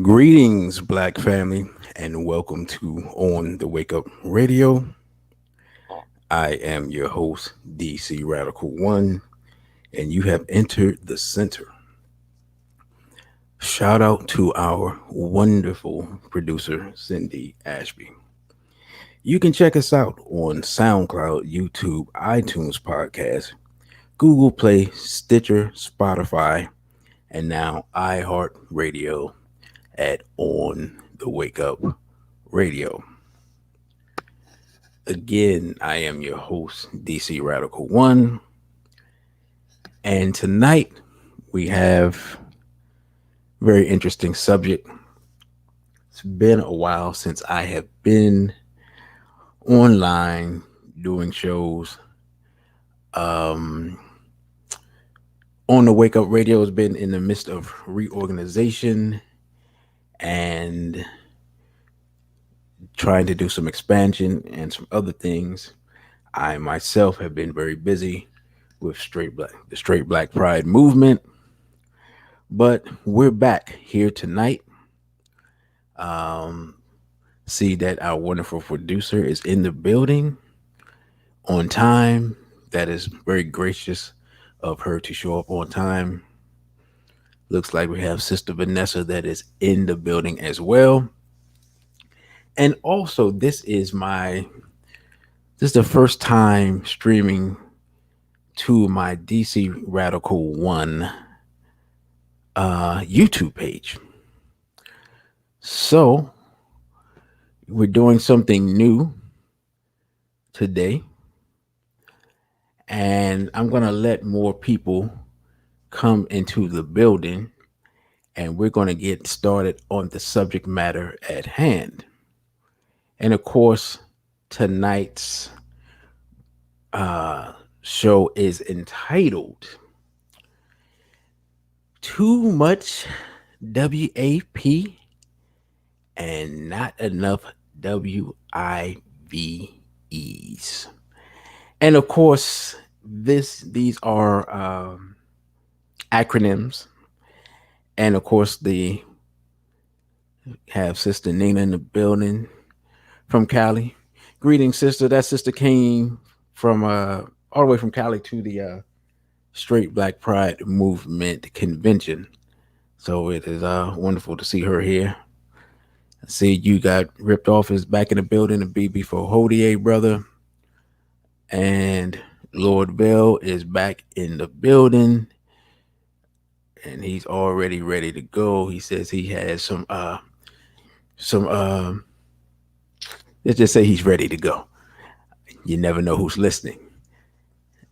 Greetings, Black family, and welcome to On the Wake Up Radio. I am your host, DC Radical One, and you have entered the center. Shout out to our wonderful producer, Cindy Ashby. You can check us out on SoundCloud, YouTube, iTunes Podcast, Google Play, Stitcher, Spotify, and now iHeartRadio at On the Wake Up Radio. Again, I am your host, DC Radical One, and tonight we have a very interesting subject. It's been a while since I have been online doing shows. Um, on the Wake Up Radio has been in the midst of reorganization and trying to do some expansion and some other things. I myself have been very busy with the straight black pride movement, but we're back here tonight. Um, See that our wonderful producer is in the building on time. That is very gracious of her to show up on time. Looks like we have Sister Vanessa that is in the building as well. And also, this is the first time streaming to my DC Radical One YouTube page. So we're doing something new today, and I'm going to let more people come into the building, and we're going to get started on the subject matter at hand. And of course, tonight's uh, show is entitled Too Much W.A.P and Not Enough W.I.V.Es. And of course, these are acronyms. And of course, they have Sister Nina in the building from Cali. Greetings, sister. That's Sister came from all the way from Cali to the Straight Black Pride Movement convention. So it is wonderful to see her here. I see you got ripped off is back in the building to be before Hodier, brother. And Lord Bell is back in the building. And he's already ready to go. He says he has some let's just say he's ready to go. You never know who's listening.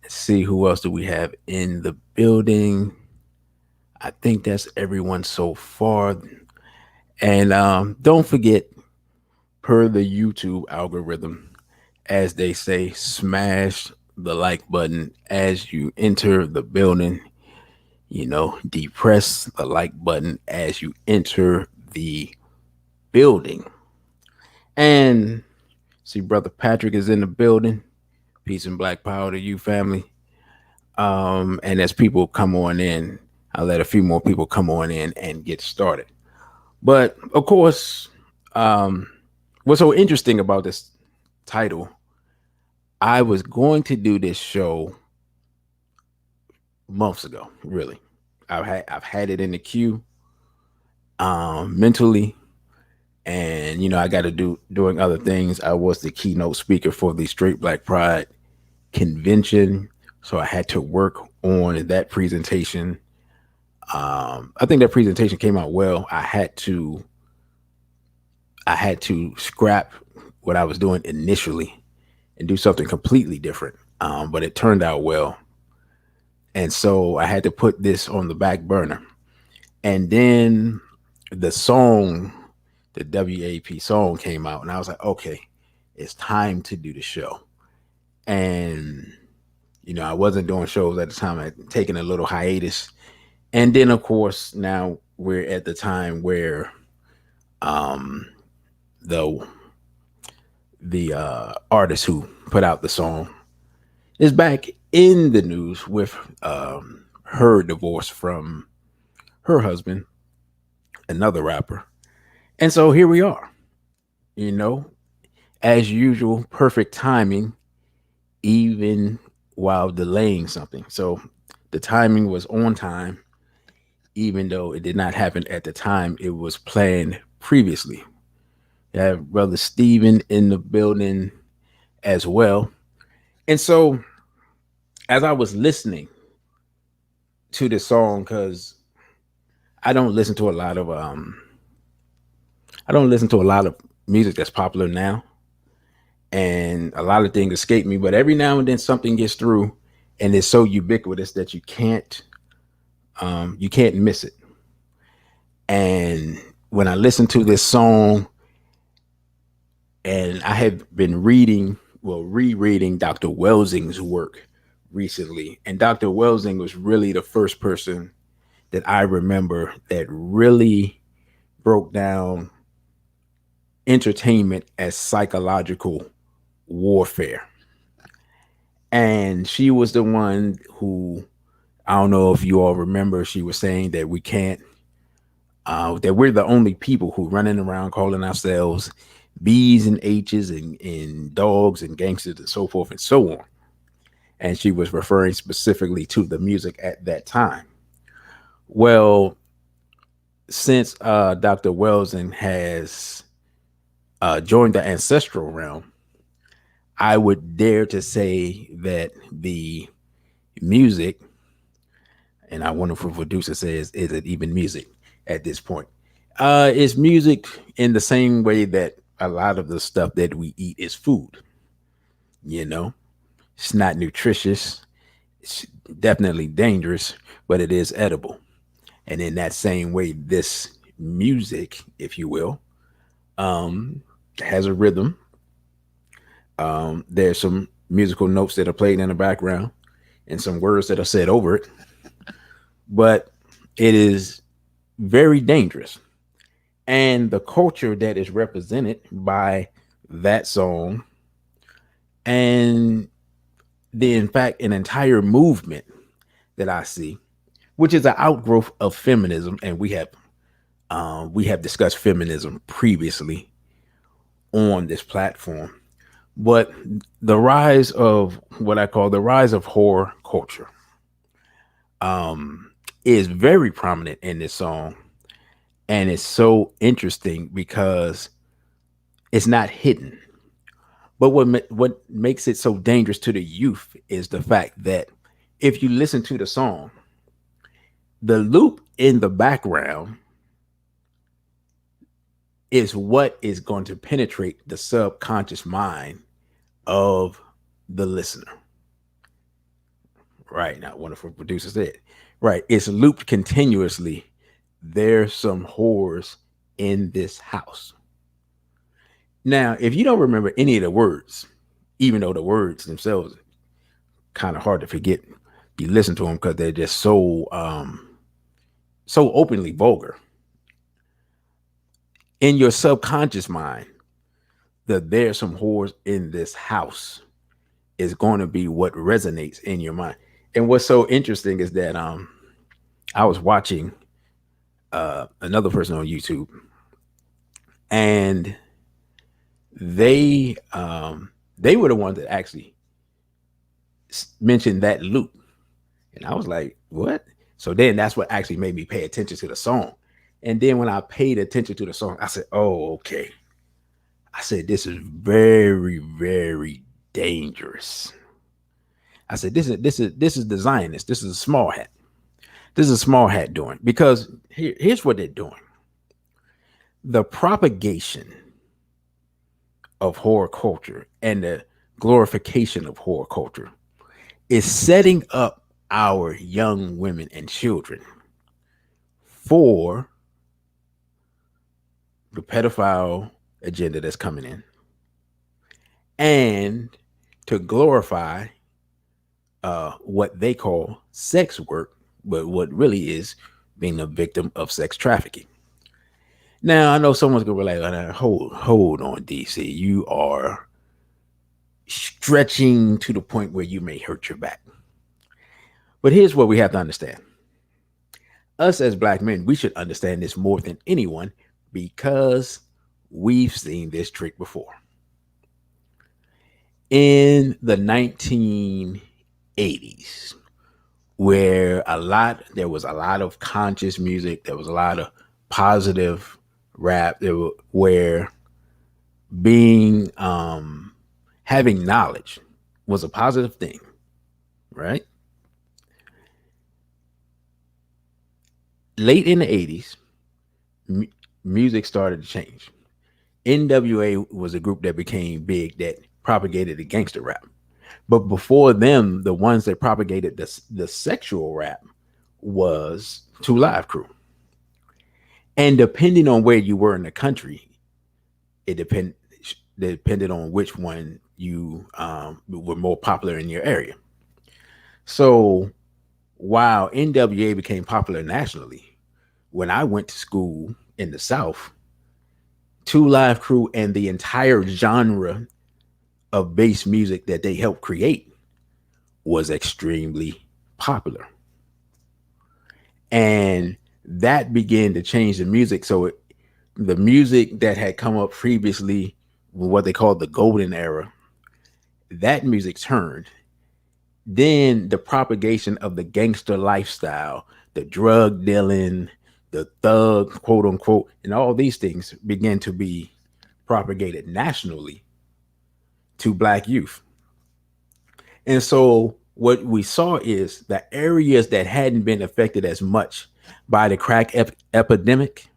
Let's see who else do we have in the building. I think that's everyone so far. And don't forget, per the YouTube algorithm, as they say, smash the like button as you enter the building. Depress the like button as you enter the building. And see, Brother Patrick is in the building. Peace and black power to you, family. And as people come on in, I'll let a few more people come on in and get started. But of course, what's so interesting about this title, I was going to do this show months ago, really. I've had it in the queue mentally, and I got to doing other things. I was the keynote speaker for the Straight Black Pride convention, so I had to work on that presentation. I think that presentation came out well. I had to scrap what I was doing initially and do something completely different. But it turned out well. And so I had to put this on the back burner. And then the song, the W.A.P song came out, and I was like, okay, it's time to do the show. And, I wasn't doing shows at the time. I'd taken a little hiatus. And then, of course, now we're at the time where um, the artist who put out the song is back in the news with her divorce from her husband, another rapper. And so here we are, you know, as usual, perfect timing, even while delaying something. So the timing was on time, even though it did not happen at the time it was planned previously. You have Brother Steven in the building as well. And so as I was listening to this song, because I don't listen to a lot of I don't listen to a lot of music that's popular now, and a lot of things escape me. But every now and then something gets through, and it's so ubiquitous that you can't miss it. And when I listen to this song, and I have been reading, well, rereading Dr. Welsing's work recently, and Dr. Welsing was really the first person that I remember that really broke down entertainment as psychological warfare. And she was the one who, I don't know if you all remember, she was saying that we can't, that we're the only people who running around calling ourselves B's and H's and dogs and gangsters and so forth and so on. And she was referring specifically to the music at that time. Well, since Dr. Welsing has joined the ancestral realm, I would dare to say that the music, and I wonder if a producer says, is it even music at this point? Is music in the same way that a lot of the stuff that we eat is food. You know, it's not nutritious, it's definitely dangerous, but it is edible. And in that same way, this music, if you will, um, has a rhythm. There's some musical notes that are played in the background and some words that are said over it, but it is very dangerous. And the culture that is represented by that song, and the in fact an entire movement that I see, which is an outgrowth of feminism, and we have discussed feminism previously on this platform. But the rise of what I call the rise of horror culture um, is very prominent in this song, and it's so interesting because it's not hidden. But what makes it so dangerous to the youth is the fact that if you listen to the song, the loop in the background is what is going to penetrate the subconscious mind of the listener. Right now, wonderful producer said, right, it's looped continuously. There's some whores in this house. Now, if you don't remember any of the words, even though the words themselves kind of hard to forget, you listen to them because they're just so openly vulgar. In your subconscious mind, that there's some whores in this house is going to be what resonates in your mind. And what's so interesting is that I was watching another person on YouTube, and they were the ones that actually mentioned that loop, and I was like, what? So then that's what actually made me pay attention to the song. And then when I paid attention to the song, I said, oh, okay. I said, this is very, very dangerous. I said, this is the Zionists. This is a small hat. This is a small hat doing, because here's what they're doing. The propagation of horror culture and the glorification of horror culture is setting up our young women and children for the pedophile agenda that's coming in, and to glorify what they call sex work, but what really is being a victim of sex trafficking. Now, I know someone's gonna be like, hold on, DC, you are stretching to the point where you may hurt your back. But here's what we have to understand: us as black men, we should understand this more than anyone, because we've seen this trick before. In the 1980s, where there was a lot of conscious music, there was a lot of positive rap, where being having knowledge was a positive thing, right? Late in the 80s, m- music started to change. NWA was a group that became big that propagated the gangster rap. But before them, the ones that propagated the sexual rap was Two Live Crew. And depending on where you were in the country, it depended on which one you were more popular in your area. So while NWA became popular nationally, when I went to school in the South, Two Live Crew and the entire genre of bass music that they helped create was extremely popular. And that began to change the music. So the music that had come up previously, what they called the golden era, that music turned. Then the propagation of the gangster lifestyle, the drug dealing, the thug, quote unquote, and all these things began to be propagated nationally to black youth. And so what we saw is the areas that hadn't been affected as much by the crack epidemic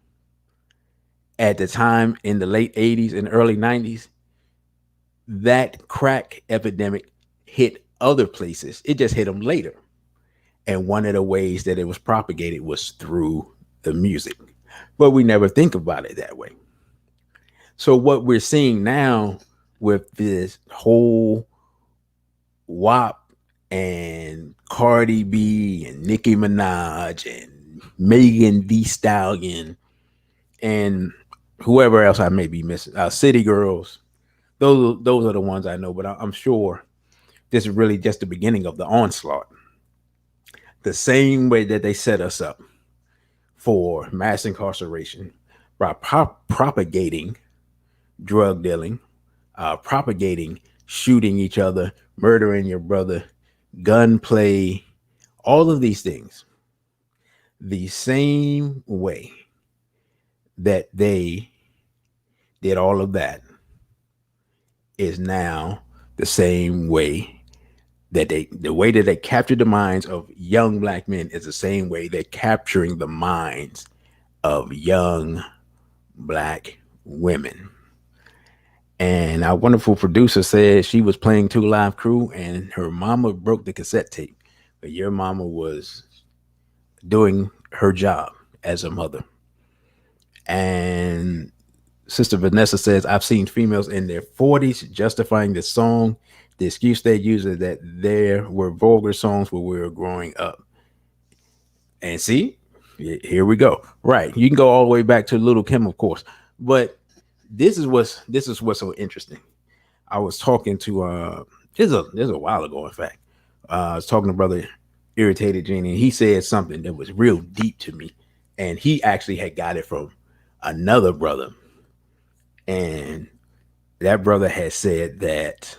at the time in the late 80s and early 90s, that crack epidemic hit other places. It just hit them later. And one of the ways that it was propagated was through the music. But we never think about it that way. So what we're seeing now with this whole W.A.P and Cardi B and Nicki Minaj and Megan Thee Stallion and whoever else I may be missing, City Girls. Those are the ones I know, but I'm sure this is really just the beginning of the onslaught. The same way that they set us up for mass incarceration by propagating drug dealing, propagating shooting each other, murdering your brother, gunplay, all of these things. The same way that they did all of that is now the same way the way that they captured the minds of young black men is the same way they're capturing the minds of young black women. And our wonderful producer said she was playing Two Live Crew and her mama broke the cassette tape. But your mama was doing her job as a mother. And Sister Vanessa says, I've seen females in their 40s justifying the song. The excuse they use is that there were vulgar songs when we were growing up. And see, here we go. Right. You can go all the way back to Little Kim, of course. But this is what's so interesting. I was talking to this is a while ago, in fact. I was talking to brother Irritated Genie, and he said something that was real deep to me. And he actually had got it from another brother. And that brother had said that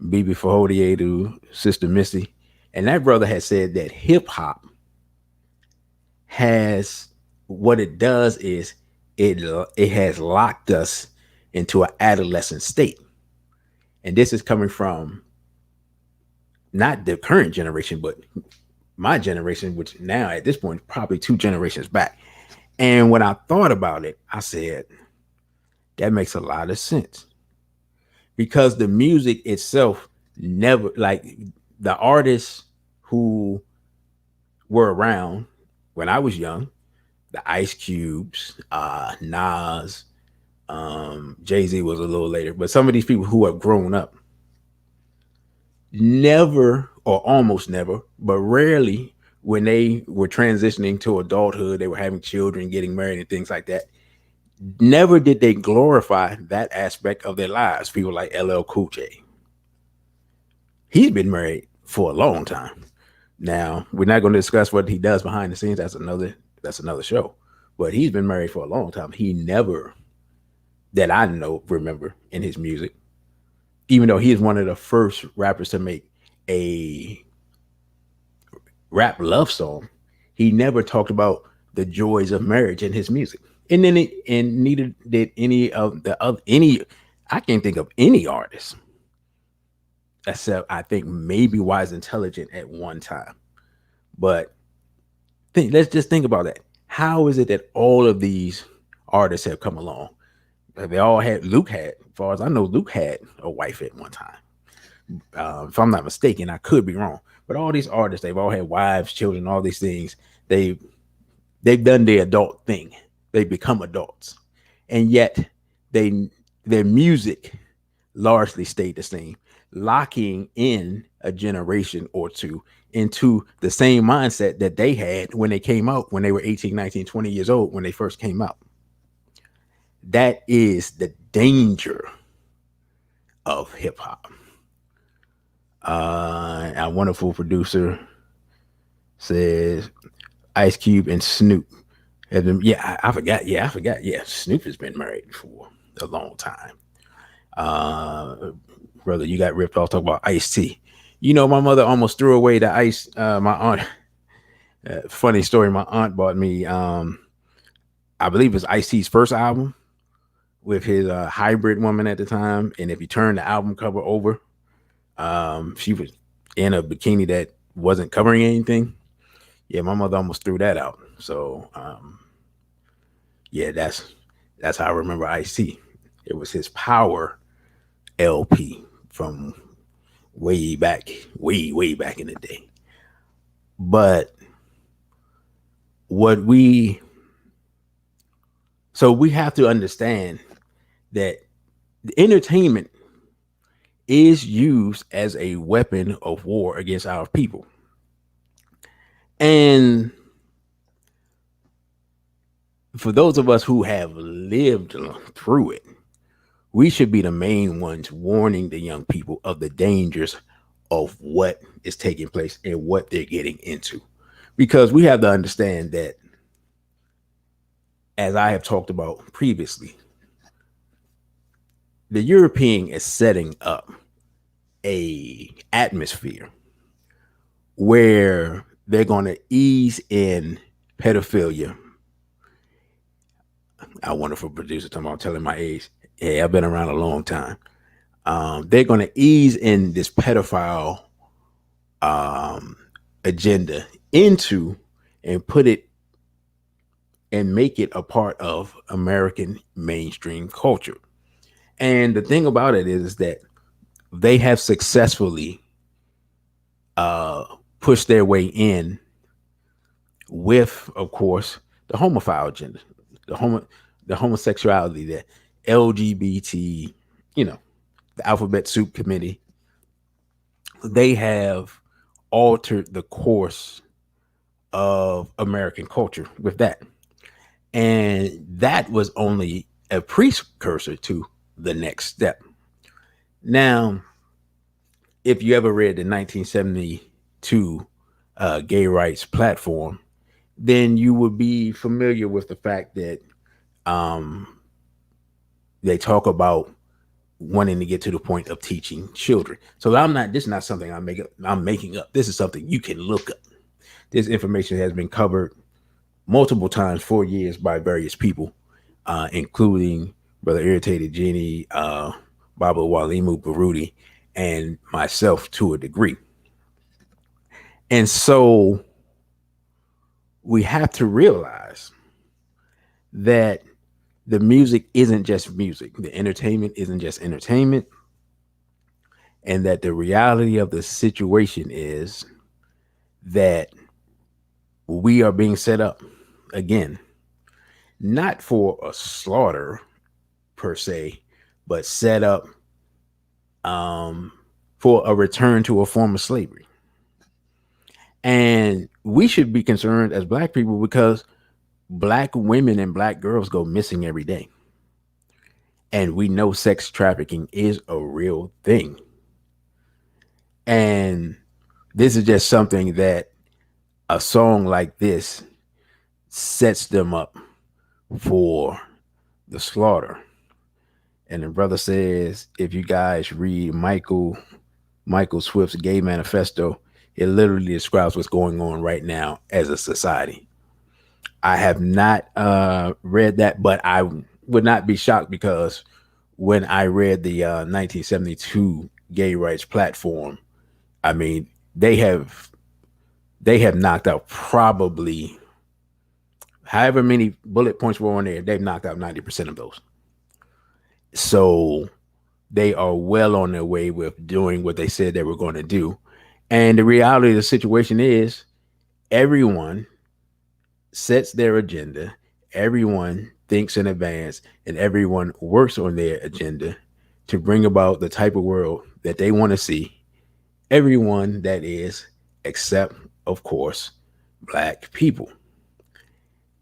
Bibi Fahodiedu, Sister Missy, and that brother had said that hip hop has what it does is it has locked us into an adolescent state. And this is coming from not the current generation, but my generation, which now at this point probably two generations back. And when I thought about it, I said that makes a lot of sense because the music itself never like the artists who were around when I was young, the Ice Cubes, Nas, Jay-Z was a little later, but some of these people who have grown up never or almost never, but rarely when they were transitioning to adulthood, they were having children, getting married, and things like that. Never did they glorify that aspect of their lives. People like LL Cool J. He's been married for a long time. Now, we're not going to discuss what he does behind the scenes. That's another show. but he's been married for a long time. He never, that I know, remember in his music, even though he is one of the first rappers to make a rap love song, he never talked about the joys of marriage in his music. And neither did any of the other any. I can't think of any artist except I think maybe Wise Intelligent at one time. But let's just think about that. How is it that all of these artists have come along? They all had Luke had, as far as I know, Luke had a wife at one time. If I'm not mistaken, I could be wrong. But all these artists, they've all had wives, children, all these things. They they've done the adult thing. They become adults, and yet they their music largely stayed the same, locking in a generation or two into the same mindset that they had when they came out, when they were 18, 19, 20 years old, when they first came out. That is the danger of hip hop. Our wonderful producer says Ice Cube and Snoop have been. Yeah, I forgot. Yeah, I forgot. Yeah, Snoop has been married for a long time. Uh, Brother, you got ripped off. Talk about Ice T. You know, my mother almost threw away the ice. My aunt. Funny story. My aunt bought me. I believe it's Ice T's first album with his hybrid woman at the time. And if you turn the album cover over, she was in a bikini that wasn't covering anything. Yeah, my mother almost threw that out. So yeah, that's how I remember Ice T. It was his Power LP from way back, way back in the day. But what we so we have to understand that the entertainment is used as a weapon of war against our people. And for those of us who have lived through it, we should be the main ones warning the young people of the dangers of what is taking place and what they're getting into. Because we have to understand that, as I have talked about previously, the European is setting up a atmosphere where they're going to ease in pedophilia. Our wonderful producer talking about telling my age. Yeah, I've been around a long time. They're going to ease in this pedophile um, agenda into and put it and make it a part of American mainstream culture. And the thing about it is that they have successfully pushed their way in with, of course, the homophile agenda, the the homosexuality, the LGBT, you know, the Alphabet Soup Committee. They have altered the course of American culture with that. And that was only a precursor to the next step. Now, if you ever read the 1972 gay rights platform, then you would be familiar with the fact that um, they talk about wanting to get to the point of teaching children. So this is not something I'm making up. This is something you can look up. This information has been covered multiple times for years by various people, including Brother Irritated Genie, Baba Walimu Baruti, and myself to a degree. And so we have to realize that the music isn't just music, the entertainment isn't just entertainment, and that the reality of the situation is that we are being set up again, not for a slaughter per se, but set up um, for a return to a form of slavery. And we should be concerned as Black people because Black women and Black girls go missing every day. And we know sex trafficking is a real thing. And this is just something that a song like this sets them up for the slaughter. And the brother says, if you guys read Michael Swift's Gay Manifesto, it literally describes what's going on right now as a society. I have not read that, but I would not be shocked because when I read the 1972 gay rights platform, I mean they have knocked out probably however many bullet points were on there. They've knocked out 90% of those. So they are well on their way with doing what they said they were going to do. And the reality of the situation is everyone sets their agenda, everyone thinks in advance, and everyone works on their agenda to bring about the type of world that they want to see. Everyone that is, except, of course, black people.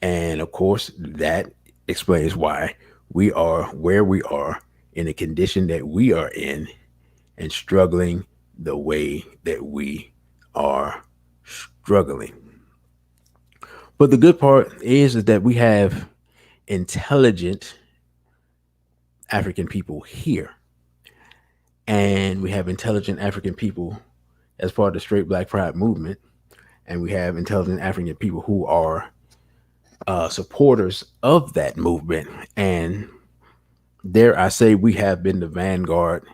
And of course, that explains why we are where we are in the condition that we are in and struggling the way that we are struggling. But the good part is that we have intelligent African people here. And we have intelligent African people as part of the straight black pride movement. And we have intelligent African people who are supporters of that movement. And dare I say, we have been the vanguard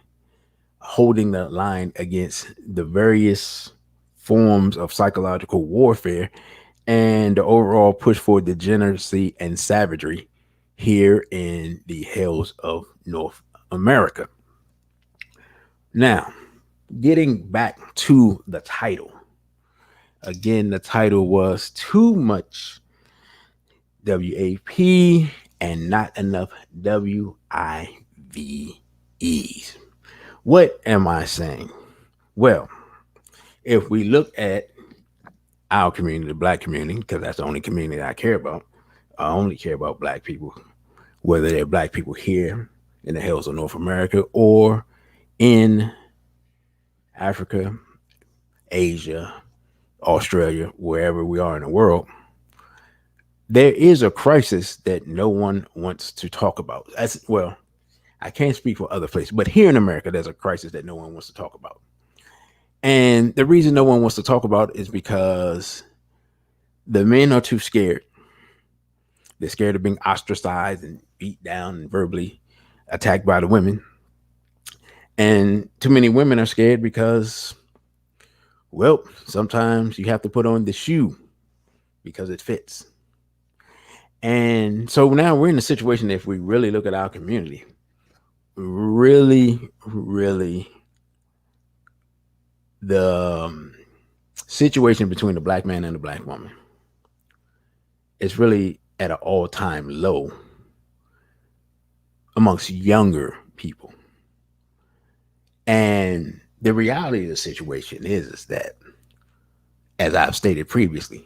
holding the line against the various forms of psychological warfare and the overall push for degeneracy and savagery here in the hills of North America. Now, getting back to the title. Again, the title was Too Much W.A.P and Not Enough W.I.V.Es. What am I saying? Well, if we look at our community, the black community, because that's the only community I care about, I only care about black people, whether they're black people here in the hills of North America or in Africa, Asia, Australia, wherever we are in the world, there is a crisis that no one wants to talk about. As well, I can't speak for other places, but here in America, there's a crisis that no one wants to talk about. And the reason no one wants to talk about it is because the men are too scared. They're scared of being ostracized and beat down and verbally attacked by the women. And too many women are scared because, well, sometimes you have to put on the shoe because it fits. And so now we're in a situation that if we really look at our community, really, the situation between the black man and the black woman is really at an all-time low amongst younger people. And the reality of the situation is that, as I've stated previously,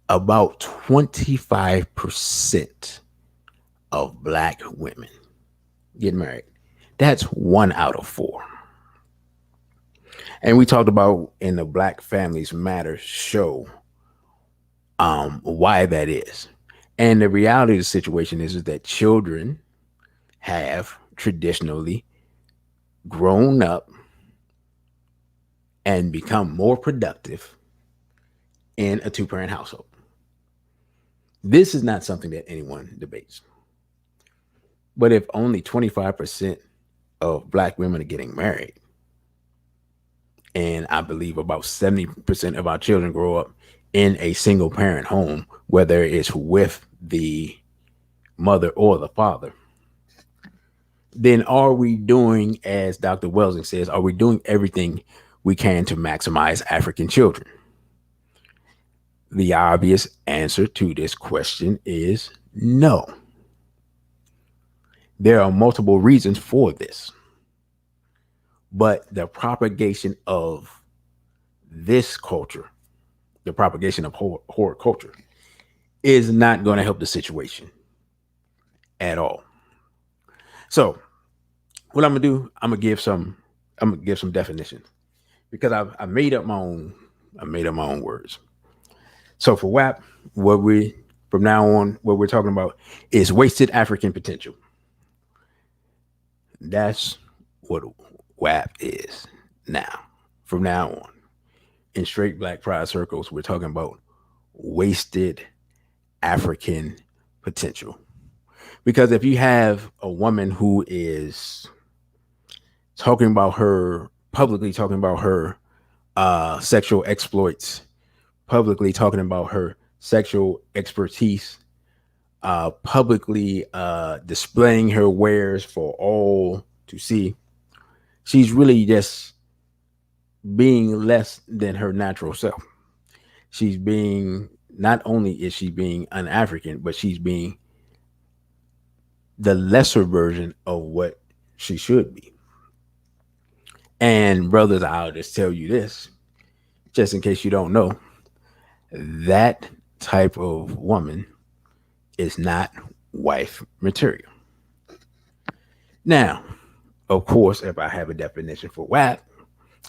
about 25% of black women get married. That's 1 out of 4. And we talked about in the Black Families Matter show why that is. And the reality of the situation is that children have traditionally grown up and become more productive in a two-parent household. This is not something that anyone debates. But if only 25% of black women are getting married, and I believe about 70% of our children grow up in a single parent home, whether it's with the mother or the father, then are we doing, as Dr. Welsing says, are we doing everything we can to maximize African children? The obvious answer to this question is no. There are multiple reasons for this, but the propagation of this culture, the propagation of horror culture, is not going to help the situation at all. So, what I'm gonna do, I'm gonna give some definitions because I made up my own, I made up my own words. So for WAP, what we from now on, what we're talking about is wasted African potential. That's what W.A.P is now. From now on, in straight Black Pride circles, we're talking about wasted African potential. Because if you have a woman who is talking about her publicly talking about her sexual exploits, publicly talking about her sexual expertise, publicly displaying her wares for all to see, she's really just being less than her natural self. She's being, not only is she being un-African, but she's being the lesser version of what she should be. And brothers, I'll just tell you this, just in case you don't know, that type of woman is not wife material. Now, of course, if I have a definition for W.A.P,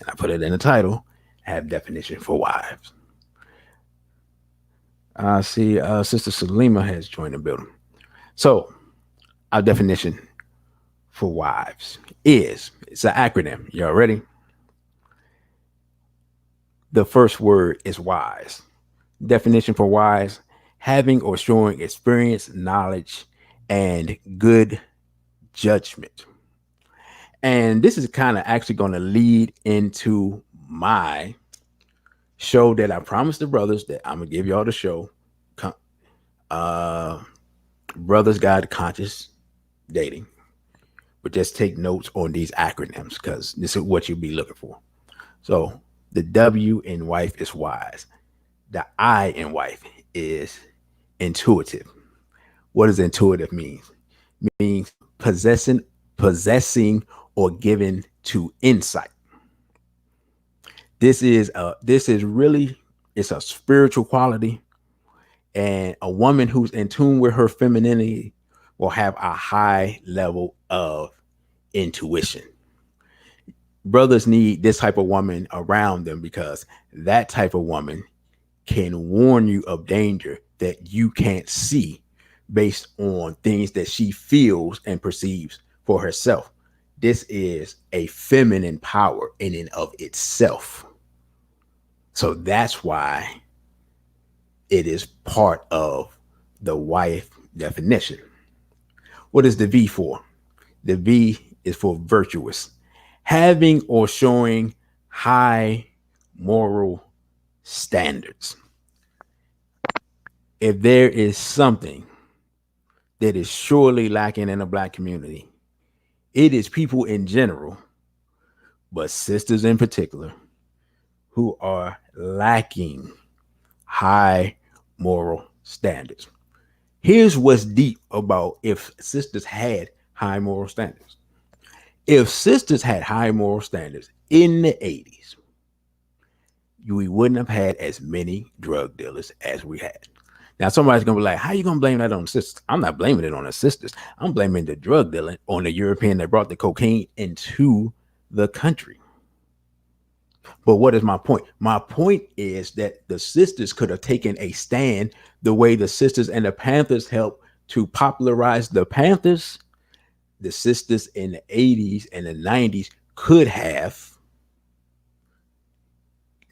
and I put it in the title, I have definition for wives. I see Sister Salima has joined the building. So our definition for wives is, it's an acronym. Y'all ready? The first word is wise. Definition for wise: having or showing experience, knowledge, and good judgment. And this is kind of actually going to lead into my show that I promised the brothers that I'm gonna give y'all the show. Uh, Brothers Guide to Conscious Dating. But just take notes on these acronyms because this is what you'll be looking for. So the W in wife is wise. The I in wife is intuitive. What does intuitive mean? It means possessing or given to insight. This is really, it's a spiritual quality, and a woman who's in tune with her femininity will have a high level of intuition. Brothers need this type of woman around them because that type of woman can warn you of danger that you can't see based on things that she feels and perceives for herself. This is a feminine power in and of itself. So that's why it is part of the wife definition. What is the V for? The V is for virtuous, having or showing high moral standards. If there is something that is surely lacking in the Black community, it is people in general, but sisters in particular, who are lacking high moral standards. Here's what's deep about if sisters had high moral standards. If sisters had high moral standards in the 80s, we wouldn't have had as many drug dealers as we had. Now, somebody's going to be like, how are you going to blame that on the sisters? I'm not blaming it on the sisters. I'm blaming the drug dealing on the European that brought the cocaine into the country. But what is my point? My point is that the sisters could have taken a stand the way the sisters and the Panthers helped to popularize the Panthers. The sisters in the 80s and the 90s could have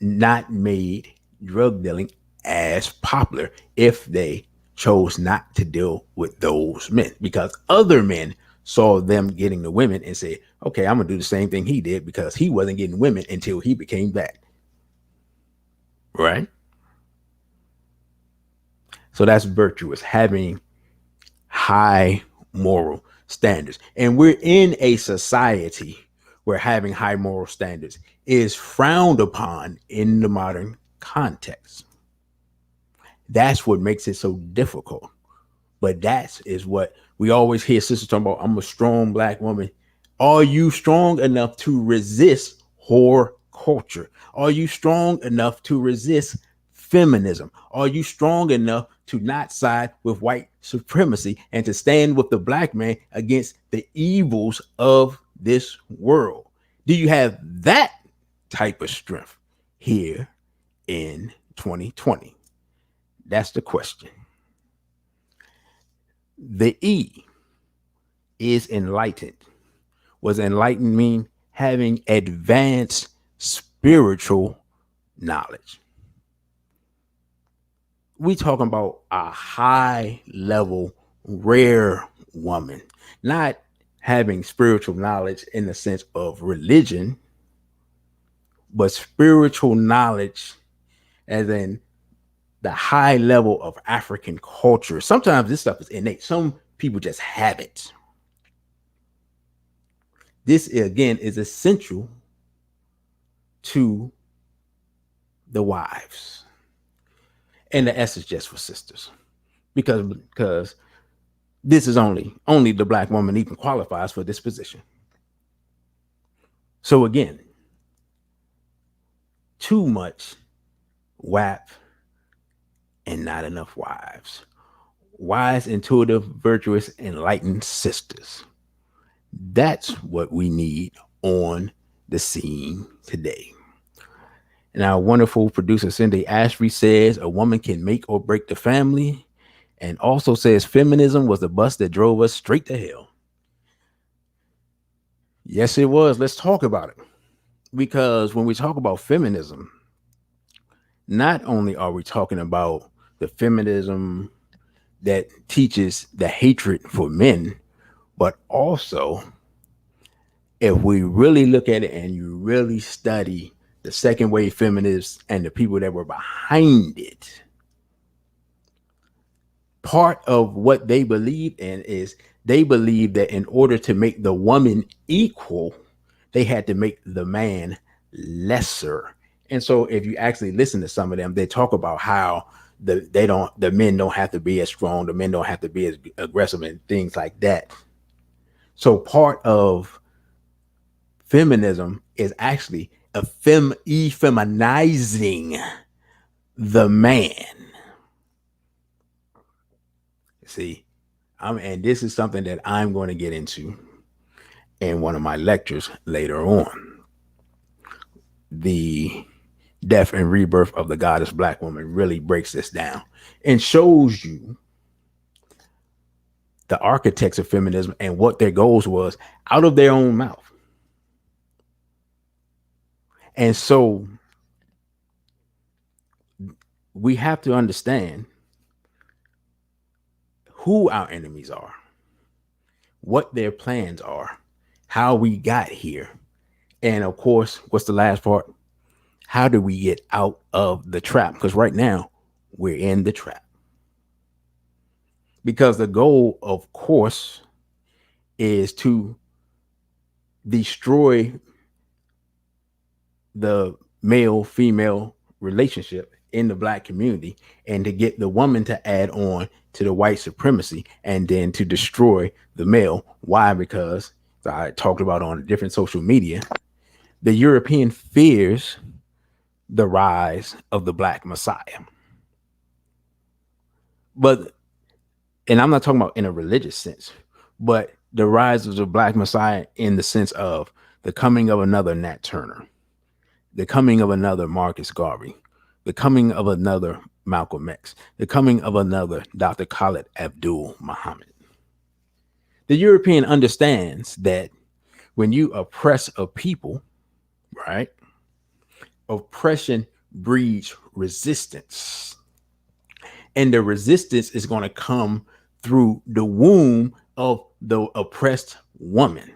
not made drug dealing as popular if they chose not to deal with those men, because other men saw them getting the women and said, okay, I'm gonna do the same thing he did because he wasn't getting women until he became that. Right? So that's virtuous, having high moral standards. And we're in a society where having high moral standards is frowned upon in the modern context. That's what makes it so difficult. But that is what we always hear sisters talking about. I'm a strong Black woman. Are you strong enough to resist whore culture? Are you strong enough to resist feminism? Are you strong enough to not side with white supremacy and to stand with the Black man against the evils of this world? Do you have that type of strength here in 2020? That's the question. The E is enlightened. Was enlightened mean having advanced spiritual knowledge. We talking about a high level, rare woman, not having spiritual knowledge in the sense of religion, but spiritual knowledge as in the high level of African culture. Sometimes this stuff is innate. Some people just have it. This again is essential to the wives. And the S is just for sisters. Because this is only the black woman even qualifies for this position. So again, too much WAP and not enough wives. Wise, intuitive, virtuous, enlightened sisters. That's what we need on the scene today. And our wonderful producer Cindy Ashby says a woman can make or break the family, and also says feminism was the bus that drove us straight to hell. Yes, it was. Let's talk about it. Because when we talk about feminism, not only are we talking about the feminism that teaches the hatred for men, but also if we really look at it and you really study the second wave feminists and the people that were behind it, part of what they believed in is they believed that in order to make the woman equal, they had to make the man lesser. And so if you actually listen to some of them, they talk about how the men don't have to be as strong, the men don't have to be as aggressive and things like that. So part of feminism is actually effeminizing the man. See, and this is something that I'm going to get into in one of my lectures later on. The death and rebirth of the goddess black woman really breaks this down and shows you the architects of feminism and what their goals was out of their own mouth. And so we have to understand who our enemies are, what their plans are, how we got here. And of course, what's the last part? How do we get out of the trap? Because right now we're in the trap. Because the goal, of course, is to destroy the male female relationship in the black community and to get the woman to add on to the white supremacy and then to destroy the male. Why? Because I talked about on different social media, the European fears the rise of the black messiah. But, and I'm not talking about in a religious sense, but the rise of the black messiah in the sense of the coming of another Nat Turner, the coming of another Marcus Garvey, the coming of another Malcolm X, the coming of another Dr. Khalid Abdul Muhammad. The European understands that when you oppress a people, right, oppression breeds resistance. And the resistance is going to come through the womb of the oppressed woman.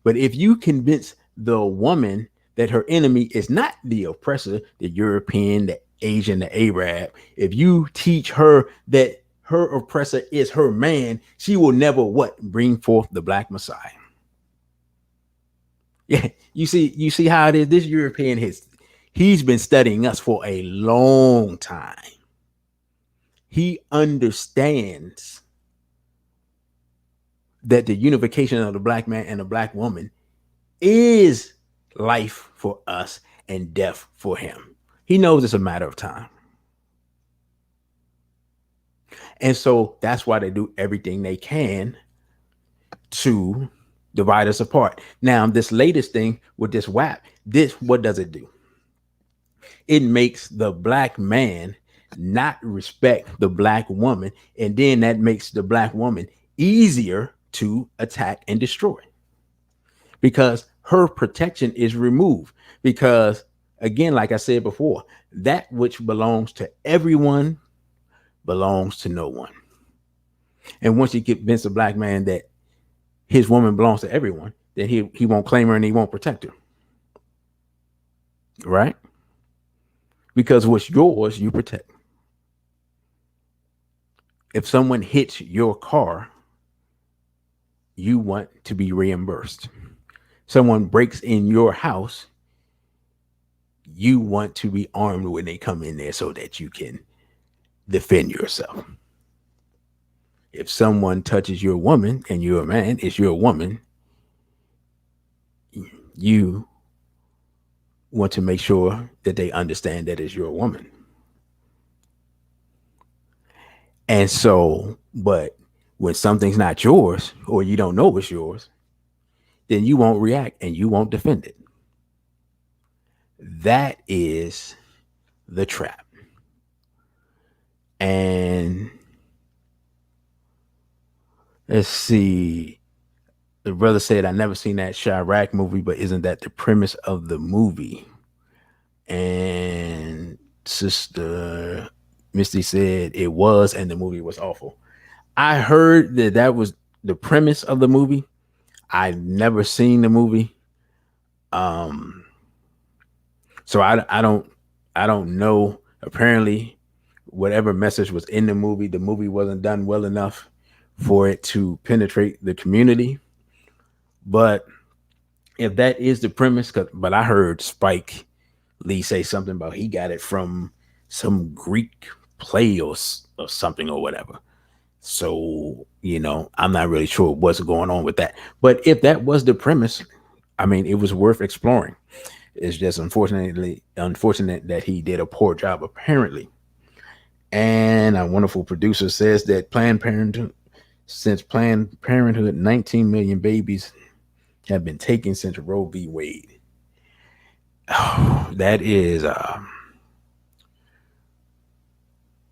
But if you convince the woman that her enemy is not the oppressor, the European, the Asian, the Arab, if you teach her that her oppressor is her man, she will never what? Bring forth the black messiah. Yeah, you see how it is. This European he's been studying us for a long time. He understands that the unification of the black man and the black woman is life for us and death for him. He knows it's a matter of time. And so that's why they do everything they can to divide us apart. Now, this latest thing with this WAP, what does it do? It makes the black man not respect the black woman, and then that makes the black woman easier to attack and destroy because her protection is removed. Because again, like I said before, that which belongs to everyone belongs to no one. And once you convince a black man that his woman belongs to everyone, then he won't claim her and he won't protect her, right? Because what's yours, you protect. If someone hits your car, you want to be reimbursed. Someone breaks in your house, you want to be armed when they come in there so that you can defend yourself. If someone touches your woman and you're a man, it's your woman, you want to make sure that they understand that it's your woman. And so, but when something's not yours or you don't know it's yours, then you won't react and you won't defend it. That is the trap. And let's see. The brother said, I never seen that Chirac movie, but isn't that the premise of the movie? And Sister Misty said it was, and the movie was awful. I heard that that was the premise of the movie. I've never seen the movie. Um, so I don't know. Apparently, whatever message was in the movie wasn't done well enough for it to penetrate the community. But if that is the premise, but I heard Spike Lee say something about he got it from some Greek play or something or whatever. So, I'm not really sure what's going on with that. But if that was the premise, I mean, it was worth exploring. It's just unfortunate that he did a poor job, apparently. And a wonderful producer says that Planned Parenthood, 19 million babies have been taken since Roe v. Wade. Oh, that is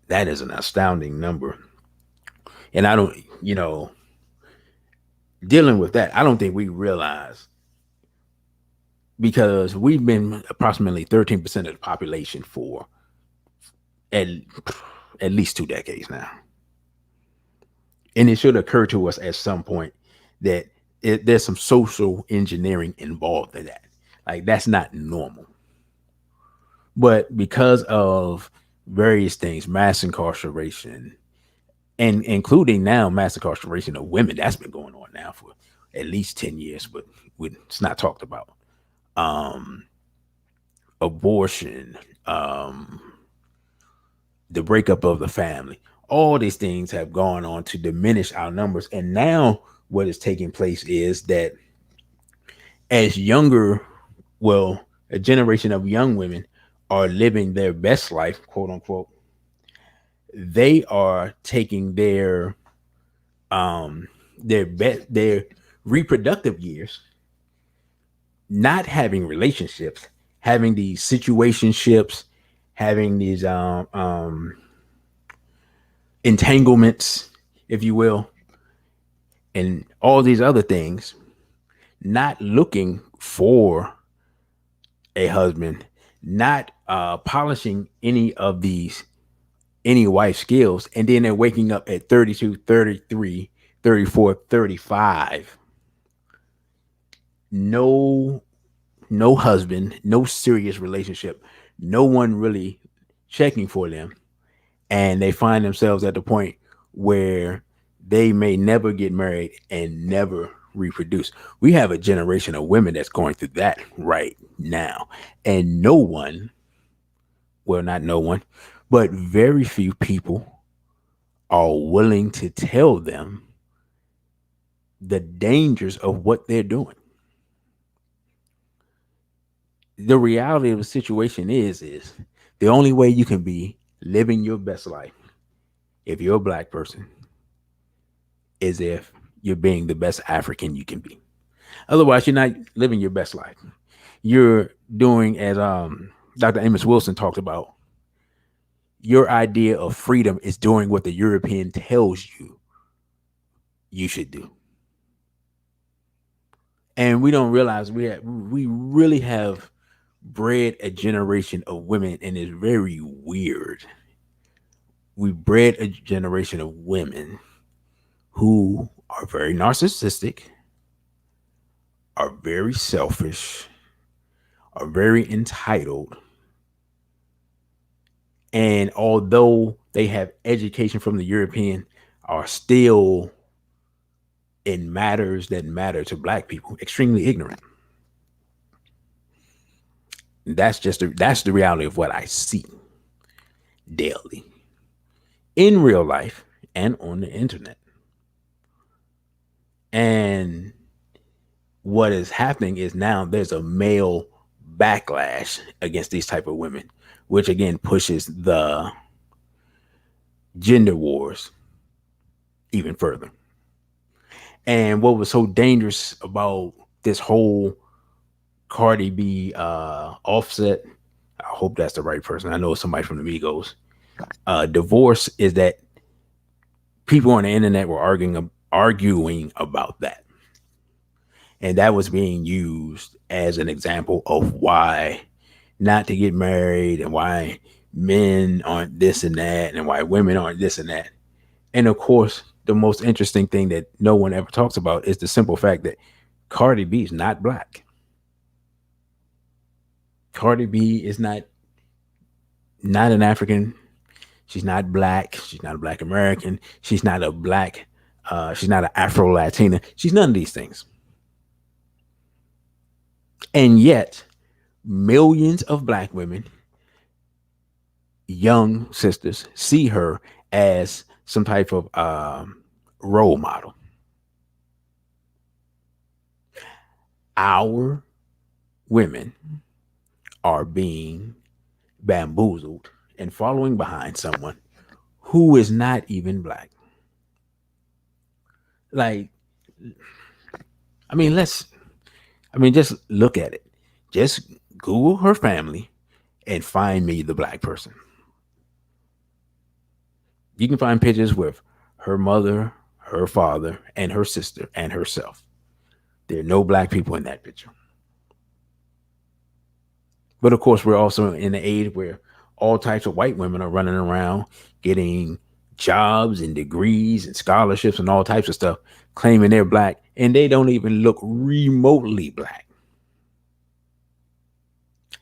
an astounding number. And I don't, dealing with that, I don't think we realize because we've been approximately 13% of the population for at, at least 2 decades now. And it should occur to us at some point that there's some social engineering involved in that. Like, that's not normal. But because of various things, mass incarceration, and including now mass incarceration of women, that's been going on now for at least 10 years, but it's not talked about. Um, Abortion, the breakup of the family, all these things have gone on to diminish our numbers. And now what is taking place is that as younger, well, a generation of young women are living their best life, quote unquote, they are taking their reproductive years not having relationships, having these situationships, having these entanglements, if you will, and all these other things, not looking for a husband, not polishing any wife skills, and then they're waking up at 32, 33, 34, 35. No, no husband, no serious relationship, no one really checking for them. And they find themselves at the point where they may never get married and never reproduce. We have a generation of women that's going through that right now. And no one, well, not no one, but very few people are willing to tell them the dangers of what they're doing. The reality of the situation is the only way you can be living your best life if you're a black person is if you're being the best African you can be. Otherwise, you're not living your best life. You're doing as Dr. Amos Wilson talked about. your idea of freedom is doing what the European tells you should do. And we don't realize we really have bred a generation of women, and it's very weird. We bred a generation of women who are very narcissistic, are very selfish, are very entitled, and although they have education from the European, are still in matters that matter to black people extremely ignorant. That's the reality of what I see daily in real life and on the internet. And what is happening is now there's a male backlash against these type of women, which again pushes the gender wars even further. And what was so dangerous about this whole Cardi B offset, I hope that's the right person. I know it's somebody from the Migos. Divorce is that people on the internet were arguing about that. And that was being used as an example of why not to get married and why men aren't this and that and why women aren't this and that. And of course, the most interesting thing that no one ever talks about is the simple fact that Cardi B is not black. Cardi B is not an African. She's not black. She's not a black American. She's not a black. She's not an Afro Latina. She's none of these things. And yet, millions of black women, young sisters, see her as some type of role model. Our women are being bamboozled and following behind someone who is not even black. Like, just look at it. Just Google her family and find me the black person. You can find pictures with her mother, her father, and her sister and herself. There are no black people in that picture. But of course, we're also in the age where all types of white women are running around getting jobs and degrees and scholarships and all types of stuff, claiming they're black, and they don't even look remotely black.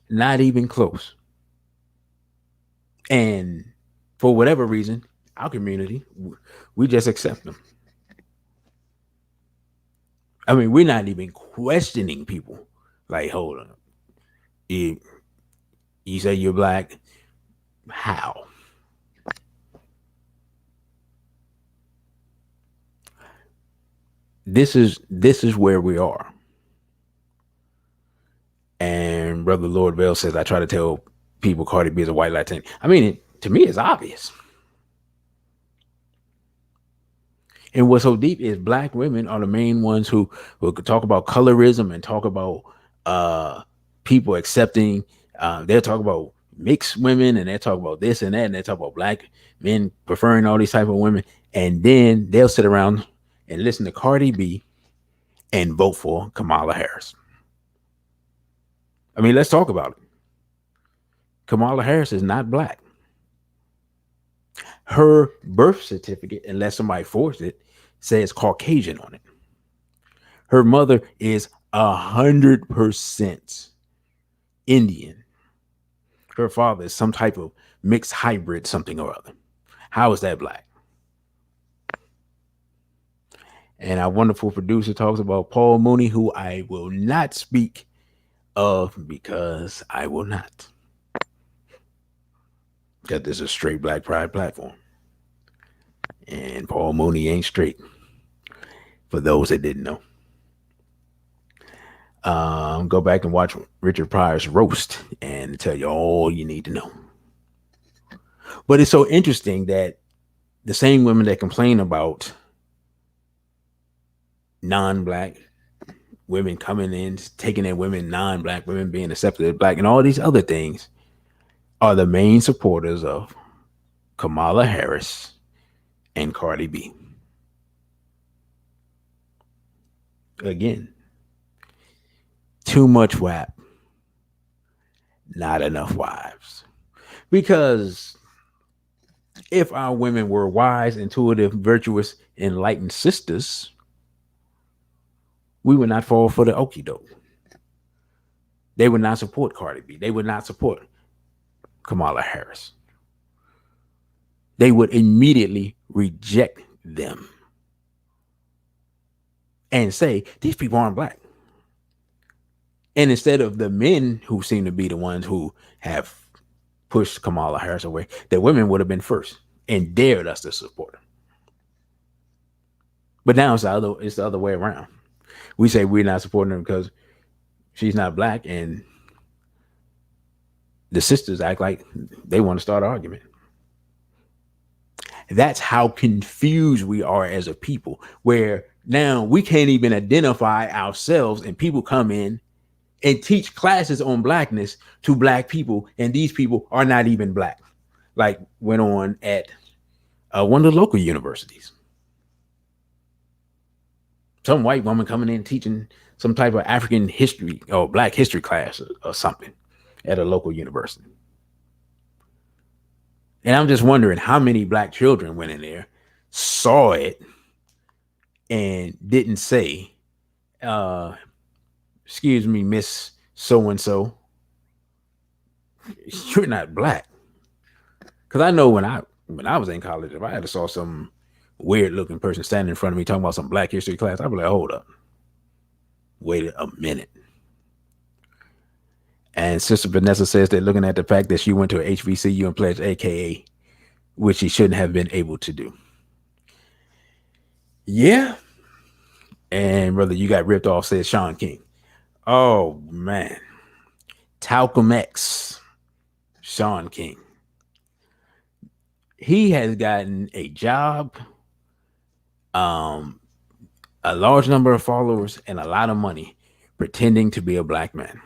Not even close. And for whatever reason, our community, we just accept them. We're not even questioning people. Like, hold on. You, you say you're black. How? This is where we are. And Brother Lord Bell says I try to tell people Cardi B is a white Latin. To me, it's obvious. And what's so deep is black women are the main ones who talk about colorism and talk about people accepting. They'll talk about mixed women and they'll talk about this and that and they'll talk about black men preferring all these type of women. And then they'll sit around and listen to Cardi B and vote for Kamala Harris. Let's talk about it. Kamala Harris is not black. Her birth certificate, unless somebody forced it, says Caucasian on it. Her mother is 100% Indian. Her father is some type of mixed hybrid something or other. How is that black? And our wonderful producer talks about Paul Mooney, who I will not speak of because I will not. Because this is a straight black pride platform. And Paul Mooney ain't straight. For those that didn't know. Go back and watch Richard Pryor's roast and tell you all you need to know. But it's so interesting that the same women that complain about non-black women coming in, taking their women, non-black women being accepted as black, and all these other things are the main supporters of Kamala Harris and Cardi B. Again, too much WAP, not enough wives. Because if our women were wise, intuitive, virtuous, enlightened sisters, we would not fall for the okie doke. They would not support Cardi B. They would not support Kamala Harris. They would immediately reject them and say, these people aren't black. And instead of the men who seem to be the ones who have pushed Kamala Harris away, the women would have been first and dared us to support her. But now it's the other way around. We say we're not supporting her because she's not black, and the sisters act like they want to start an argument. That's how confused we are as a people, where now we can't even identify ourselves, and people come in and teach classes on blackness to black people, and these people are not even black. Like went on at one of the local universities. Some white woman coming in teaching some type of African history or black history class or something at a local university. And I'm just wondering how many black children went in there, saw it, and didn't say, excuse me, Miss So and so, you're not black. Because I know when I was in college, if I had to saw some weird looking person standing in front of me talking about some black history class, I'd be like, hold up. Wait a minute. And Sister Vanessa says they're looking at the fact that she went to a HBCU and pledged AKA, which she shouldn't have been able to do. Yeah. And brother, you got ripped off, says Sean King. Oh man. Talcum X, Sean King. He has gotten a job, a large number of followers, and a lot of money pretending to be a black man.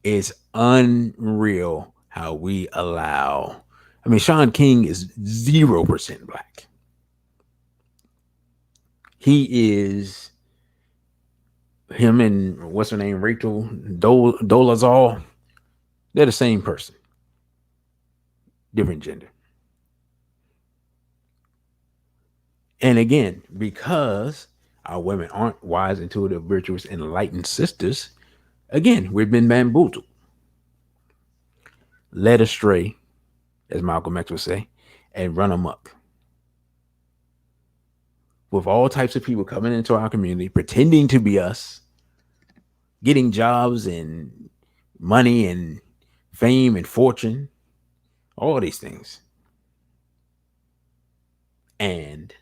It's unreal how we allow. I mean, Sean King is 0% black. He is him and what's her name, Rachel Dolezal. They're the same person, different gender. And again, because our women aren't wise, intuitive, virtuous, enlightened sisters, again, we've been bamboozled, led astray, as Malcolm X would say, and run amok. With all types of people coming into our community, pretending to be us, getting jobs and money and fame and fortune, all these things. And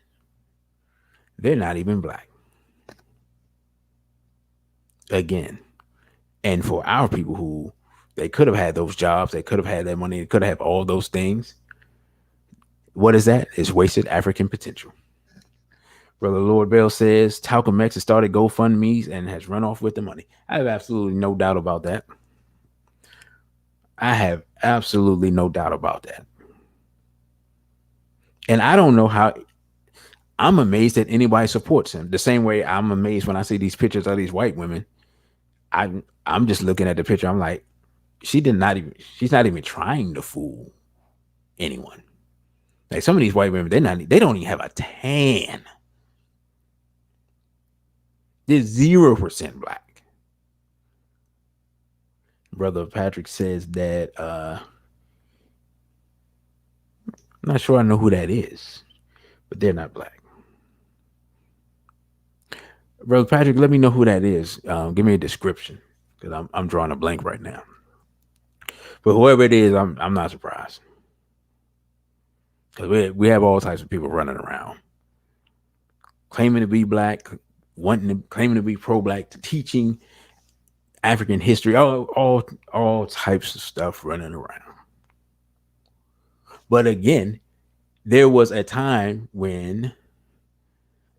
they're not even black. Again. And for our people who they could have had those jobs, they could have had that money, they could have all those things. What is that? It's wasted African potential. Brother Lord Bell says Talcum X has started GoFundMe's and has run off with the money. I have absolutely no doubt about that. I have absolutely no doubt about that. And I don't know how. I'm amazed that anybody supports him. The same way I'm amazed when I see these pictures of these white women. I'm just looking at the picture. I'm like, she's not even trying to fool anyone. Like some of these white women, they don't even have a tan. They're 0% black. Brother Patrick says that I'm not sure I know who that is, but they're not black. Brother Patrick, let me know who that is. Give me a description because I'm drawing a blank right now. But whoever it is, I'm not surprised because we have all types of people running around claiming to be black, claiming to be pro-black, teaching African history, all types of stuff running around. But again, there was a time when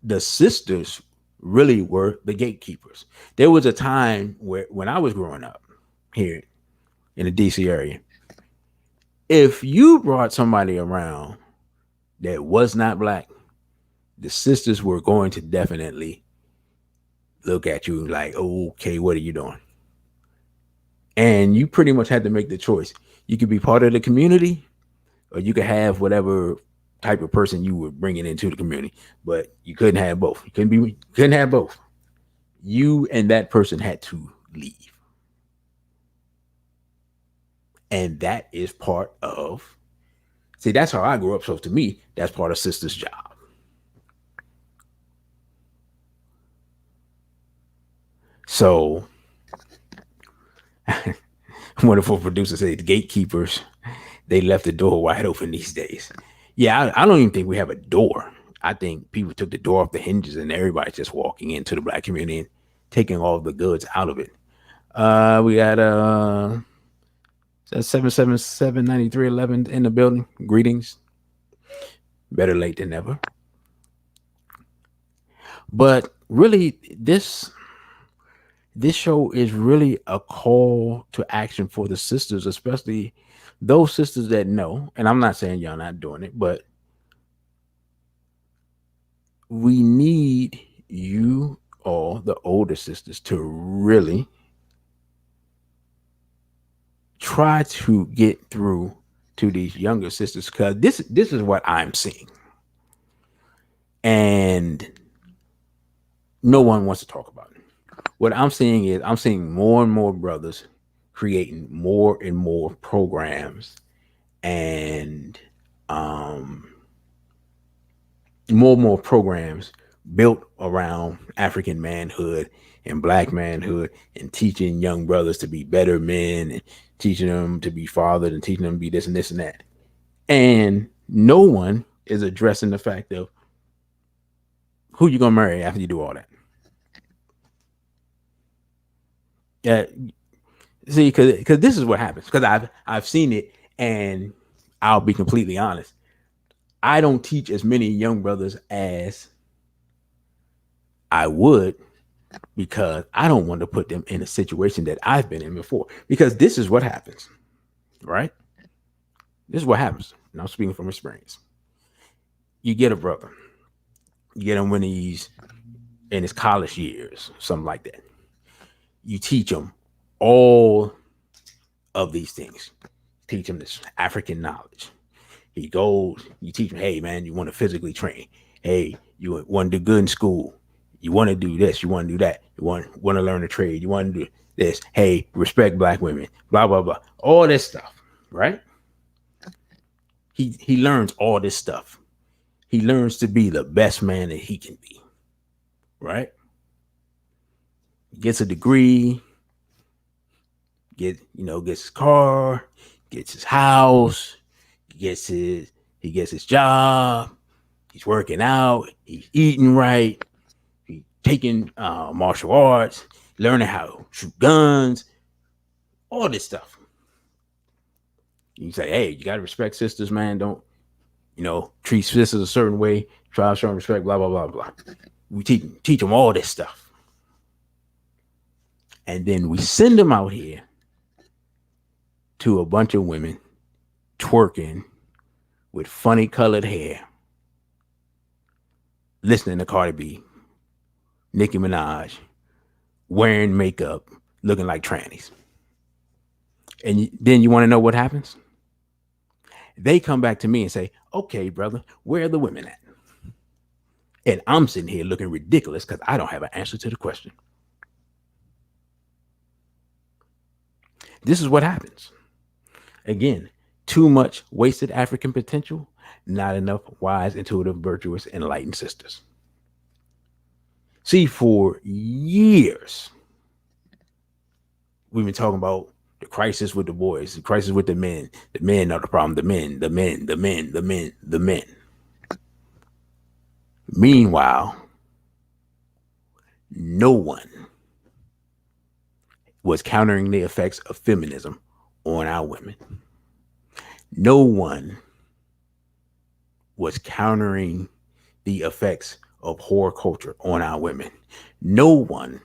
the sisters really were the gatekeepers. There was a time when I was growing up here in the DC area, If you brought somebody around that was not black, the sisters were going to definitely look at you like, oh, okay, what are you doing? And you pretty much had to make the choice. You could be part of the community, or you could have whatever type of person you were bringing into the community. But you couldn't have both. You couldn't have both. You and that person had to leave, and that is part of. See, that's how I grew up. So to me, that's part of sister's job. So, wonderful producer said, gatekeepers, they left the door wide open these days. Yeah, I don't even think we have a door. I think people took the door off the hinges and everybody's just walking into the black community and taking all the goods out of it. We got 7779311 in the building. Greetings. Better late than never. But really, this show is really a call to action for the sisters, especially those sisters that know. And I'm not saying y'all not doing it, but we need you all, the older sisters, to really try to get through to these younger sisters, because this is what I'm seeing, and no one wants to talk about it. What I'm seeing is I'm seeing more and more brothers creating more and more programs and um, more and more programs built around African manhood and black manhood, and teaching young brothers to be better men, and teaching them to be fathered, and teaching them to be this and this and that. And no one is addressing the fact of who you gonna marry after you do all that. Yeah, see, because this is what happens. Because I've seen it, and I'll be completely honest. I don't teach as many young brothers as I would, because I don't want to put them in a situation that I've been in before. Because this is what happens, right? This is what happens. And I'm speaking from experience. You get a brother, you get him when he's in his college years, something like that. You teach him all of these things. Teach him this African knowledge. He goes, you teach him, hey man, you want to physically train. Hey, you want to do good in school. You want to do this, you want to do that. You want to learn a trade. You want to do this. Hey, respect black women. Blah blah blah. All this stuff, right? He learns all this stuff. He learns to be the best man that he can be, right? He gets a degree, gets his car, gets his house, gets his he gets his job, he's working out, he's eating right, he's taking martial arts, learning how to shoot guns, all this stuff. You say, hey, you gotta respect sisters, man. Don't treat sisters a certain way, try to show them respect, blah blah blah blah. We teach them all this stuff, and then we send them out here to a bunch of women twerking with funny colored hair, listening to Cardi B, Nicki Minaj, wearing makeup, looking like trannies. And then you want to know what happens? They come back to me and say, okay, brother, where are the women at? And I'm sitting here looking ridiculous because I don't have an answer to the question. This is what happens. Again, too much wasted African potential, not enough wise, intuitive, virtuous, enlightened sisters. See, for years, we've been talking about the crisis with the boys, the crisis with the men. The men are the problem. The men, the men, the men, the men, the men. Meanwhile, no one was countering the effects of feminism on our women. No one was countering the effects of horror culture on our women. No one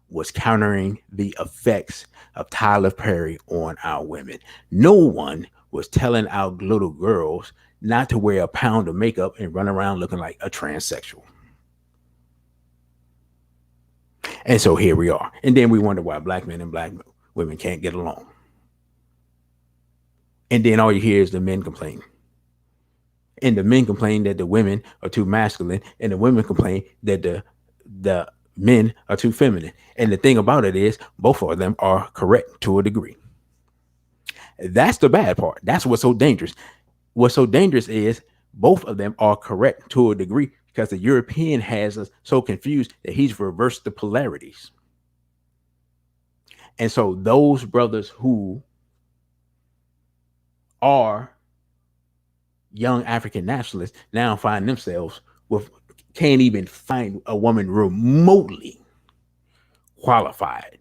was countering the effects of Tyler Perry on our women. No one was telling our little girls not to wear a pound of makeup and run around looking like a transsexual. And so here we are. And then we wonder why black men and black women can't get along. And then all you hear is the men complain. And the men complain that the women are too masculine, and the women complain that the men are too feminine. And the thing about it is, both of them are correct to a degree. That's the bad part. That's what's so dangerous. What's so dangerous is both of them are correct to a degree because the European has us so confused that he's reversed the polarities. And so those brothers who are young African nationalists now find themselves with can't even find a woman remotely qualified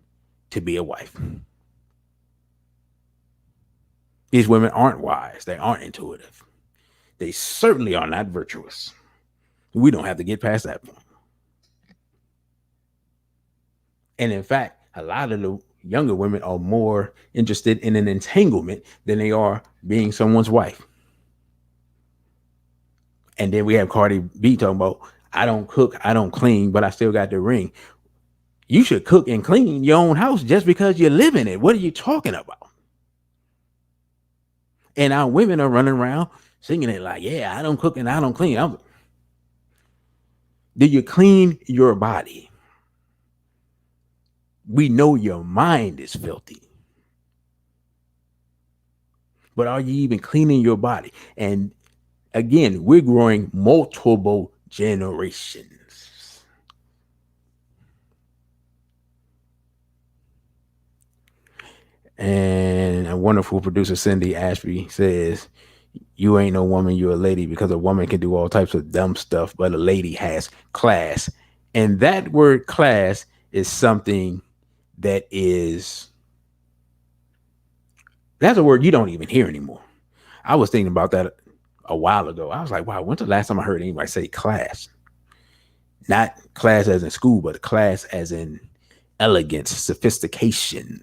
to be a wife. These women aren't wise. They aren't intuitive. They certainly are not virtuous. We don't have to get past that point. And in fact, a lot of the younger women are more interested in an entanglement than they are being someone's wife. And then we have Cardi B talking about, I don't cook, I don't clean, but I still got the ring. You should cook and clean your own house just because you live in it. What are you talking about? And our women are running around singing it like, yeah, I don't cook and I don't clean. Do you clean your body? We know your mind is filthy. But are you even cleaning your body? And again, we're growing multiple generations. And a wonderful producer, Cindy Ashby, says, you ain't no woman, you're a lady, because a woman can do all types of dumb stuff, but a lady has class. And that word class is something that is, that's a word you don't even hear anymore. I was thinking about that a while ago. I was like, wow, when's the last time I heard anybody say class? Not class as in school, but class as in elegance, sophistication.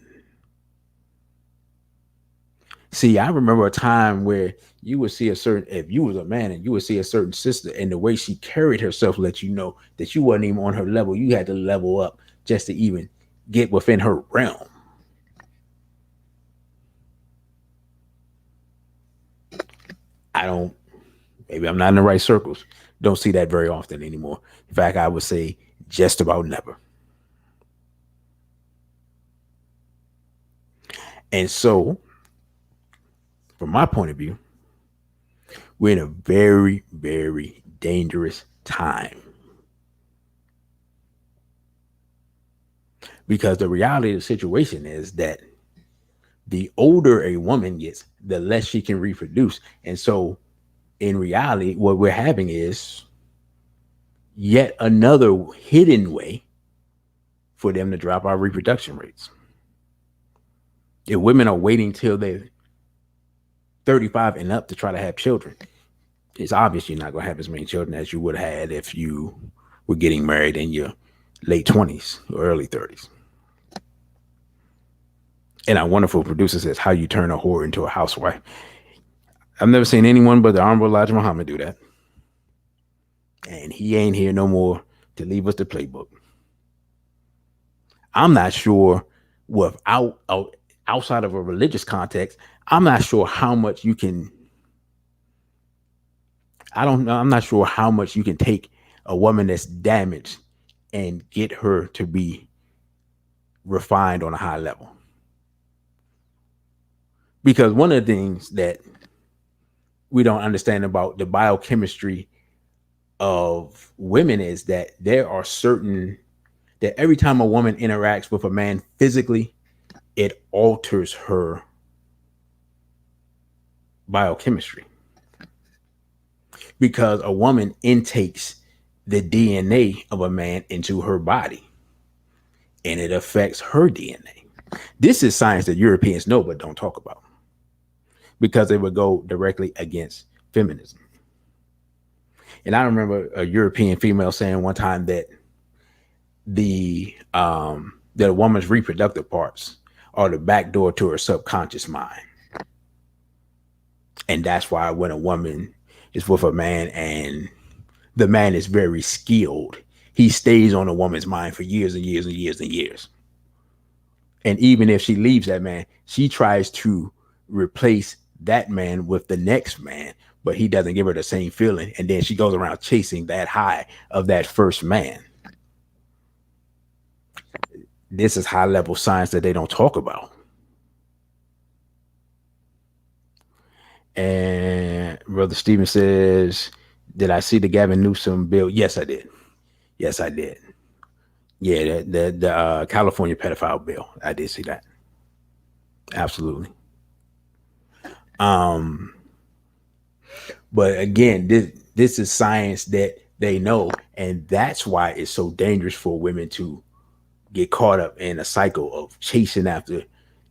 See, I remember a time where you would see a certain, if you was a man and you would see a certain sister and the way she carried herself let you know that you wasn't even on her level. You had to level up just to even get within her realm. I don't, maybe I'm not in the right circles. Don't see that very often anymore. In fact, I would say just about never. And so, from my point of view, we're in a very, very dangerous time. Because the reality of the situation is that the older a woman gets, the less she can reproduce. And so, in reality, what we're having is yet another hidden way for them to drop our reproduction rates. If women are waiting till they're 35 and up to try to have children, it's obvious you're not going to have as many children as you would have had if you were getting married in your late 20s or early 30s. And our wonderful producer says, how you turn a whore into a housewife. I've never seen anyone but the Honorable Elijah Muhammad do that. And he ain't here no more to leave us the playbook. I'm not sure without outside of a religious context, I'm not sure how much you can. I don't know. I'm not sure how much you can take a woman that's damaged and get her to be refined on a high level. Because one of the things that we don't understand about the biochemistry of women is that there are certain, that every time a woman interacts with a man physically, it alters her biochemistry. Because a woman intakes the DNA of a man into her body and it affects her DNA. This is science that Europeans know but don't talk about because it would go directly against feminism. And I remember a European female saying one time that that a woman's reproductive parts are the back door to her subconscious mind. And that's why when a woman is with a man and the man is very skilled, he stays on a woman's mind for years and years and years and years. And even if she leaves that man, she tries to replace that man with the next man, but he doesn't give her the same feeling. And then she goes around chasing that high of that first man. This is high level science that they don't talk about. And Brother Steven says, did I see the Gavin Newsom bill? Yes, I did. Yes, I did. Yeah, the California pedophile bill. I did see that. Absolutely. Um, but again, this is science that they know, and that's why it's so dangerous for women to get caught up in a cycle of chasing after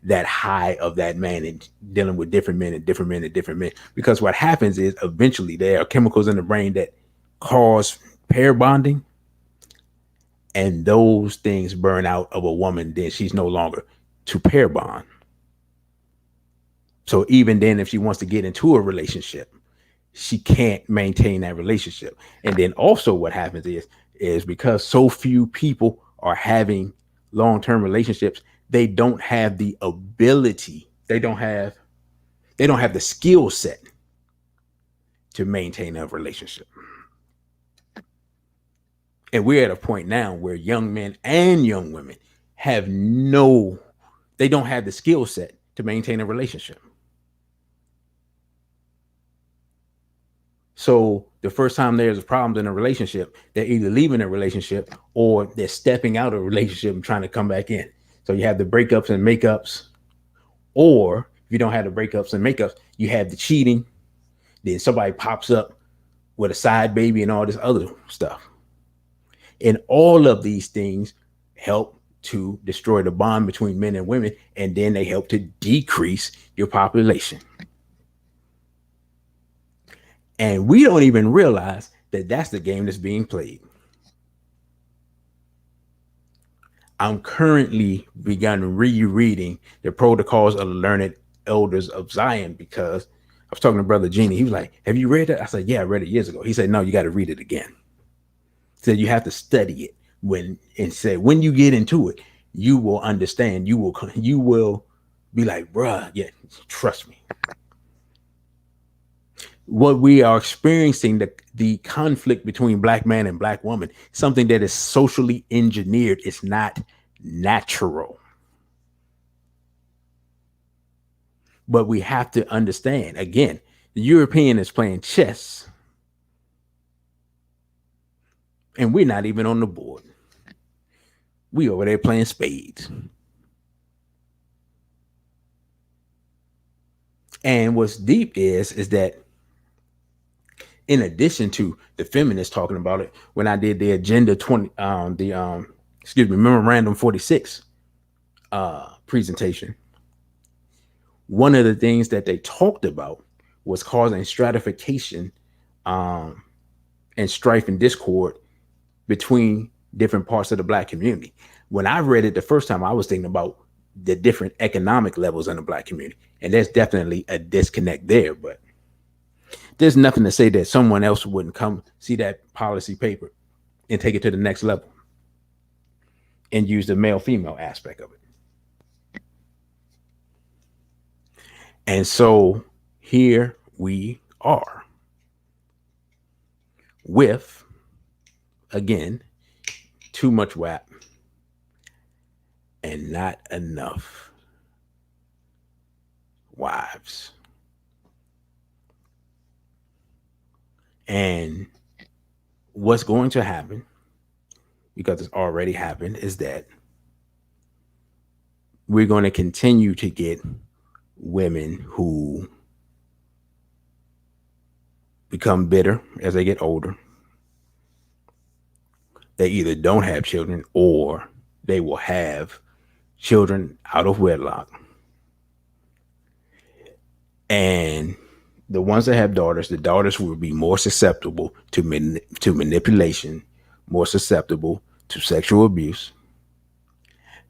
that high of that man and dealing with different men and different men and different men. Because what happens is eventually there are chemicals in the brain that cause pair bonding, and those things burn out of a woman, then she's no longer to pair bond. So even then, if she wants to get into a relationship, she can't maintain that relationship. And then also what happens is because so few people are having long-term relationships, they don't have the ability, they don't have the skill set to maintain a relationship. And we're at a point now where young men and young women have no, they don't have the skill set to maintain a relationship. So the first time there's problems in a relationship, they're either leaving a relationship or they're stepping out of a relationship and trying to come back in. So you have the breakups and makeups, or if you don't have the breakups and makeups, you have the cheating. Then somebody pops up with a side baby and all this other stuff. And all of these things help to destroy the bond between men and women, and then they help to decrease your population. And we don't even realize that that's the game that's being played. I'm currently begun rereading the Protocols of the Learned Elders of Zion because I was talking to Brother Genie. He was like, "Have you read it?" I said, "Yeah, I read it years ago." He said, "No, you got to read it again." He said, "You have to study it and said when you get into it, you will understand. You will be like, bruh, yeah, trust me." What we are experiencing, the conflict between black man and black woman, something that is socially engineered. It's not natural. But we have to understand again, the European is playing chess and we're not even on the board. We over there playing spades. And what's deep is that in addition to the feminists talking about it, when I did the agenda 20, the excuse me, memorandum 46 presentation, one of the things that they talked about was causing stratification um, and strife and discord between different parts of the black community. When I read it the first time, I was thinking about the different economic levels in the black community. And there's definitely a disconnect there, but there's nothing to say that someone else wouldn't come see that policy paper and take it to the next level and use the male female aspect of it. And so here we are with, again, too much WAP and not enough wives. And what's going to happen, because it's already happened, is that we're going to continue to get women who become bitter as they get older. They either don't have children or they will have children out of wedlock. And the ones that have daughters, the daughters will be more susceptible to manipulation, more susceptible to sexual abuse.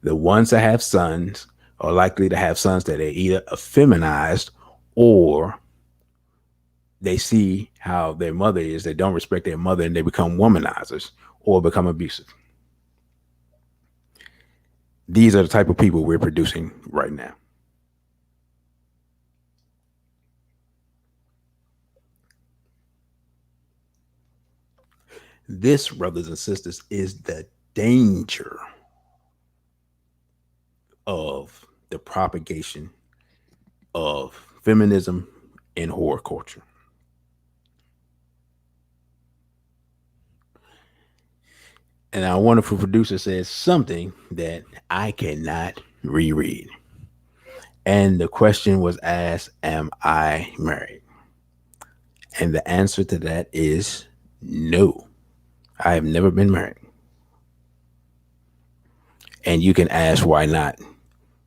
The ones that have sons are likely to have sons that are either effeminized or they see how their mother is, they don't respect their mother, and they become womanizers or become abusive. These are the type of people we're producing right now. This, brothers and sisters, is the danger of the propagation of feminism and horror culture. And our wonderful producer says something that I cannot reread. And the question was asked, am I married? And the answer to that is no. I have never been married. And you can ask why not.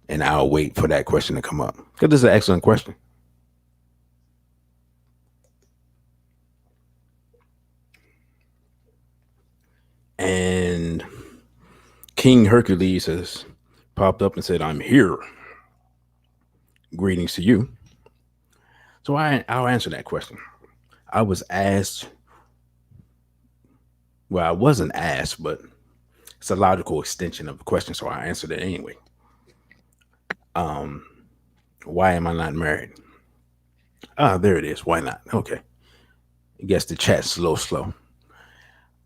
And I'll wait for that question to come up. Because this is an excellent question. And King Hercules has popped up and said, I'm here. Greetings to you. So I'll answer that question. I was asked, well, I wasn't asked, but it's a logical extension of the question, so I answered it anyway. Um, why am I not married? Ah, there it is. Why not? Okay. I guess the chat's slow.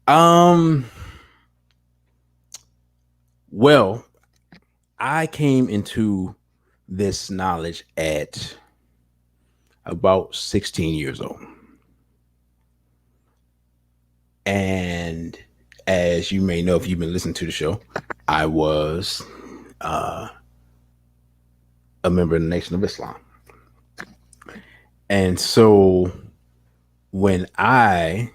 Um, well, I came into this knowledge at about 16 years old. And as you may know, if you've been listening to the show, I was uh, a member of the Nation of Islam. And so when I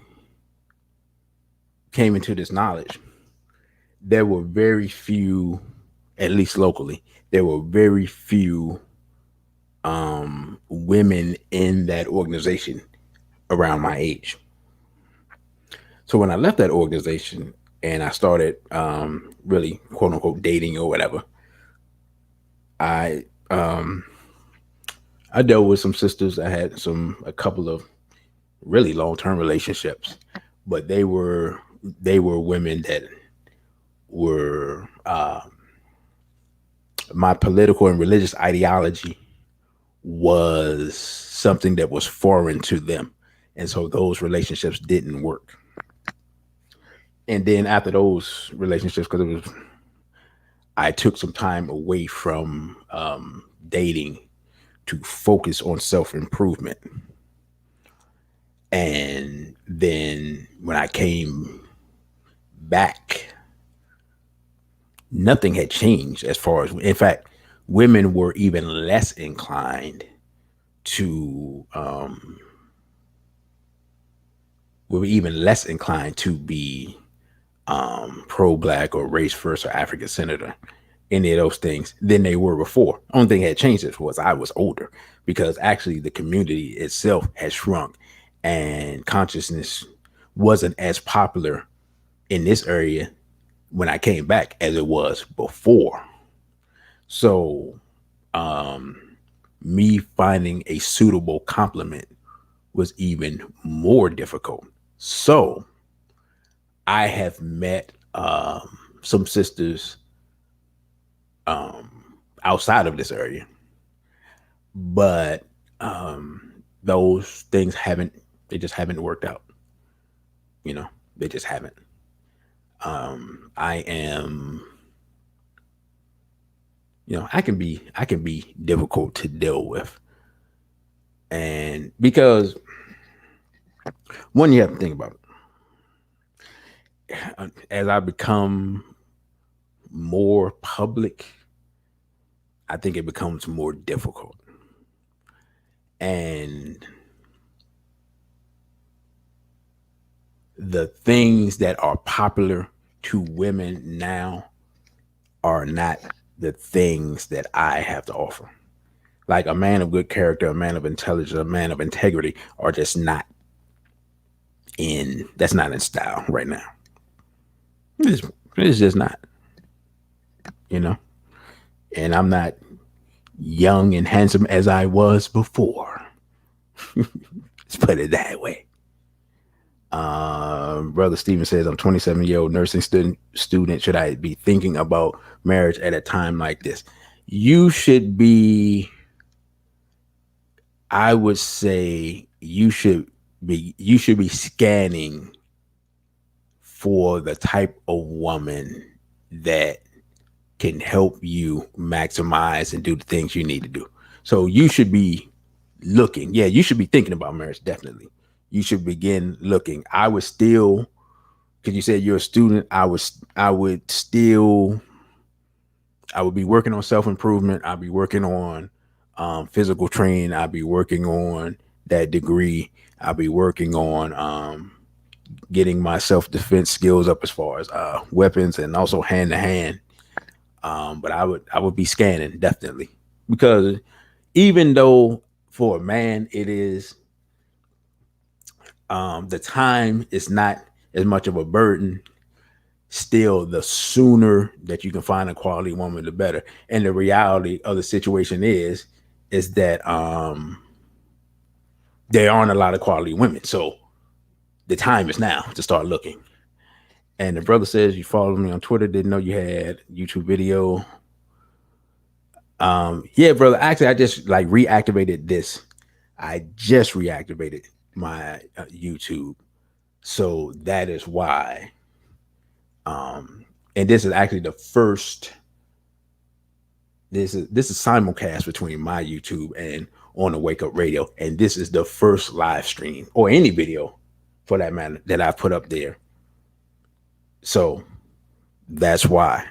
came into this knowledge, there were very few, at least locally, there were very few women in that organization around my age. So when I left that organization and I started really quote unquote dating or whatever, I I dealt with some sisters. I had a couple of really long term relationships, but they were women that were my political and religious ideology was something that was foreign to them, and so those relationships didn't work. And then after those relationships, because it was I took some time away from dating to focus on self improvement. And then when I came back, nothing had changed as far as, in fact, women to, were even less inclined to be pro black or race first or African senator, any of those things than they were before. Only thing that had changed was I was older because actually the community itself had shrunk and consciousness wasn't as popular in this area when I came back as it was before. So, me finding a suitable complement was even more difficult. So, I have met some sisters outside of this area, but those things they just haven't worked out. You know, they just haven't. I am, I can be difficult to deal with, and because one, you have to think about it. As I become more public, I think it becomes more difficult, and the things that are popular to women now are not the things that I have to offer. Like a man of good character, a man of intelligence, a man of integrity are just not that's not in style right now. It's just not, you know, and I'm not young and handsome as I was before. Let's put it that way. Brother Steven says, I'm 27-year-old nursing student. Should I be thinking about marriage at a time like this? You should be, I would say you should be scanning for the type of woman that can help you maximize and do the things you need to do. So you should be looking. Yeah, you should be thinking about marriage, definitely. You should begin looking. I would still, because you said you're a student, I would be working on self-improvement. I'd be working on physical training. I'd be working on that degree. I'll be working on getting my self-defense skills up as far as weapons and also hand to hand. But I would be scanning, definitely, because even though for a man it is, the time is not as much of a burden. Still, the sooner that you can find a quality woman, the better. And the reality of the situation is that there aren't a lot of quality women. So the time is now to start looking. And the brother says, you followed me on Twitter, didn't know you had YouTube video. Yeah, brother. Actually, I just like reactivated this. I just reactivated my YouTube. So that is why. And this is actually the first. This is simulcast between my YouTube and on the Wake Up Radio, and this is the first live stream or any video, for that matter, that I've put up there. So that's why.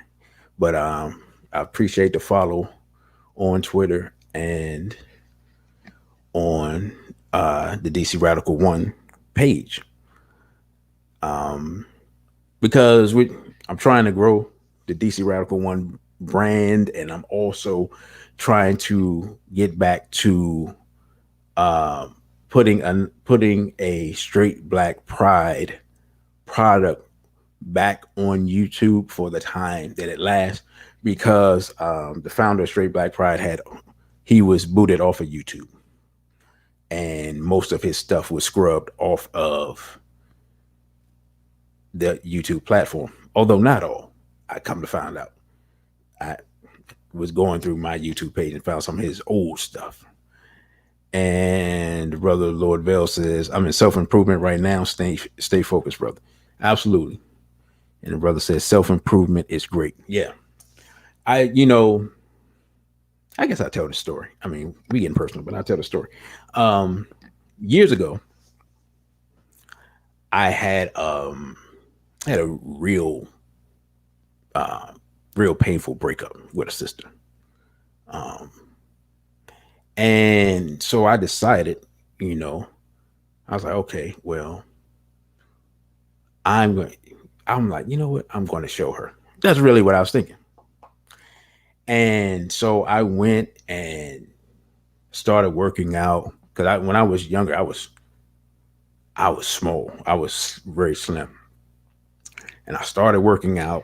But I appreciate the follow on Twitter and on the DC Radical One page. Because I'm trying to grow the DC Radical One brand, and I'm also trying to get back to putting a straight black pride product back on YouTube for the time that it lasts, because the founder of Straight Black Pride he was booted off of YouTube, and most of his stuff was scrubbed off of the YouTube platform. Although not all, I come to find out. I was going through my YouTube page and found some of his old stuff. And brother Lord Vale says, I'm in self-improvement right now. Stay focused, brother. Absolutely. And the brother says self-improvement is great. Yeah. I I guess I'll tell the story. I mean, we getting personal, but I'll tell the story. Years ago, I had a real painful breakup with a sister. Um, and so I decided, you know, I was like, okay, well, I'm going. I'm like, you know what? I'm going to show her. That's really what I was thinking. And so I went and started working out, because when I was younger, I was small. I was very slim, and I started working out.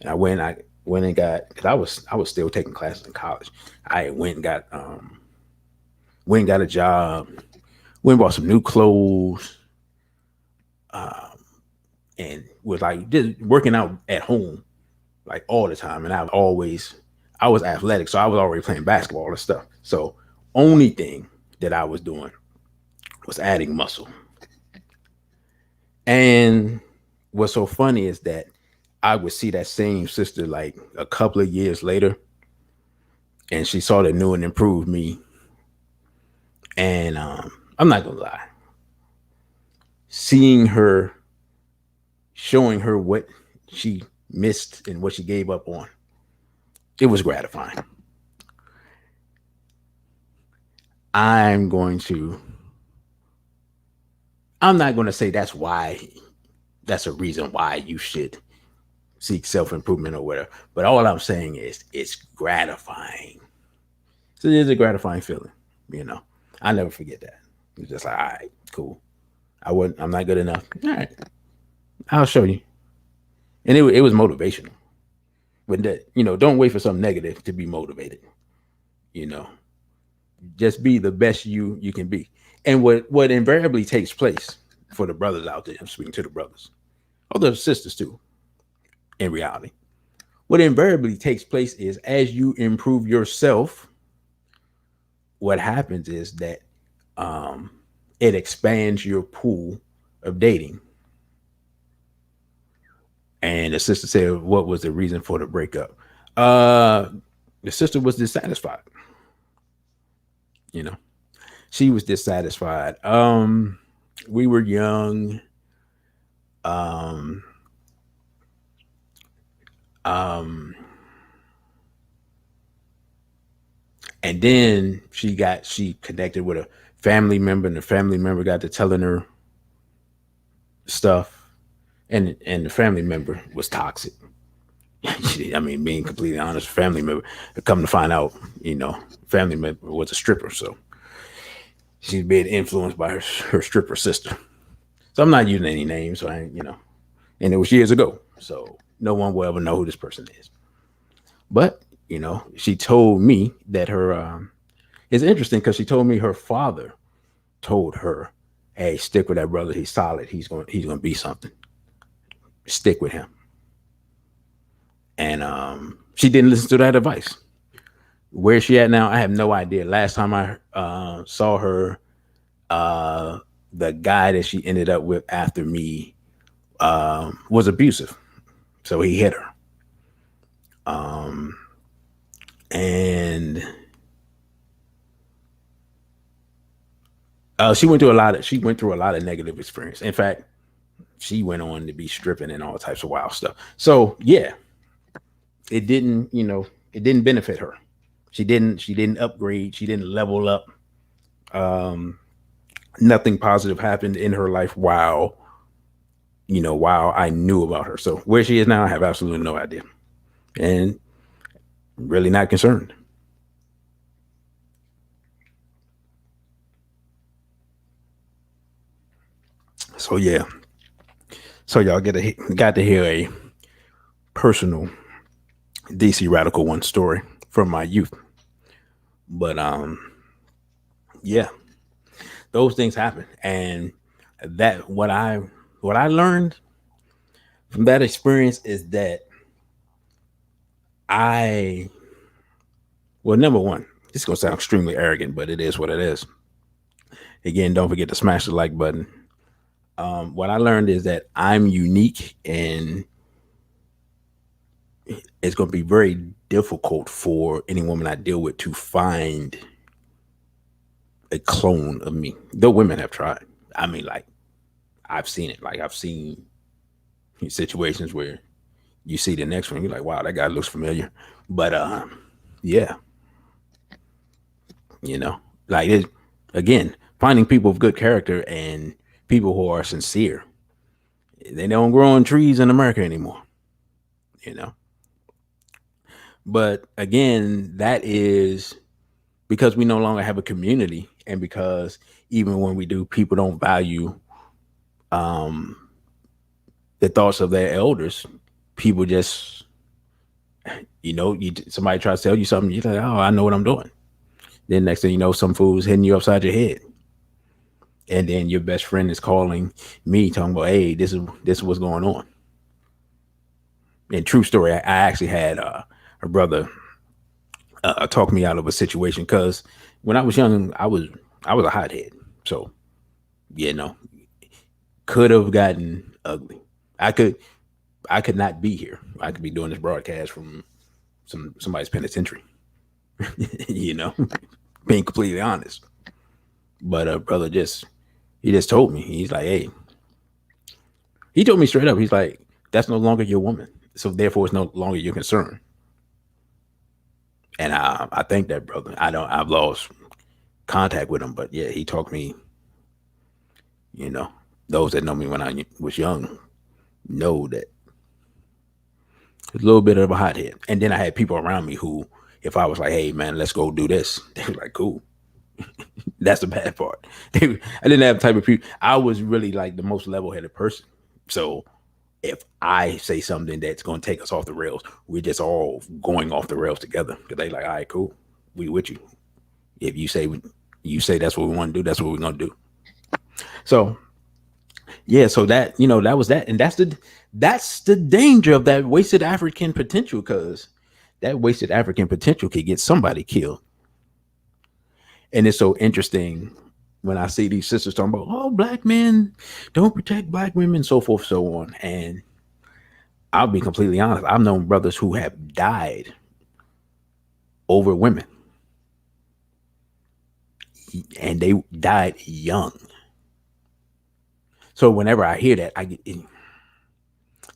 And I went and got, because I was still taking classes in college. I went and got a job. Went and bought some new clothes. Um, and was like just working out at home like all the time. And I was athletic, so I was already playing basketball and stuff. So only thing that I was doing was adding muscle. And what's so funny is that I would see that same sister like a couple of years later, and she saw the new and improved me. And I'm not gonna lie, seeing her, showing her what she missed and what she gave up on, it was gratifying. I'm going to, I'm not going to say that's a reason why you should seek self improvement or whatever. But all I'm saying is it's gratifying. So it is a gratifying feeling, you know. I never forget that. It's just like, all right, cool. I'm not good enough. All right, I'll show you. And it was motivational. But don't wait for something negative to be motivated. You know, just be the best you can be. And what invariably takes place for the brothers out there, I'm speaking to the brothers, other sisters too, in reality. What invariably takes place is as you improve yourself, what happens is that um, it expands your pool of dating. And the sister said, "What was the reason for the breakup?" Uh, the sister was dissatisfied. You know, she was dissatisfied. We were young. Um, um, and then she connected with a family member, and the family member got to telling her stuff, and the family member was toxic. I mean, being completely honest, family member. Come to find out, family member was a stripper, so she's being influenced by her stripper sister. So I'm not using any names, so and it was years ago, so no one will ever know who this person is. But she told me that her. It's interesting because she told me her father told her, "Hey, stick with that brother. He's solid. He's going to be something. Stick with him." And she didn't listen to that advice. Where's she at now? I have no idea. Last time I saw her, uh, the guy that she ended up with after me was abusive, so he hit her. Um, and she went through a lot of negative experience. In fact, she went on to be stripping and all types of wild stuff. So yeah, it didn't benefit her. She didn't upgrade. She didn't level up. Um, Nothing positive happened in her life while I knew about her. So where she is now, I have absolutely no idea, and really not concerned. So yeah, so y'all got to hear a personal DC Radical One story from my youth. But yeah, those things happen, and that what I learned from that experience is that I well, number one, this is gonna sound extremely arrogant, but it is what it is. Again, don't forget to smash the like button. What I learned is that I'm unique, and it's going to be very difficult for any woman I deal with to find a clone of me. Though women have tried. I mean, like I've seen it. Like I've seen situations where you see the next one, you're like, wow, that guy looks familiar. But yeah, you know, like it again, finding people of good character and people who are sincere. They don't grow on trees in America anymore. You know, but again, that is because we no longer have a community, and because even when we do, people don't value um, the thoughts of their elders. People just, somebody tries to tell you something, you're like, oh, I know what I'm doing. Then next thing you know, some fool's hitting you upside your head, and then your best friend is calling me talking about, hey, this is what's going on. And true story, I actually had a brother talk me out of a situation because when I was young, I was a hothead, so you know could have gotten ugly. I could I could not be here. I could be doing this broadcast from somebody's penitentiary. you know, being completely honest. But brother he just told me, he's like, hey, he told me straight up. He's like, that's no longer your woman, so therefore it's no longer your concern. And I thank that brother. I've lost contact with him, but yeah, he taught me. You know, those that know me when I was young know that a little bit of a hothead. And then I had people around me who, if I was like, "Hey, man, let's go do this," they were like, "Cool." That's the bad part. I didn't have the type of people. I was really like the most level-headed person. So if I say something that's going to take us off the rails, we're just all going off the rails together. Because they like, "All right, cool, we with you." If you say You say that's what we want to do, that's what we're gonna do. So yeah, so that that was that, and that's the danger of that wasted African potential, because that wasted African potential could get somebody killed. And it's so interesting when I see these sisters talking about, oh, black men don't protect black women, so forth, so on. And I'll be completely honest, I've known brothers who have died over women, and they died young. So whenever I hear that,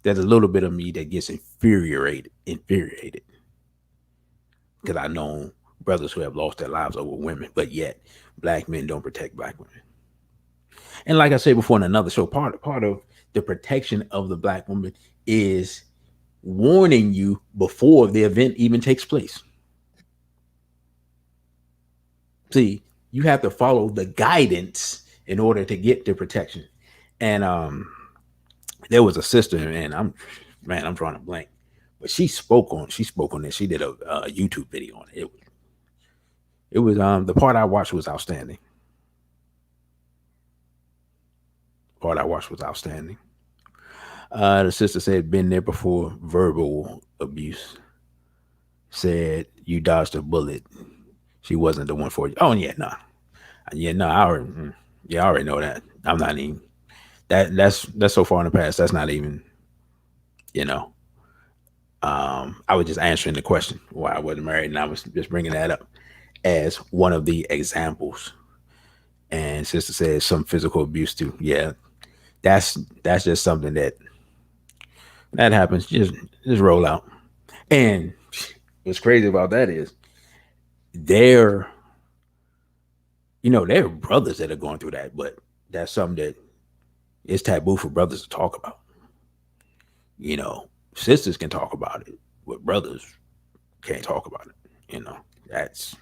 there's a little bit of me that gets infuriated, because I know brothers who have lost their lives over women, but yet black men don't protect black women. And like I said before in another show, part of the protection of the black woman is warning you before the event even takes place. See, you have to follow the guidance in order to get the protection. And there was a sister, and I'm drawing a blank, but she spoke on this. She did a YouTube video on it. It was the part I watched was outstanding. Part I watched was outstanding. The sister said, been there before, verbal abuse. Said you dodged a bullet. She wasn't the one for you. Oh yeah, nah, yeah, no, I already, yeah, I already know that. I'm not even that's so far in the past. That's not even, you know. I was just answering the question why I wasn't married, and I was just bringing that up as one of the examples. And sister says some physical abuse too. Yeah, that's that's just something that happens. Just roll out. And what's crazy about that is they're they're brothers that are going through that, but that's something that is taboo for brothers to talk about. You know, sisters can talk about it, but brothers can't talk about it. You know, that's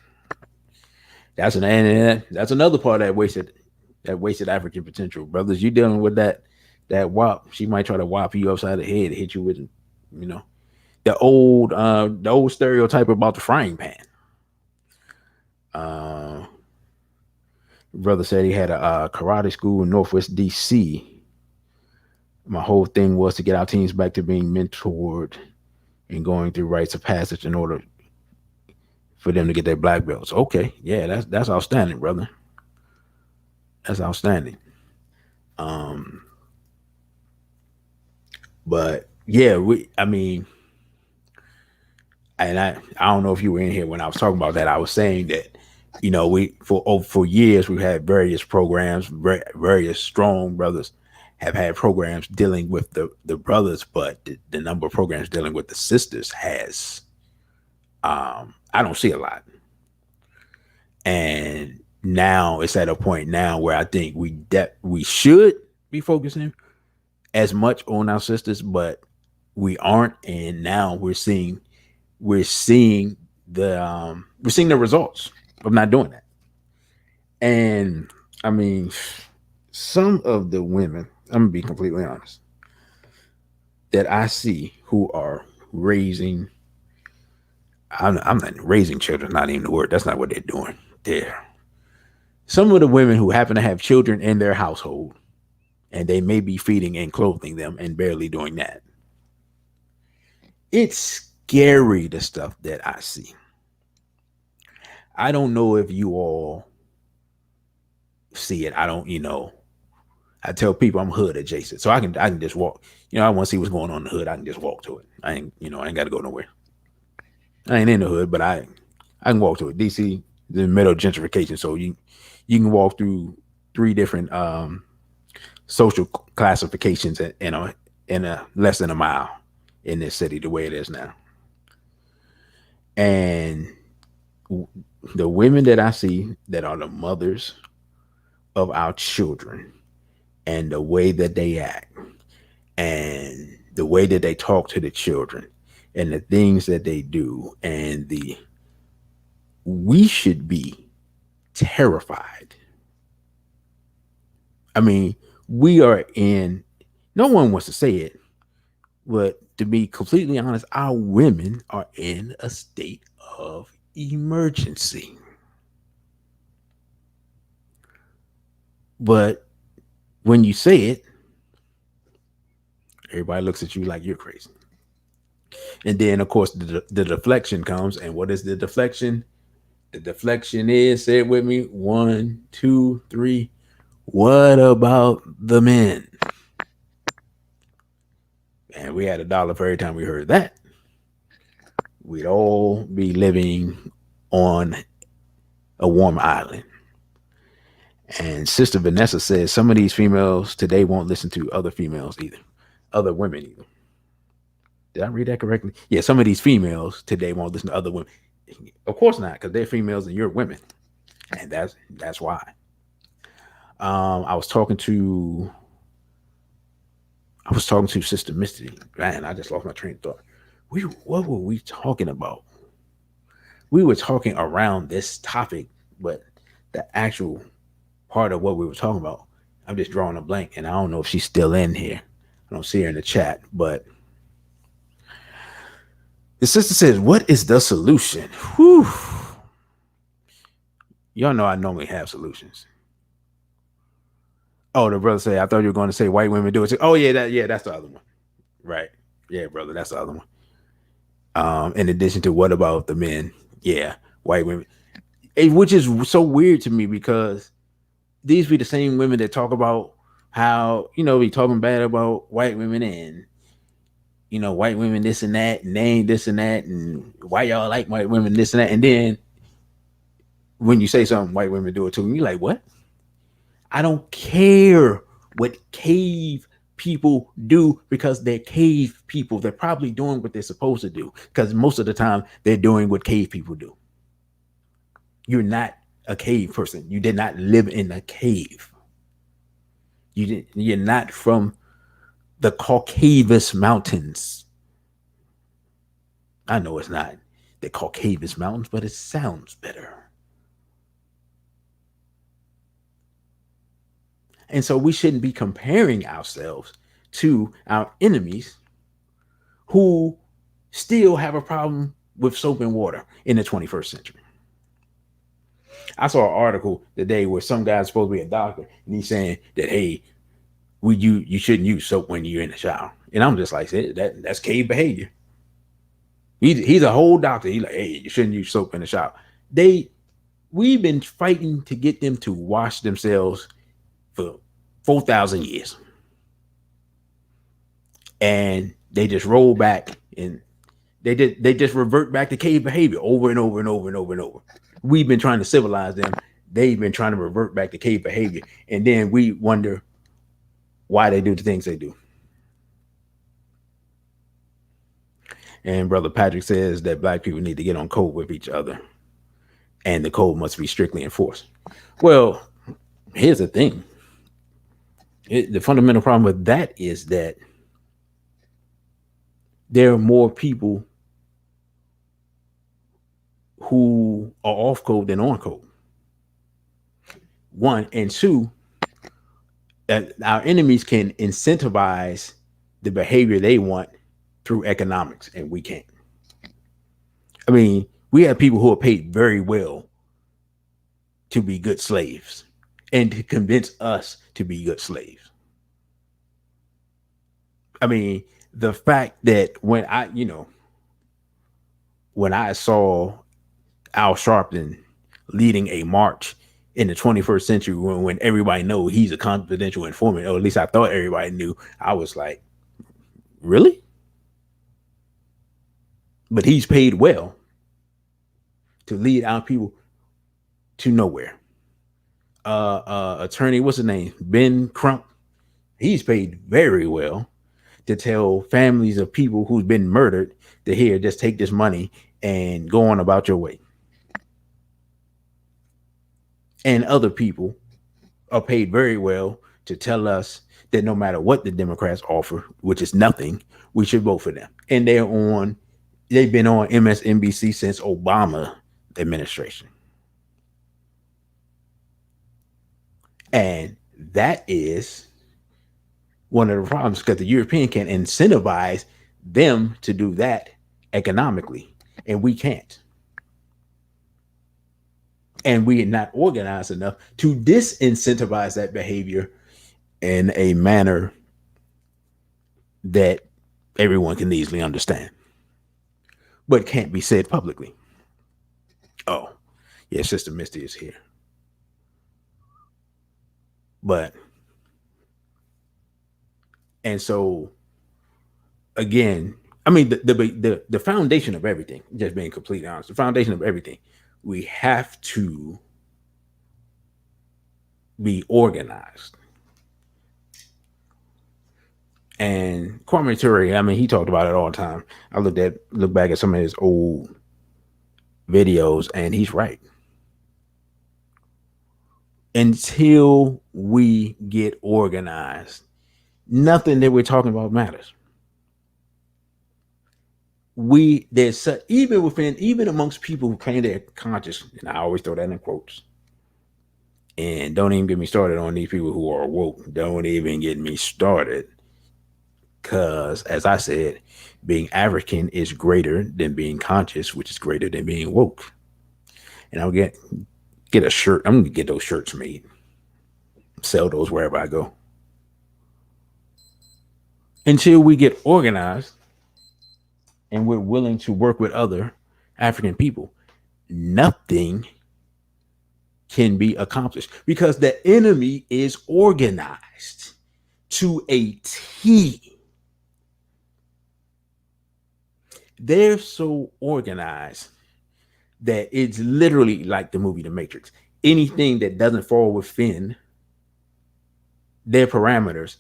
that's another part of that wasted African potential. Brothers, you dealing with that W.A.P. She might try to W.A.P you upside the head, hit you with, the old stereotype about the frying pan. Uh, Brother said he had a karate school in Northwest DC. My whole thing was to get our teams back to being mentored and going through rites of passage in order for them to get their black belts. Okay, yeah, that's outstanding, brother. That's outstanding. Um, but yeah, I mean, and I don't know if you were in here when I was talking about that. I was saying that, we for years we've had various programs, various strong brothers have had programs dealing with the brothers, but the number of programs dealing with the sisters has, I don't see a lot. And now it's at a point now where I think we should be focusing as much on our sisters, but we aren't. And now we're seeing the results of not doing that. And I mean, some of the women, I'm gonna be completely honest, that I see who are raising, I'm not raising children, not even the word. That's not what they're doing. They're Some of the women who happen to have children in their household, and they may be feeding and clothing them and barely doing that. It's scary, the stuff that I see. I don't know if you all see it. I don't, I tell people I'm hood adjacent. So I can just walk. I want to see what's going on in the hood. I can just walk to it. I ain't gotta go nowhere. I ain't in the hood, but I can walk to it. DC, the middle of gentrification. So you can walk through three different social classifications in a less than a mile in this city the way it is now. And the women that I see that are the mothers of our children, and the way that they act, and the way that they talk to the children, and the things that they do, and we should be terrified. I mean, we are in, no one wants to say it, but to be completely honest, our women are in a state of emergency. But when you say it, everybody looks at you like you're crazy. And then, of course, the deflection comes. And what is the deflection? The deflection is, say it with me, one, two, three. What about the men? And we had $1 for every time we heard that. We'd all be living on a warm island. And Sister Vanessa says some of these females today won't listen to other females either, other women either. Did I read that correctly? Yeah, some of these females today won't listen to other women. Of course not, because they're females and you're women, and that's why. I was talking to Sister Misty. Man, I just lost my train of thought. What were we talking about? We were talking around this topic, but the actual part of what we were talking about, I'm just drawing a blank, and I don't know if she's still in here. I don't see her in the chat, but the sister says, "What is the solution?" Whew. Y'all know I normally have solutions. Oh, the brother say, "I thought you were going to say white women do it too." Oh yeah, that's the other one, right? Yeah, brother, that's the other one. In addition to what about the men? Yeah, white women, which is so weird to me because these be the same women that talk about how be talking bad about white women and white women this and that and they ain't this and that and why y'all like white women this and that, and then when you say something white women do it too, and you're like, what? I don't care what cave people do because they're cave people. They're probably doing what they're supposed to do because most of the time they're doing what cave people do. You're not a cave person. You did not live in a cave. You're not from the Caucasus Mountains. I know it's not the Caucasus Mountains, but it sounds better. And so we shouldn't be comparing ourselves to our enemies who still have a problem with soap and water in the 21st century. I saw an article today where some guy's supposed to be a doctor and he's saying that, hey, you shouldn't use soap when you're in the shower. And I'm just like, that's cave behavior. He's a whole doctor. He's like, hey, you shouldn't use soap in the shower. We've been fighting to get them to wash themselves for 4,000 years. And they just roll back and they just revert back to cave behavior over and over and over and over and over. We've been trying to civilize them. They've been trying to revert back to cave behavior. And then we wonder why they do the things they do. And Brother Patrick says that black people need to get on code with each other. And the code must be strictly enforced. Well, here's the thing. The fundamental problem with that is that there are more people who are off code than on code. One, and two, that our enemies can incentivize the behavior they want through economics, and we can't. I mean, we have people who are paid very well to be good slaves and to convince us to be good slaves. I mean, the fact that when I saw Al Sharpton leading a march in the 21st century when everybody knows he's a confidential informant, or at least I thought everybody knew, I was like, really? But he's paid well to lead our people to nowhere. Attorney, what's his name? Ben Crump. He's paid very well to tell families of people who's been murdered to here, just take this money and go on about your way. And other people are paid very well to tell us that no matter what the Democrats offer, which is nothing, we should vote for them. And they've been on MSNBC since Obama administration. And that is one of the problems because the European can incentivize them to do that economically, and we can't. And we are not organized enough to disincentivize that behavior in a manner that everyone can easily understand, but can't be said publicly. Oh, yeah, Sister Misty is here. But, and so again, I mean, the foundation of everything, just being completely honest, the foundation of everything, we have to be organized. And Kwame Ture, I mean, he talked about it all the time. I look back at some of his old videos, and he's right. Until we get organized, nothing that we're talking about matters. There's such, even amongst people who claim they're conscious, and I always throw that in quotes. And don't even get me started on these people who are woke. Don't even get me started. Because, as I said, being African is greater than being conscious, which is greater than being woke. And I'll get a shirt. I'm gonna get those shirts made, sell those wherever I go. Until we get organized and we're willing to work with other African people, nothing can be accomplished because the enemy is organized to a T. They're so organized that it's literally like the movie The Matrix. Anything that doesn't fall within their parameters,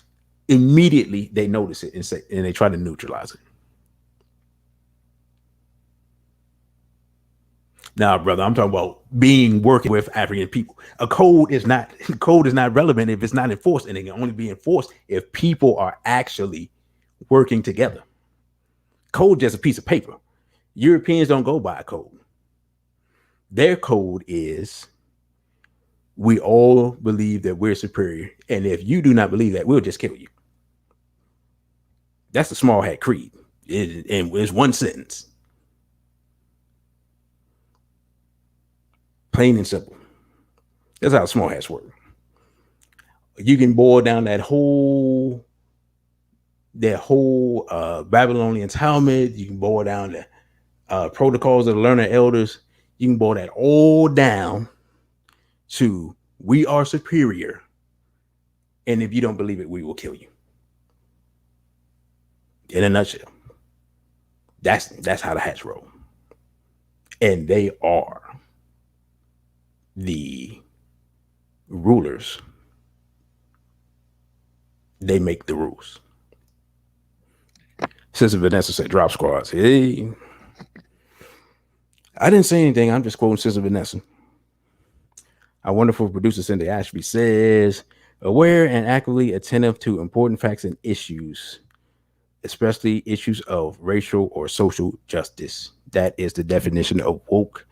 immediately they notice it and they try to neutralize it. Now, brother, I'm talking about being working with African people. Code is not relevant if it's not enforced, and it can only be enforced if people are actually working together. Code just a piece of paper. Europeans don't go by a code. Their code is we all believe that we're superior, and if you do not believe that, we'll just kill you. That's the small hat creed. And it's one sentence. Plain and simple. That's how small hats work. You can boil down that whole Babylonian Talmud. You can boil down the protocols of the learner elders. You can boil that all down to we are superior, and if you don't believe it, we will kill you. In a nutshell, that's how the hats roll, and they are the rulers. They make the rules. Sister Vanessa said, "Drop squads." Hey, I didn't say anything. I'm just quoting Sister Vanessa. Our wonderful producer Cindy Ashby says, "Aware and actively attentive to important facts and issues, especially issues of racial or social justice." That is the definition of woke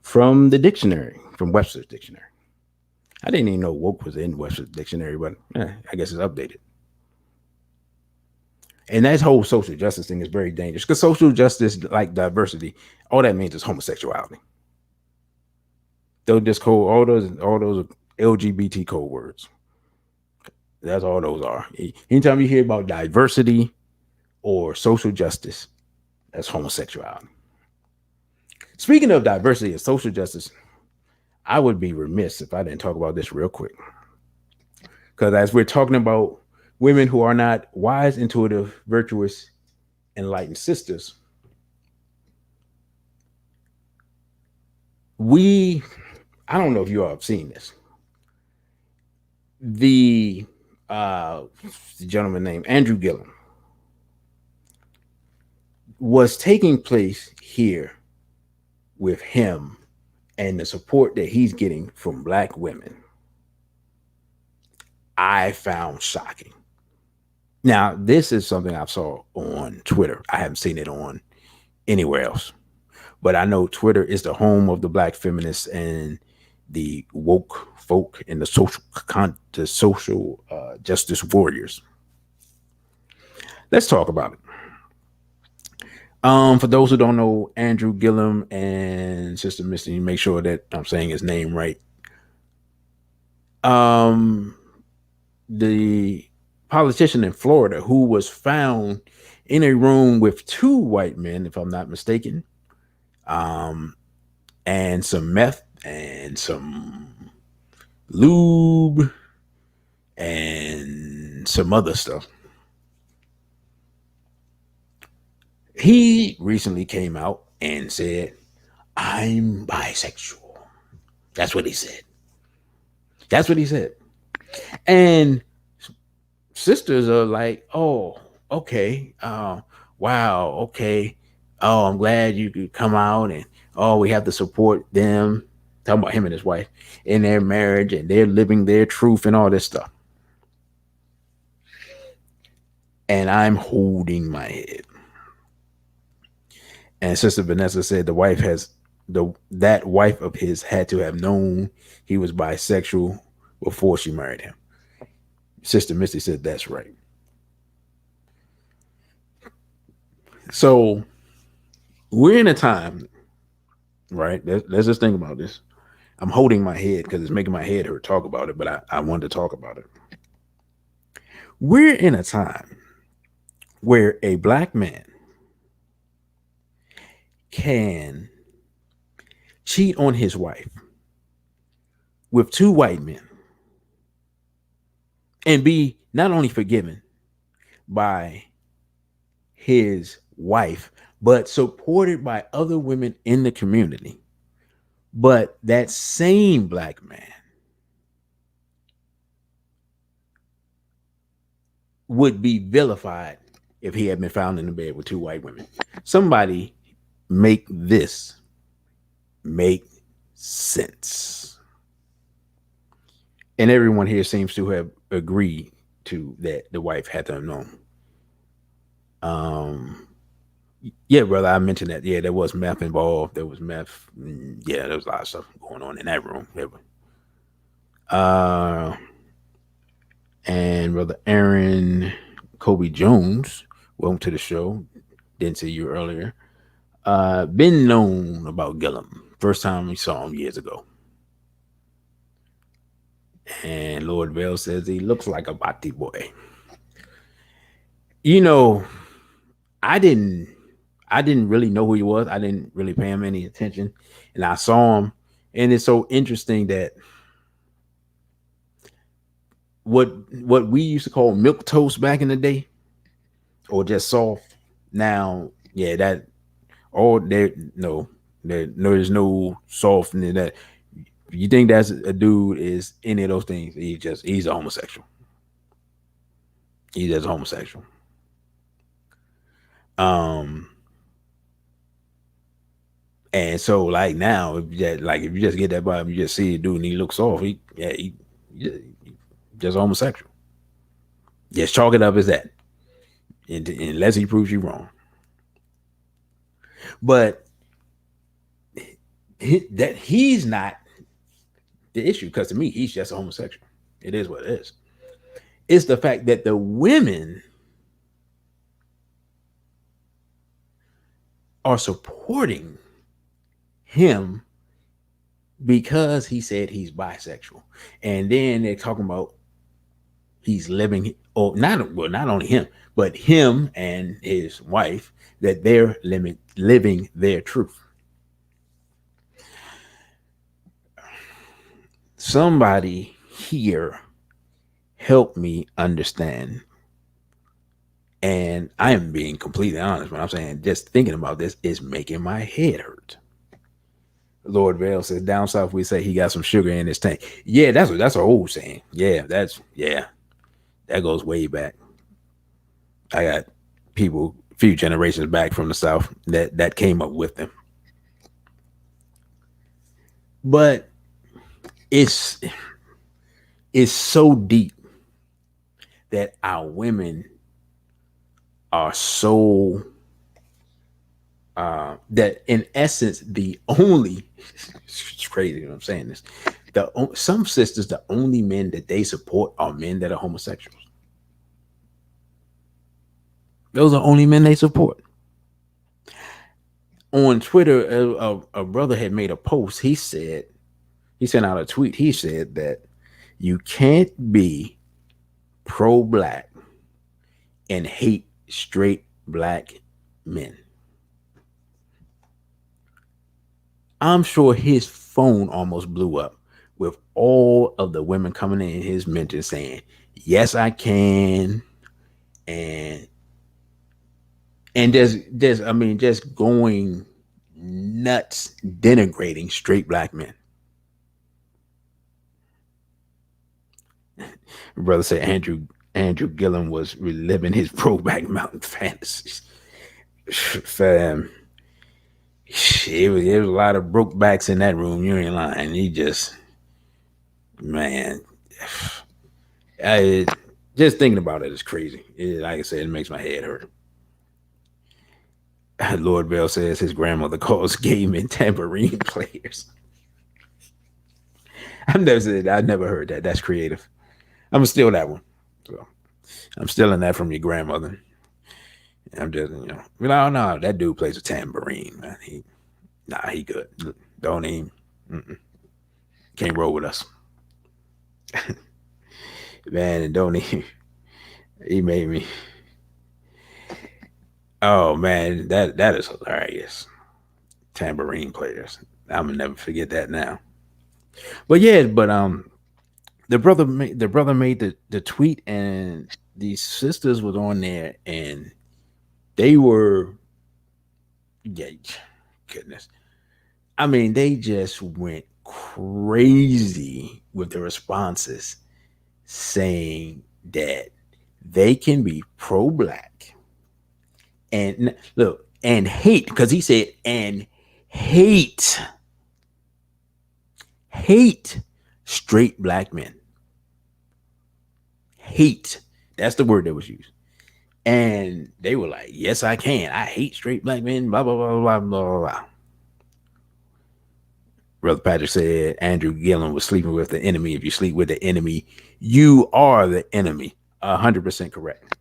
from the dictionary, from Webster's dictionary. I didn't even know woke was in Webster's dictionary, but I guess it's updated. And that whole social justice thing is very dangerous because social justice, like diversity, all that means is homosexuality. They'll just code all those LGBT code words. That's all those are. Anytime you hear about diversity or social justice, that's homosexuality. Speaking of diversity and social justice, I would be remiss if I didn't talk about this real quick. Because as we're talking about women who are not wise, intuitive, virtuous, enlightened sisters, I don't know if you all have seen this. The gentleman named Andrew Gillum was taking place here with him and the support that he's getting from Black women. I found shocking. Now, this is something I saw on Twitter. I haven't seen it on anywhere else. But I know Twitter is the home of the Black feminists and the woke folk and the social justice warriors. Let's talk about it. For those who don't know, Andrew Gillum and Sister Misty, make sure that I'm saying his name right. Um, the politician in Florida who was found in a room with two white men, if I'm not mistaken, um, and some meth and some lube and some other stuff. He recently came out and said, "I'm bisexual." That's what he said. That's what he said. And sisters are like, "Oh, okay, wow, okay, oh, I'm glad you could come out, and oh, we have to support them." Talking about him and his wife in their marriage, and they're living their truth and all this stuff. And I'm holding my head. And Sister Vanessa said the that wife of his had to have known he was bisexual before she married him. Sister Misty said that's right. So we're in a time, right? Let's just think about this. I'm holding my head because it's making my head hurt talk about it, but I wanted to talk about it. We're in a time where a black man can cheat on his wife with two white men and be not only forgiven by his wife, but supported by other women in the community. But that same black man would be vilified if he had been found in the bed with two white women. Somebody make this make sense. And everyone here seems to have agreed to that the wife had to have known. Um, yeah, brother, I mentioned that. Yeah, there was meth involved. There was meth. Yeah, there was a lot of stuff going on in that room. Uh, and brother Aaron Kobe Jones, welcome to the show. Didn't see you earlier. Been known about Gillum. First time we saw him years ago. And Lord Vale says he looks like a Bati boy. You know, I didn't I didn't really know who he was. I didn't really pay him any attention. And I saw him. And it's so interesting that what we used to call milk toast back in the day, or just soft. Now, yeah, that all there no, there's no soft in that. If you think that's a dude is any of those things, he's a homosexual. He's just a homosexual. Um and so like now if you just get that vibe, you just see a dude and he looks soft, he just homosexual. Just chalk it up as that. Unless he proves you wrong. But that he's not the issue because to me he's just a homosexual. It is what it is. It's the fact that the women are supporting him because he said he's bisexual, and then they're talking about he's living, or not only him, but him and his wife, that they're living their truth. Somebody here help me understand. And I am being completely honest when I'm saying just thinking about this is making my head hurt. Lord Vale says down south we say he got some sugar in his tank. Yeah, that's an old saying. Yeah, that goes way back. I got people a few generations back from the south that came up with them. But it's it's so deep that our women are so that in essence the only it's crazy when I'm saying this. Some sisters, the only men that they support are men that are homosexuals. Those are only men they support. On Twitter, a brother had made a post. He sent out a tweet. He said that you can't be pro black and hate straight black men. I'm sure his phone almost blew up with all of the women coming in his mentions saying, "Yes, I can," and just going nuts, denigrating straight black men. Brother said Andrew Gillum was reliving his pro black mountain fantasies. Fam, it was a lot of broke backs in that room. You ain't lying. He just, man, I just thinking about it is crazy. Like I said, it makes my head hurt. Lord Bell says his grandmother calls game and tambourine players. I've never heard that. That's creative. I'm gonna steal that one. So I'm stealing that from your grandmother. I'm just, no, that dude plays a tambourine, man. He good. Don't even, can't roll with us, man. And don't he made me. Oh man, that is hilarious. Tambourine players. I'm gonna never forget that now. But yeah, the brother made the tweet, and these sisters was on there, and they were, yeah, goodness. I mean, they just went crazy with the responses, saying that they can be pro black and look and hate, because he said and hate hate straight black men. Hate. That's the word that was used. And they were like, yes, I can. I hate straight black men, blah, blah, blah, blah, blah, blah. Brother Patrick said Andrew Gillum was sleeping with the enemy. If you sleep with the enemy, you are the enemy. 100% correct.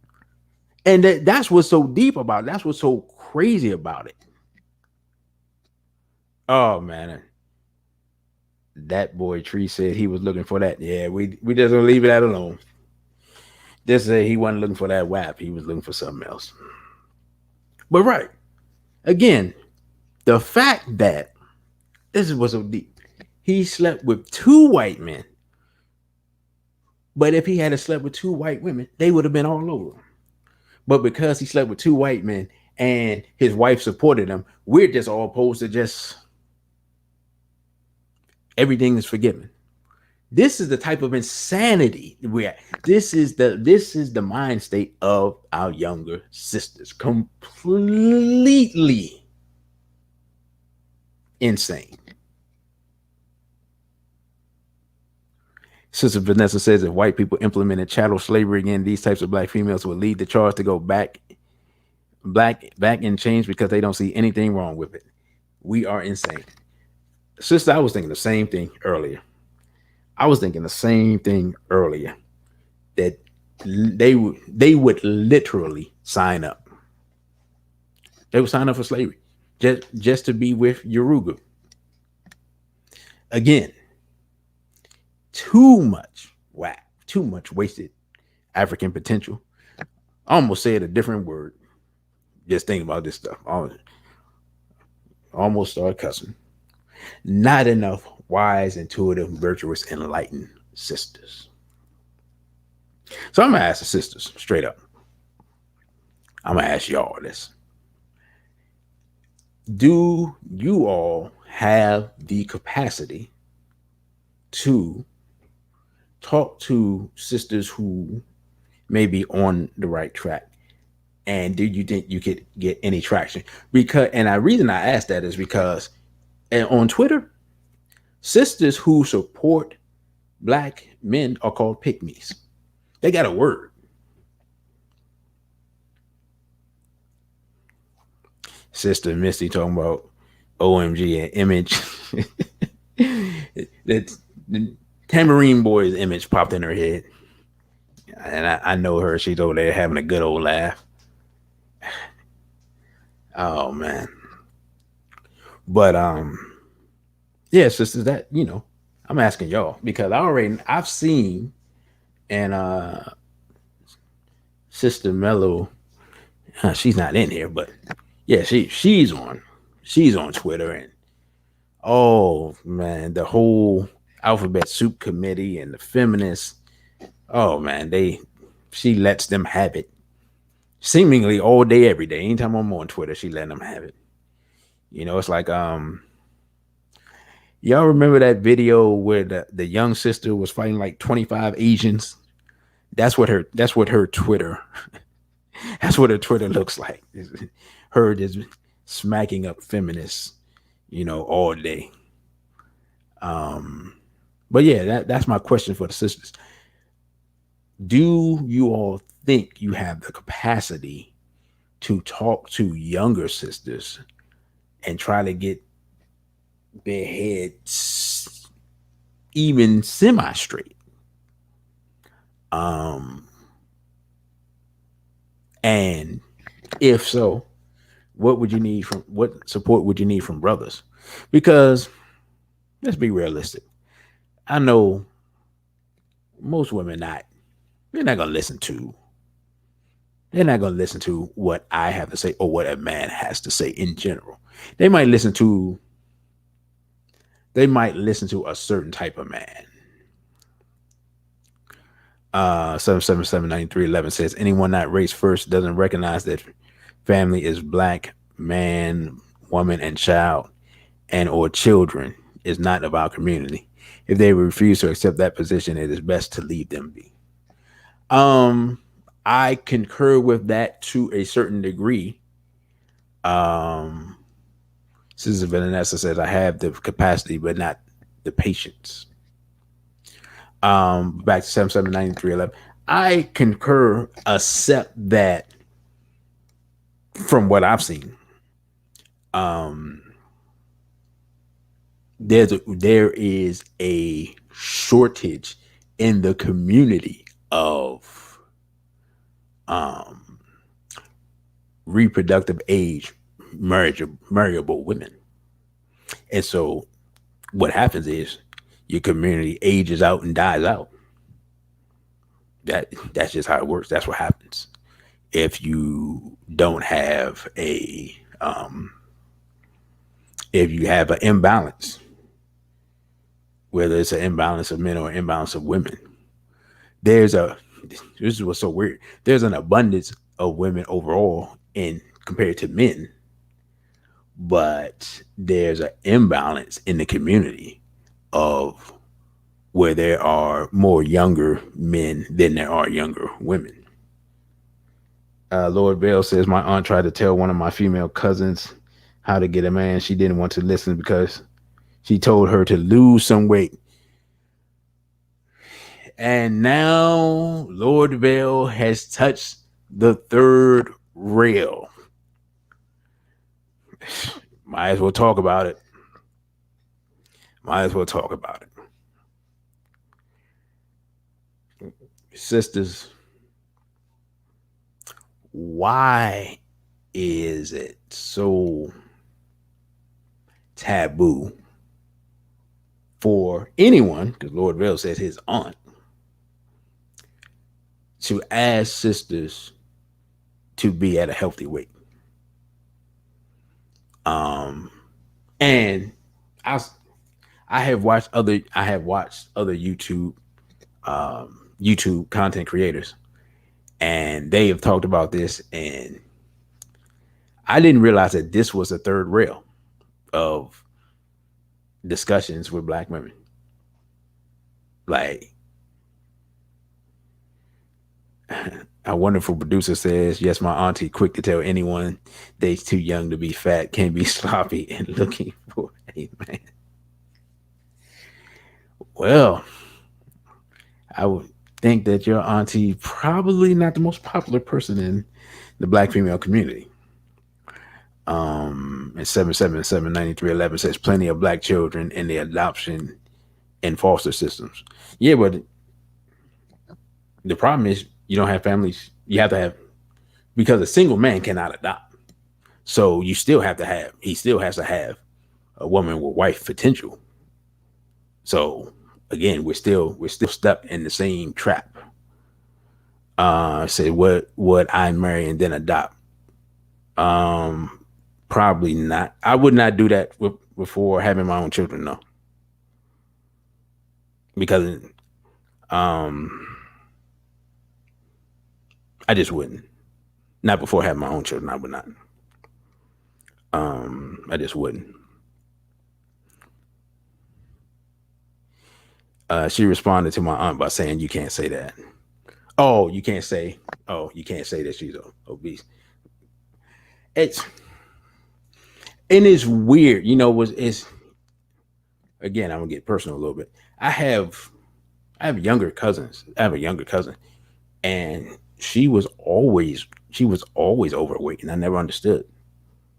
And that's what's so deep about it. That's what's so crazy about it. Oh, man. That boy Tree said he was looking for that. Yeah, we just gonna leave that alone. Just say he wasn't looking for that W.A.P. He was looking for something else. But right, again, the fact that this is what's so deep. He slept with two white men, but if he had slept with two white women, they would have been all over him. But because he slept with two white men and his wife supported him, we're just all opposed to just everything is forgiven. This is the type of insanity we're at. This is the mind state of our younger sisters. Completely insane. Sister Vanessa says if white people implemented chattel slavery again, these types of black females would lead the charge to go back in change because they don't see anything wrong with it. We are insane. Sister, I was thinking the same thing earlier. That they would literally sign up. They would sign up for slavery just to be with Yoruga. Again, too much whack, too much wasted African potential. I almost said a different word. Just thinking about this stuff. Almost started cussing. Not enough wise, intuitive, virtuous, enlightened sisters. So I'm gonna ask the sisters straight up. I'm gonna ask y'all this. Do you all have the capacity to talk to sisters who may be on the right track? And do you think you could get any traction? Because, and the reason I ask that is because on Twitter, sisters who support black men are called pygmies. They got a word. Sister Misty talking about OMG and image. that the Tambourine Boy's image popped in her head. And I know her. She's over there having a good old laugh. Oh man. But yeah, sisters, that I'm asking y'all because I've seen and Sister Mellow, she's not in here, but yeah, she's on Twitter and oh man, the whole alphabet soup committee and the feminists, oh man, she lets them have it seemingly all day, every day. Anytime I'm on Twitter, she letting them have it. It's like y'all remember that video where the young sister was fighting like 25 Asians? That's what her Twitter that's what her Twitter looks like. Her just smacking up feminists, all day. But yeah, that's my question for the sisters. Do you all think you have the capacity to talk to younger sisters and try to get their heads even semi straight? Um, and if so, what support would you need from brothers? Because let's be realistic. I know most women they're not gonna listen to they're not gonna listen to what I have to say or what a man has to say in general. They might listen to they might listen to a certain type of man. 7779311 says anyone not raised first doesn't recognize that family is black, man, woman, and child, and or children is not of our community. If they refuse to accept that position, it is best to leave them be. Um, I concur with that to a certain degree. Um, Sister Vanessa says I have the capacity, but not the patience. Back to 779 I concur, except that from what I've seen, um, there is a shortage in the community of um, reproductive age marriageable women, and so what happens is your community ages out and dies out. That's just how it works. That's what happens if you don't have a if you have an imbalance, whether it's an imbalance of men or an imbalance of women. There's a this is what's so weird. There's an abundance of women overall in compared to men, but there's an imbalance in the community of where there are more younger men than there are younger women. Lord Bell says my aunt tried to tell one of my female cousins how to get a man. She didn't want to listen because she told her to lose some weight. And now Lord Bell has touched the third rail. Might as well talk about it. Might as well talk about it. Sisters, why is it so taboo for anyone, because Lord Bell says his aunt, to ask sisters to be at a healthy weight? Um, and I I have watched other YouTube content creators, and they have talked about this, and I didn't realize that this was a third rail of discussions with black women. Like, our wonderful producer says, yes, my auntie quick to tell anyone they's too young to be fat, can be sloppy and looking for a man. Well, I would think that your auntie probably not the most popular person in the black female community. And 7779311 says plenty of black children in the adoption and foster systems. Yeah, but the problem is you don't have families. You have to have, because a single man cannot adopt. So you still have to have, he still has to have a woman with wife potential. So again, we're still stuck in the same trap. Say what would I marry and then adopt? Um, Probably not. I would not do that before having my own children, no, because um, I just wouldn't. Not before having my own children. I would not. I just wouldn't. She responded to my aunt by saying, "You can't say that. Oh, you can't say. Oh, you can't say that she's obese." It's and it's weird, you know. Was it's again? I'm gonna get personal a little bit. I have younger cousins. I have a younger cousin, and she was always overweight, and I never understood.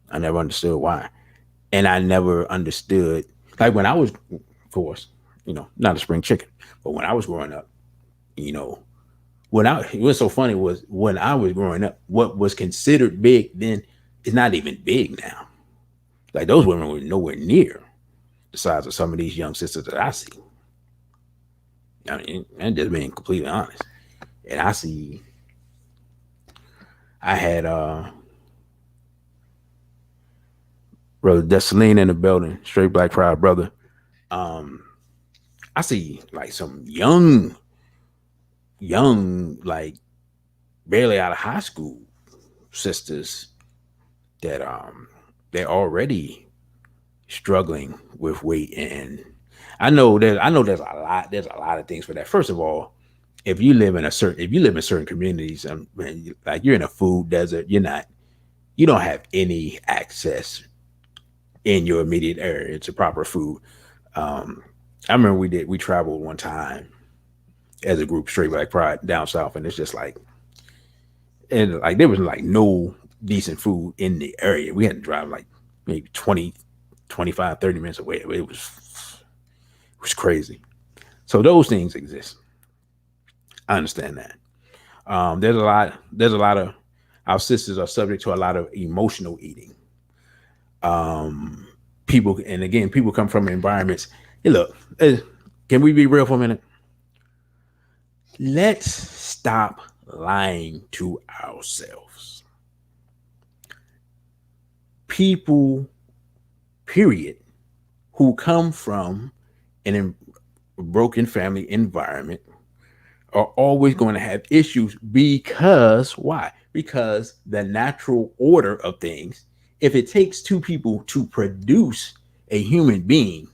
I never understood why, and I never understood like when I was, of course, not a spring chicken, but when I was growing up, you know, it was so funny was when I was growing up, what was considered big then is not even big now. Like those women were nowhere near the size of some of these young sisters that I see. I mean, and just being completely honest. And I had brother Dessaline in the building, straight black pride brother. Um, I see like some young, like barely out of high school sisters that they're already struggling with weight. And I know there's a lot of things for that. First of all, if you live in certain communities, like you're in a food desert, you don't have any access in your immediate area to proper food. Um, I remember we traveled one time as a group, straight black pride down south, and it's just like, and like there was like no decent food in the area. We had to drive like maybe 20, 25, 30 minutes away. It was crazy. So those things exist. I understand that. There's a lot of our sisters are subject to a lot of emotional eating. People, and again, people come from environments. Hey, look, can we be real for a minute? Let's stop lying to ourselves. People, period, who come from a broken family environment are always going to have issues because why? Because the natural order of things, if it takes two people to produce a human being,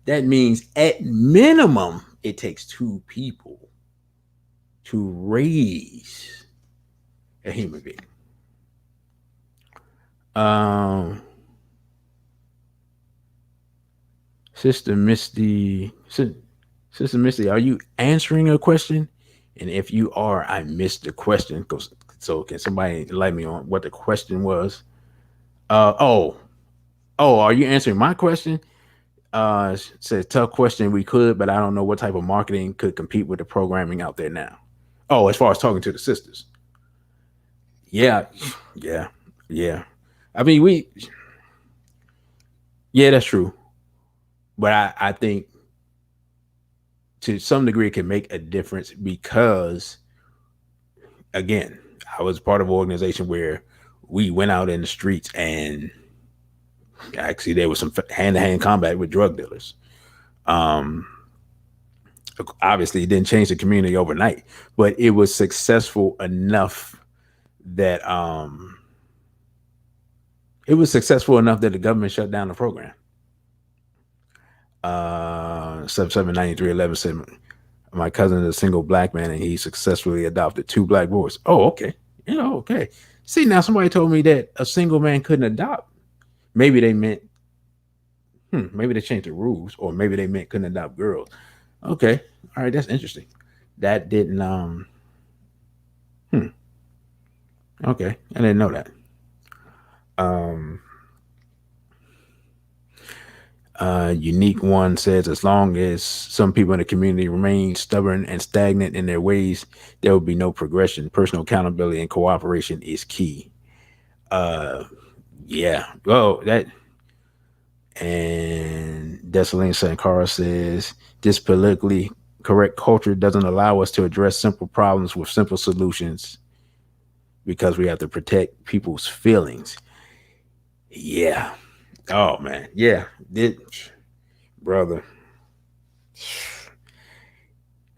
that means at minimum it takes two people to raise a human being. Um, Sister Misty, Sister Misty, are you answering a question? And if you are, I missed the question. So can somebody enlighten me on what the question was? Oh, are you answering my question? Said tough question. We could, but I don't know what type of marketing could compete with the programming out there now. Oh, as far as talking to the sisters, yeah, yeah, yeah. I mean, yeah, that's true. But I think to some degree it can make a difference because again, I was part of an organization where we went out in the streets and actually there was some hand to hand combat with drug dealers. Um, Obviously, it didn't change the community overnight, but it was successful enough that the government shut down the program. 779311 said my cousin is a single black man and he successfully adopted two black boys. Oh, okay. Okay. See, now somebody told me that a single man couldn't adopt. Maybe they meant, maybe they changed the rules, or maybe they meant couldn't adopt girls. Okay. All right. That's interesting. That didn't, hmm, okay. I didn't know that. Um, Unique One says, as long as some people in the community remain stubborn and stagnant in their ways, there will be no progression. Personal accountability and cooperation is key. Uh, yeah. Well, that And Desaline Sankara says this politically correct culture doesn't allow us to address simple problems with simple solutions because we have to protect people's feelings. Yeah. Oh man. Yeah. Brother.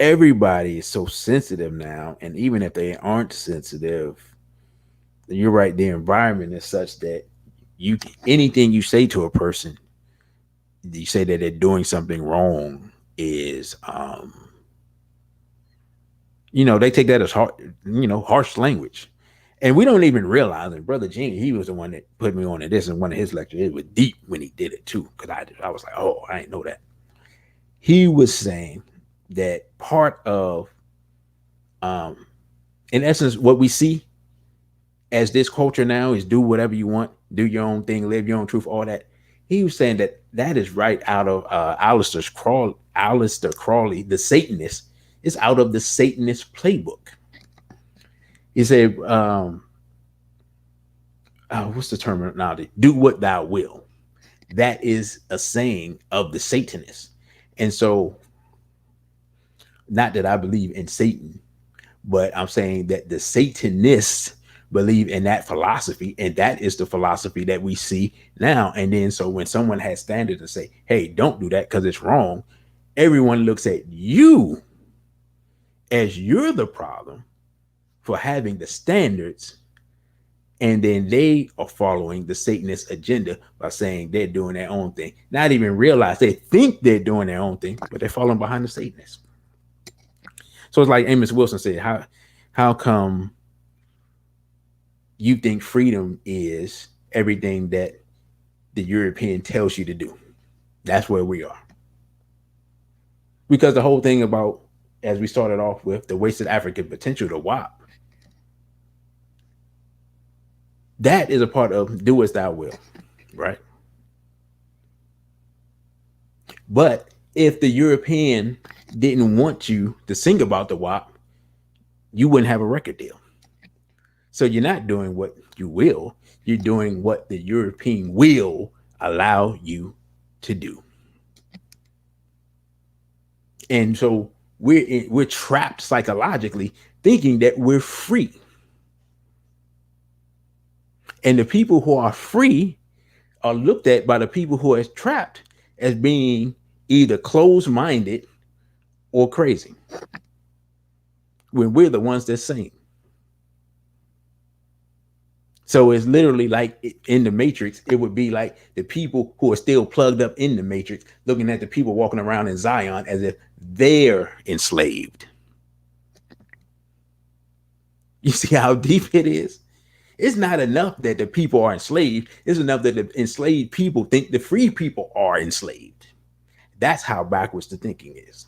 Everybody is so sensitive now, and even if they aren't sensitive, you're right. The environment is such that you anything you say to a person, you say that they're doing something wrong is they take that as harsh language. And we don't even realize it. Brother Gene, he was the one that put me on to this in one of his lectures. It was deep when he did it too. Cause I was like, oh, I didn't know that. He was saying that part of in essence, what we see as this culture now is do whatever you want, do your own thing, live your own truth, all that. He was saying that that is right out of Aleister Crowley, the Satanist, is out of the Satanist playbook. He said, what's the terminology? Do what thou will. That is a saying of the Satanists. And so, not that I believe in Satan, but I'm saying that the Satanists believe in that philosophy, and that is the philosophy that we see now. And then, so when someone has standards and say, "Hey, don't do that because it's wrong," everyone looks at you as you're the problem for having the standards, and then they are following the Satanist agenda by saying they're doing their own thing, not even realize they think they're doing their own thing, but they're following behind the Satanists. So it's like Amos Wilson said, how come you think freedom is everything that the European tells you to do? That's where we are. Because the whole thing about, as we started off with, the wasted African potential, the W.A.P, that is a part of do as thou will, right? But if the European didn't want you to sing about the W.A.P, you wouldn't have a record deal. So you're not doing what you will, you're doing what the European will allow you to do. And so we're trapped psychologically thinking that we're free. And the people who are free are looked at by the people who are trapped as being either closed-minded or crazy, when we're the ones that sing. So it's literally like in the Matrix, it would be like the people who are still plugged up in the Matrix looking at the people walking around in Zion as if they're enslaved. You see how deep it is? It's not enough that the people are enslaved. It's enough that the enslaved people think the free people are enslaved. That's how backwards the thinking is.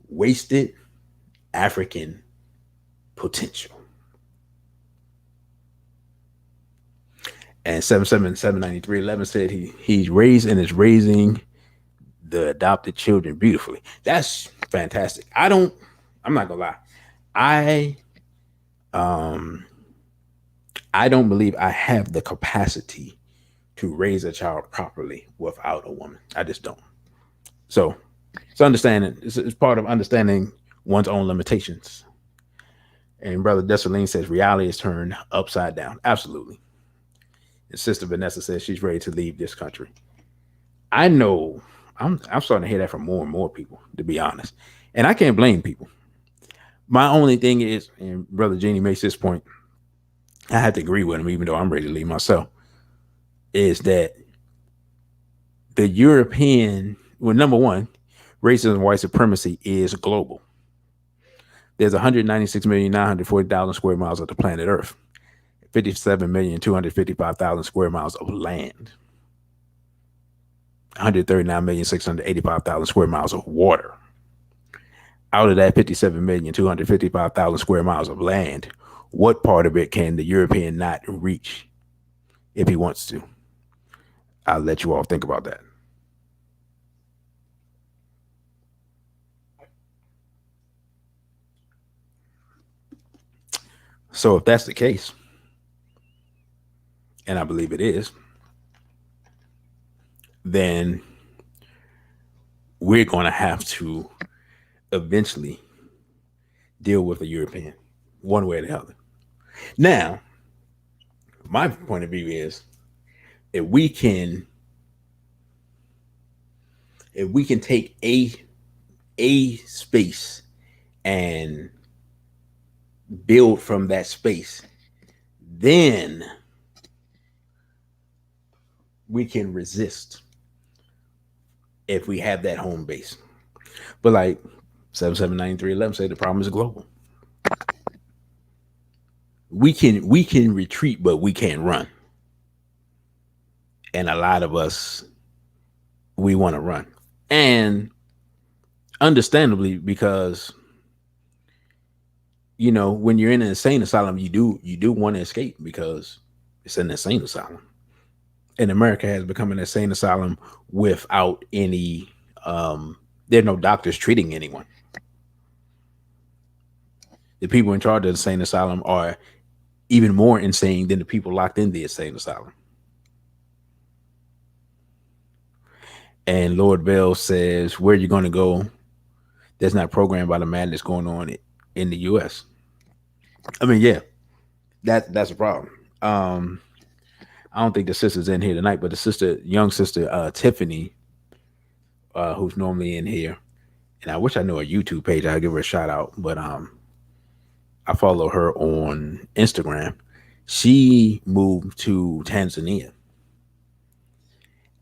Wasted African potential. And 7779311 said he's raised and is raising the adopted children beautifully. That's fantastic. I'm not gonna lie. I um I don't believe I have the capacity to raise a child properly without a woman. I just don't. So it's understanding. It's part of understanding one's own limitations. And Brother Dessalines says reality is turned upside down. Absolutely. And Sister Vanessa says she's ready to leave this country. I know I'm starting to hear that from more and more people, to be honest. And I can't blame people. My only thing is, and Brother Jeannie makes this point, I have to agree with him, even though I'm ready to leave myself, is that the European, well, number one, racism and white supremacy is global. There's 196,940,000 square miles of the planet Earth, 57,255,000 square miles of land, 139,685,000 square miles of water. Out of that 57,255,000 square miles of land, what part of it can the European not reach if he wants to? I'll let you all think about that. So if that's the case, and I believe it is, then we're going to have to eventually deal with the European one way or the other. Now, my point of view is if we can take a space and build from that space, then we can resist if we have that home base. But like 779311 say the problem is global. We can retreat, but we can't run. And a lot of us we want to run. And understandably, because when you're in an insane asylum, you do want to escape because it's an insane asylum. And America has become an insane asylum without any there are no doctors treating anyone. The people in charge of the insane asylum are even more insane than the people locked in the insane asylum. And Lord Bell says, where you're going to go, that's not programmed by the madness going on in the U.S. I mean, yeah, that's a problem. I don't think the sister's in here tonight, but young sister Tiffany, who's normally in here, and I wish I knew her YouTube page. I'll give her a shout out, but I follow her on Instagram. She moved to Tanzania,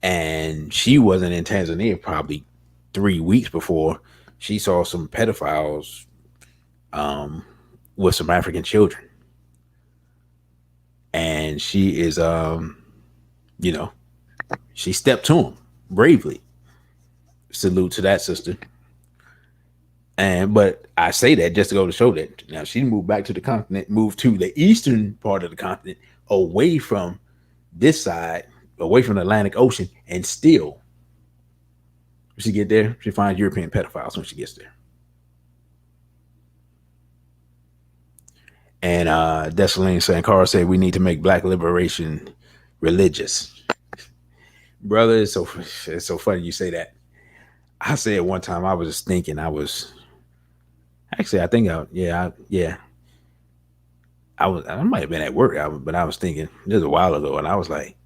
and she wasn't in Tanzania probably 3 weeks before she saw some pedophiles with some African children, and she is she stepped to him bravely. Salute to that sister. But I say that just to go to show that now she moved back to the continent, moved to the eastern part of the continent, away from this side, away from the Atlantic Ocean, and still, when she get there, she finds European pedophiles when she gets there. And Desaline Sankara said we need to make black liberation religious. Brother, it's so funny you say that. I said one time I was just thinking I think I might have been at work, but I was thinking this was a while ago, and I was like,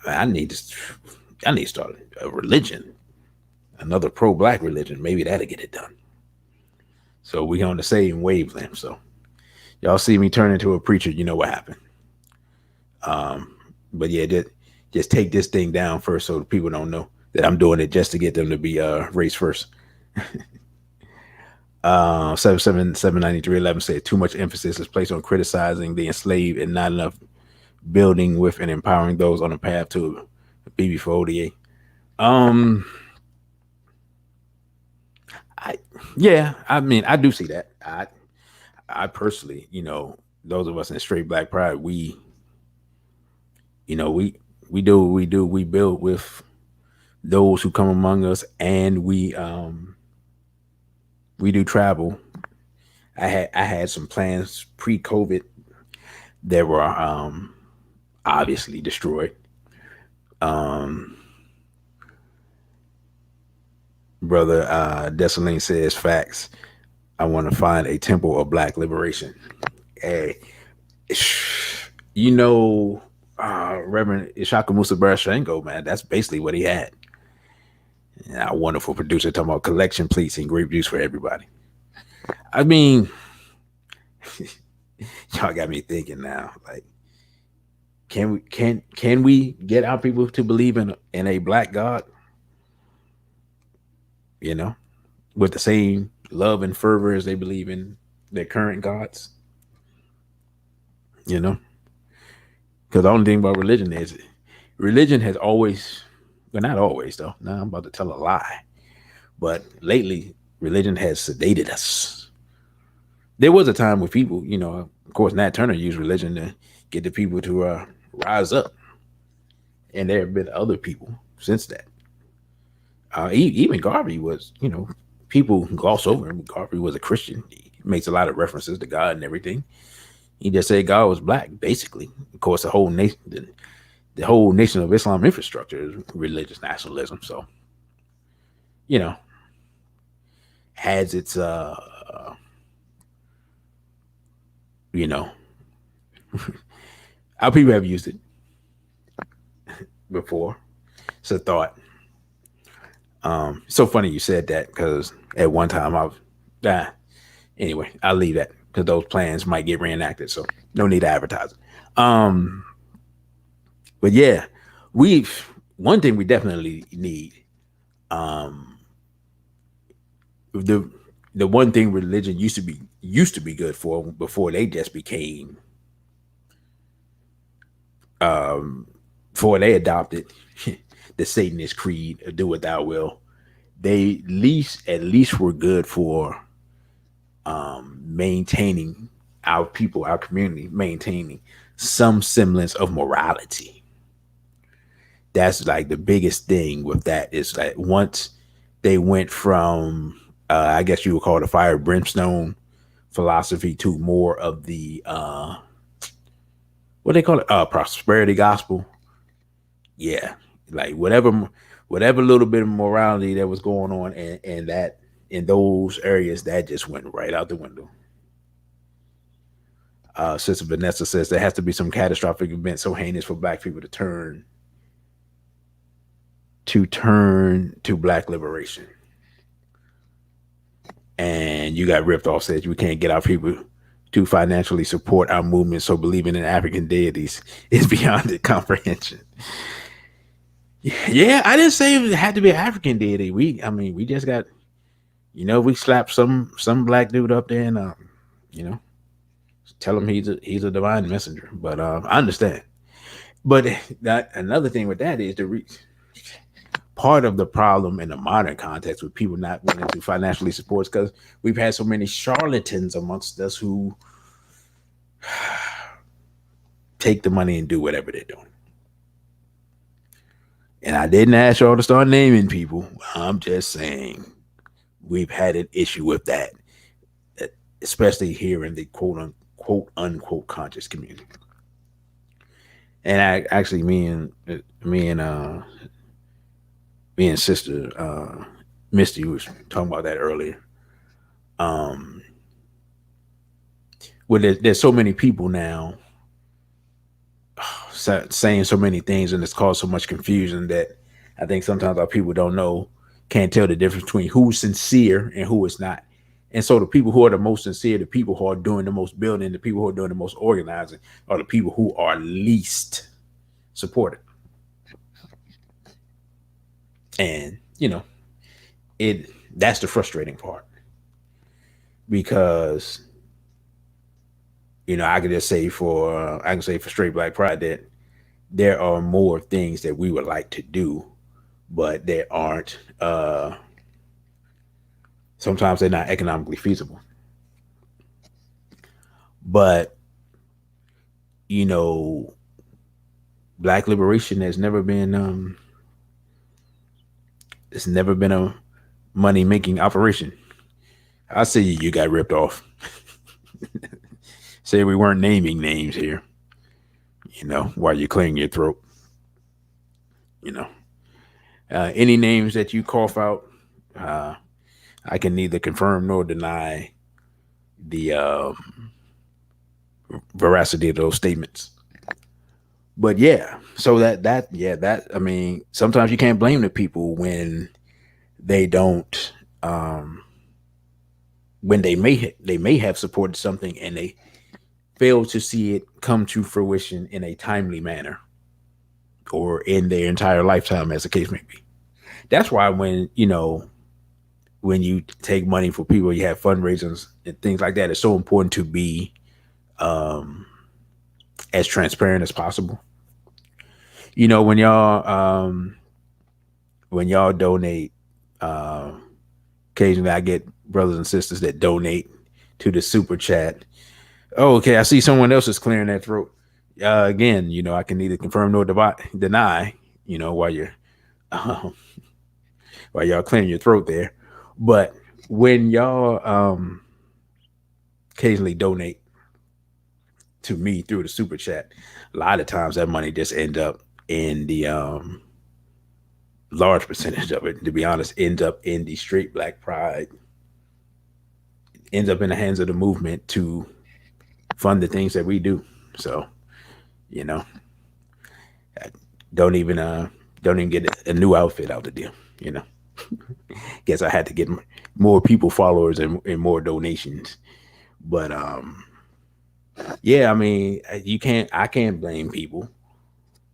I need to start a religion, another pro-black religion. Maybe that'll get it done. So we on the same wavelength. So y'all see me turn into a preacher, you know what happened. But yeah, just take this thing down first, so the people don't know that I'm doing it just to get them to be race first. 7779311 said too much emphasis is placed on criticizing the enslaved and not enough building with and empowering those on the path to BB for ODA. I mean, I do see that. I personally, those of us in straight black pride, we do what we do. We build with those who come among us, and we do travel. I had some plans pre-COVID that were obviously destroyed. Brother Desaline says facts. I want to find a temple of black liberation. Hey, Reverend Ishaka Musa Barashengo, man, that's basically what he had. And our wonderful producer talking about collection pleats and grape juice for everybody. I mean, y'all got me thinking now. Like, can we get our people to believe in a black God? With the same love and fervor as they believe in their current gods. Because the only thing about religion has always, well, not always though. Now I'm about to tell a lie, but lately religion has sedated us. There was a time when people, of course, Nat Turner used religion to get the people to rise up, and there have been other people since that. Even Garvey was, people gloss over him. Garvey was a Christian. He makes a lot of references to God and everything. He just said God was black, basically. Of course, the whole nation, the whole Nation of Islam infrastructure is religious nationalism. So, you know, has its you know, our people have used it before. It's a thought. So funny you said that because at one time I was, ah, anyway, I'll leave that because those plans might get reenacted. So no need to advertise it. Um, but yeah, we've one thing we definitely need. Um, the the one thing religion used to be good for before they just became before they adopted the Satanist creed, do what thou will. They at least were good for maintaining our people, our community, maintaining some semblance of morality. That's like the biggest thing with that is like once they went from, I guess you would call it a fire brimstone philosophy to more of the, what they call it, prosperity gospel. Yeah, like whatever little bit of morality that was going on, and that in those areas that just went right out the window. Sister Vanessa says there has to be some catastrophic event so heinous for black people to turn to black liberation. And you got ripped off says we can't get our people to financially support our movement, so believing in African deities is beyond the comprehension. Yeah, I didn't say it had to be an African deity. I mean, we just got, we slapped some black dude up there and, you know, tell him he's a divine messenger. But I understand. But that another thing with that is part of the problem in the modern context with people not wanting to financially support because we've had so many charlatans amongst us who take the money and do whatever they're doing. And I didn't ask y'all to start naming people. I'm just saying we've had an issue with that, especially here in the quote unquote conscious community. And actually, me and sister Misty was talking about that earlier. Um, where there's so many people now saying so many things, and it's caused so much confusion that I think sometimes our people can't tell the difference between who's sincere and who is not. And so the people who are the most sincere, the people who are doing the most building, the people who are doing the most organizing, are the people who are least supported. And it that's the frustrating part because I can say for straight black pride that there are more things that we would like to do, but there aren't. Sometimes they're not economically feasible. But you know, black liberation has never been. It's never been a money making operation. I see you got ripped off. Say we weren't naming names here. While you're clearing your throat. You know, any names that you cough out, uh, I can neither confirm nor deny the veracity of those statements. But yeah, so that I mean, sometimes you can't blame the people when they don't, when they may have supported something and they fail to see it come to fruition in a timely manner or in their entire lifetime, as the case may be. That's why when you take money for people, you have fundraisers and things like that. It's so important to be um, as transparent as possible. You know, when y'all donate, uh, occasionally I get brothers and sisters that donate to the super chat. Oh, okay, I see someone else is clearing that throat. Again, I can neither confirm nor deny. While you're um, while y'all clearing your throat there, but when y'all occasionally donate to me through the super chat, a lot of times that money just end up and the large percentage of it, to be honest, ends up in the straight black pride, ends up in the hands of the movement to fund the things that we do. So, you know, don't even uh don't even get a new outfit out the deal. You know, guess I had to get more people followers and more donations. But yeah, I mean, I can't blame people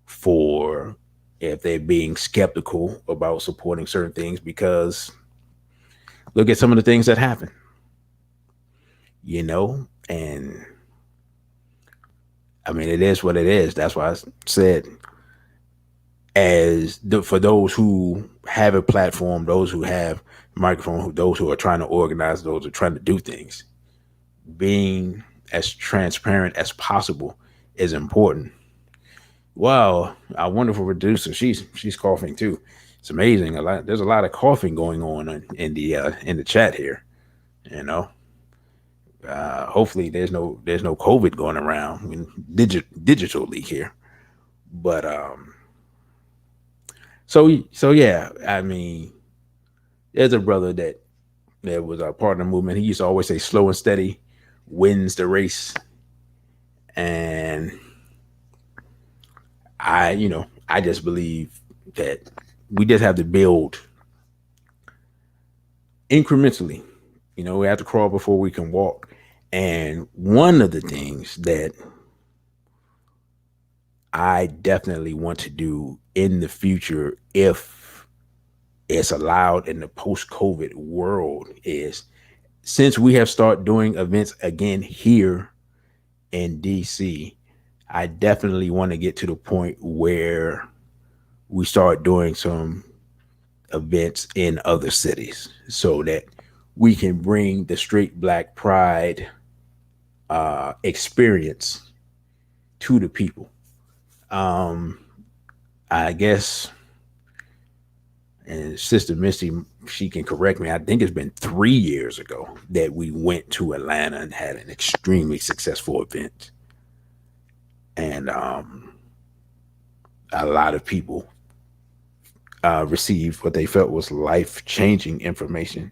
for if they're being skeptical about supporting certain things because look at some of the things that happen, and I mean, it is what it is. That's why I said, for those who have a platform, those who have microphone, those who are trying to organize, those who are trying to do things, being as transparent as possible is important. Wow, our wonderful producer, she's coughing too. It's amazing. There's a lot of coughing going on in the chat here. You know, hopefully there's no COVID going around. I mean, digital leak here, but so yeah. I mean, there's a brother that was a part of the movement. He used to always say, "Slow and steady wins the race," and I just believe that we just have to build incrementally. We have to crawl before we can walk. And one of the things that I definitely want to do in the future, if it's allowed in the post-COVID world, is since we have started doing events again here in DC, I definitely want to get to the point where we start doing some events in other cities so that we can bring the straight black pride experience to the people. Um, I guess, and Sister Misty, she can correct me. I think it's been 3 years ago that we went to Atlanta and had an extremely successful event, and a lot of people received what they felt was life changing information,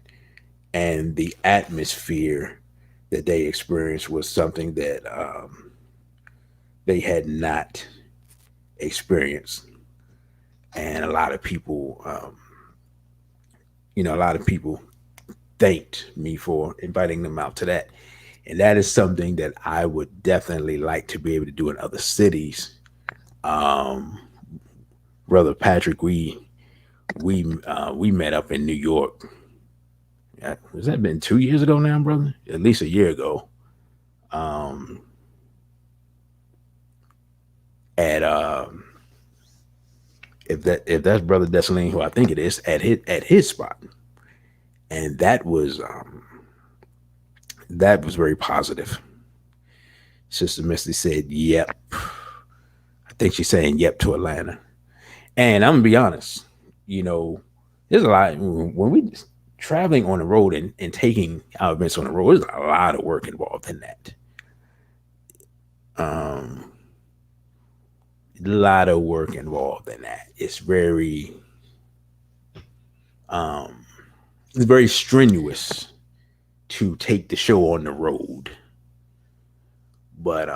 and the atmosphere that they experienced was something that they had not experienced, and a lot of people thanked me for inviting them out to that. And that is something that I would definitely like to be able to do in other cities. Um, Brother Patrick, we met up in New York. Has that been 2 years ago now, brother? At least a year ago. Um, at if that's Brother Dessalines, who I think it is, at his spot, and that was very positive. Sister Misty said, "Yep." I think she's saying "yep" to Atlanta. And I'm gonna be honest, you know, there's a lot when we traveling on the road and taking our events on the road. There's a lot of work involved in that. Um, a lot of work involved in that. Um, it's very strenuous to take the show on the road, but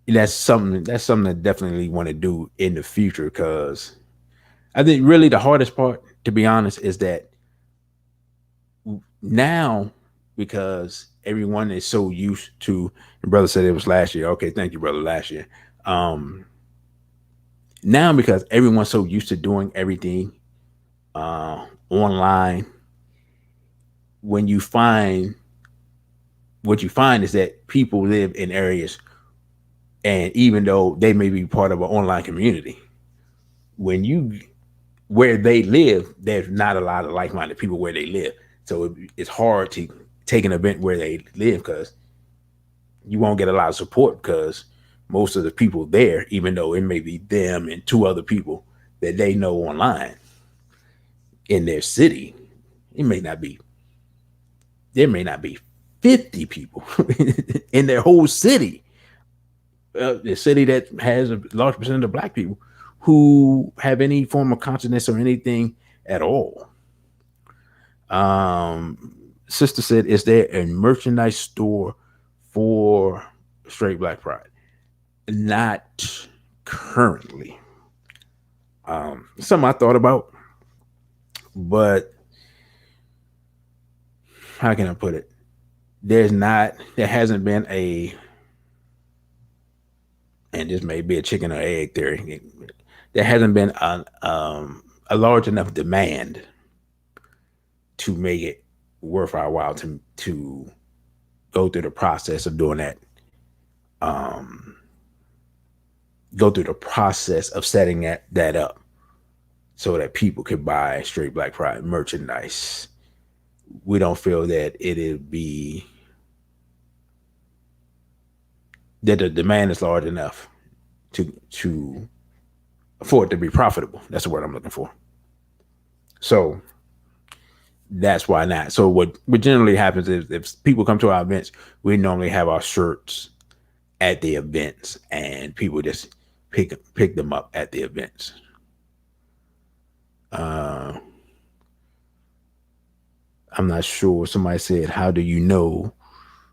that's something I definitely want to do in the future because I think really the hardest part, to be honest, is that now because everyone is so used to. And brother said it was last year. Okay, thank you, brother. Last year. Um, Now because everyone's so used to doing everything online, when you find what you find is that people live in areas, and even though they may be part of an online community, when you where they live, there's not a lot of like-minded people where they live. So it's hard to take an event where they live because you won't get a lot of support because most of the people there, even though it may be them and two other people that they know online in their city, it may not be there may not be 50 people in their whole city the city that has a large percentage of black people who have any form of consciousness or anything at all. Sister said, "Is there a merchandise store for straight Black Pride?" Not currently. Something I thought about, but how can I put it? There hasn't been and this may be a chicken or egg theory. There hasn't been a large enough demand to make it worth our while to go through the process of doing that. Um, go through the process of setting that up so that people could buy straight Black Pride merchandise. We don't feel that it'd be that the demand is large enough to for it to be profitable. That's the word I'm looking for. So that's why not. So what generally happens is if people come to our events, we normally have our shirts at the events, and people just pick them up at the events. Uh, I'm not sure. Somebody said, "How do you know?"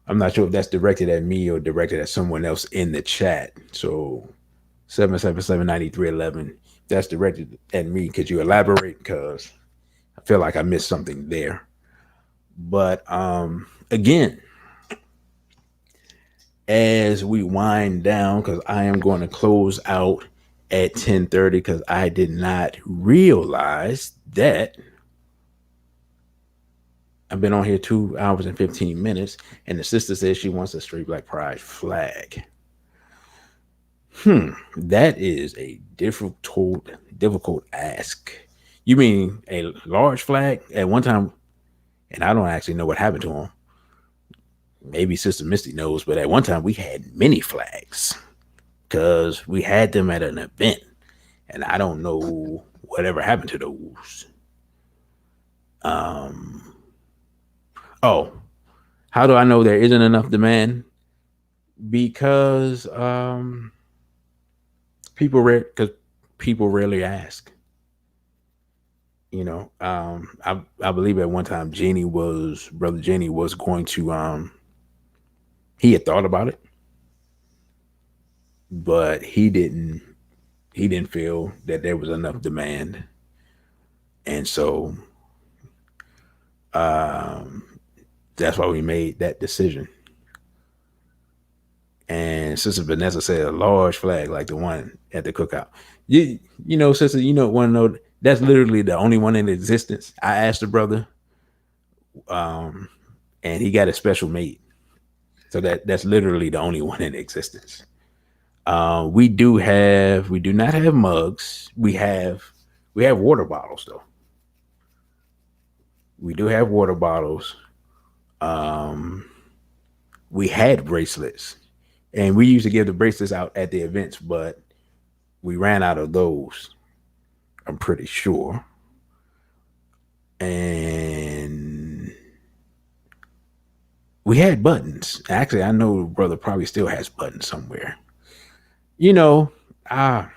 I'm not sure if that's directed at me or directed at someone else in the chat. So 777-9311. That's directed at me. Could you elaborate? Because I feel like I missed something there. But again, as we wind down, because I am going to close out at 10:30, because I did not realize that I've been on here 2 hours and 15 minutes, and the sister says she wants a straight Black Pride flag. That is a difficult ask. You mean a large flag? At one time, and I don't actually know what happened to them. Maybe Sister Misty knows, but at one time we had mini flags because we had them at an event, and I don't know whatever happened to those. Um, oh, how do I know there isn't enough demand? Because because people rarely ask. I believe at one time Brother Jenny was going to he had thought about it, but he didn't feel that there was enough demand, and so um that's why we made that decision. And Sister Vanessa said a large flag like the one at the cookout. Sister, want to know that's literally the only one in existence. I asked the brother, um, and he got a special made. So that's literally the only one in existence. We do not have mugs. We have water bottles though. We do have water bottles. Um, we had bracelets, and we used to give the bracelets out at the events, but we ran out of those. I'm pretty sure. And we had buttons. Actually, I know brother probably still has buttons somewhere. You know, ah,